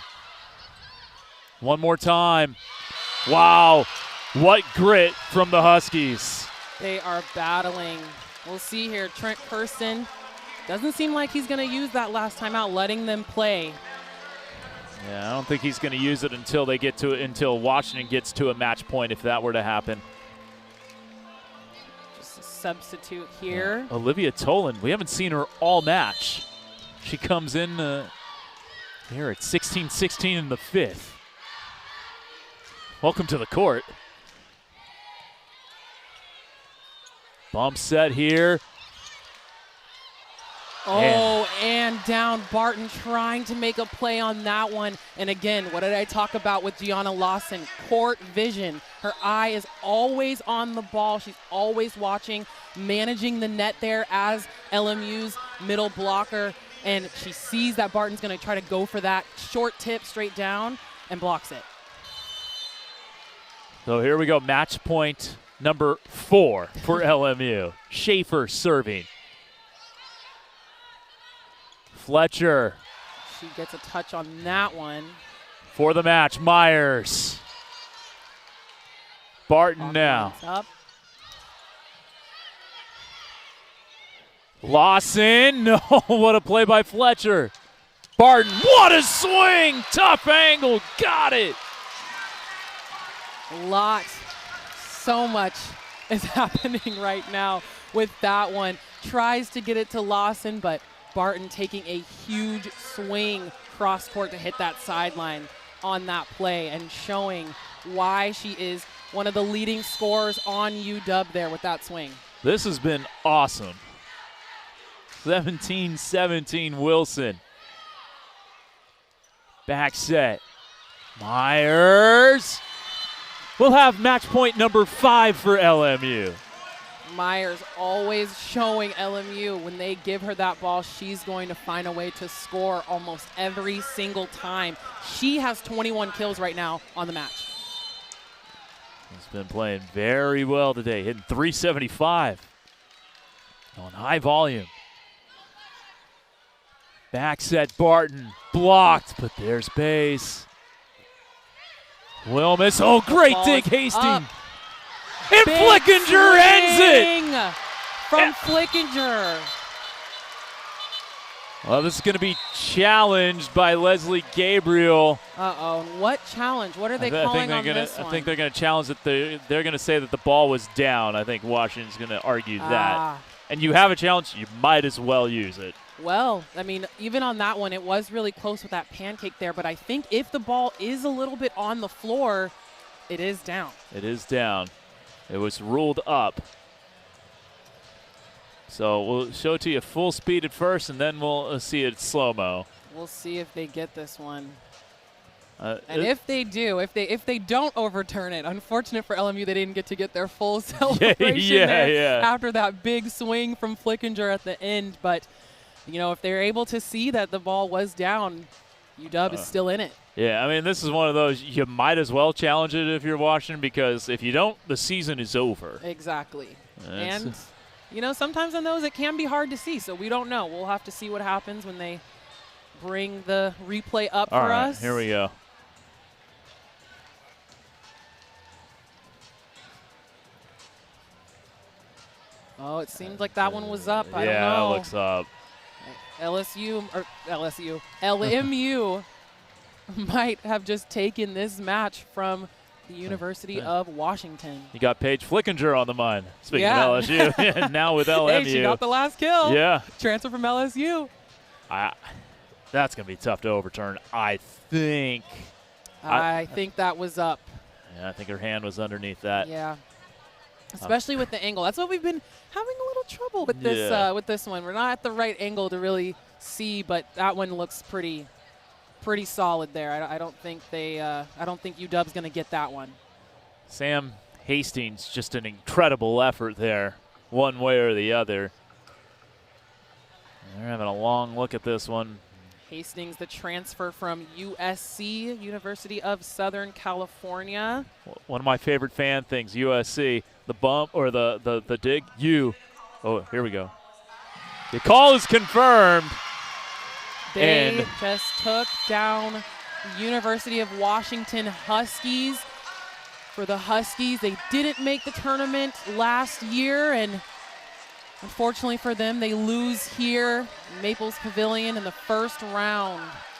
Speaker 1: One more time. Wow, what grit from the Huskies.
Speaker 2: They are battling. We'll see here. Trent Kirsten doesn't seem like he's going to use that last time out, letting them play.
Speaker 1: Yeah, I don't think he's going to use it until they get to it, until Washington gets to a match point, if that were to happen.
Speaker 2: Just a substitute here.
Speaker 1: Yeah. Olivia Tolan, we haven't seen her all match. She comes in here at 16-16 in the 5th. Welcome to the court. Bump set here.
Speaker 2: Oh, and down Barton trying to make a play on that one. And again, what did I talk about with Gianna Lawson? Court vision. Her eye is always on the ball. She's always watching, managing the net there as LMU's middle blocker. And she sees that Barton's going to try to go for that short tip straight down and blocks it.
Speaker 1: So here we go, match point number 4 for LMU. Schaefer serving. Fletcher.
Speaker 2: She gets a touch on that one.
Speaker 1: For the match, Myers. Barton now.
Speaker 2: Up.
Speaker 1: Lawson, no, what a play by Fletcher. Barton, what a swing, tough angle, got it.
Speaker 2: So much is happening right now with that one. Tries to get it to Lawson, but Barton taking a huge swing cross court to hit that sideline on that play and showing why she is one of the leading scorers on UW there with that swing.
Speaker 1: This has been awesome. 17-17 Wilson. Back set. Myers. We'll have match point number 5 for LMU.
Speaker 2: Myers always showing LMU when they give her that ball, she's going to find a way to score almost every single time. She has 21 kills right now on the match.
Speaker 1: He's been playing very well today, hitting 375 on high volume. Back set Barton, blocked, but there's base. Wilmus, oh, great dig, Hastings.
Speaker 2: Up.
Speaker 1: And
Speaker 2: Big
Speaker 1: Flickinger ends it.
Speaker 2: From Flickinger.
Speaker 1: Well, this is going to be challenged by Leslie Gabriel.
Speaker 2: Uh-oh, what challenge? What are they calling on this one?
Speaker 1: I think they're going to challenge that they're going to say that the ball was down. I think Washington's going to argue that. And you have a challenge, you might as well use it.
Speaker 2: Well, I mean, even on that one, it was really close with that pancake there, but I think if the ball is a little bit on the floor, it is down.
Speaker 1: It is down. It was ruled up. So we'll show it to you full speed at first, and then we'll see it slow-mo.
Speaker 2: We'll see if they get this one. And if they do, if they don't overturn it, unfortunate for LMU, they didn't get to get their full celebration after that big swing from Flickinger at the end. But, you know, if they're able to see that the ball was down, UW is still in it.
Speaker 1: Yeah, I mean, this is one of those, you might as well challenge it if you're watching, because if you don't, the season is over.
Speaker 2: Exactly. And, you know, sometimes on those it can be hard to see, so we don't know. We'll have to see what happens when they bring the replay up for us. All right,
Speaker 1: here we go.
Speaker 2: Oh, it seems like that one was up. I don't know.
Speaker 1: Yeah, it looks up.
Speaker 2: LMU might have just taken this match from the University of Washington.
Speaker 1: You got Paige Flickinger on the mind. Speaking of LSU, now with LMU.
Speaker 2: Hey, she got the last kill.
Speaker 1: Yeah.
Speaker 2: Transfer from LSU.
Speaker 1: That's going to be tough to overturn, I think.
Speaker 2: I think that was up.
Speaker 1: Yeah, I think her hand was underneath that.
Speaker 2: Yeah. Especially with the angle. That's what we've been having a little trouble with this one. We're not at the right angle to really see, but that one looks pretty solid there. I don't think UW's going to get that one.
Speaker 1: Sam Hastings, just an incredible effort there, one way or the other. They're having a long look at this one.
Speaker 2: Hastings, the transfer from USC, University of Southern California.
Speaker 1: One of my favorite fan things, USC, the bump or the dig. Oh, here we go. The call is confirmed.
Speaker 2: They just took down University of Washington Huskies. For the Huskies, they didn't make the tournament last year, and unfortunately for them, they lose here in Maples Pavilion in the first round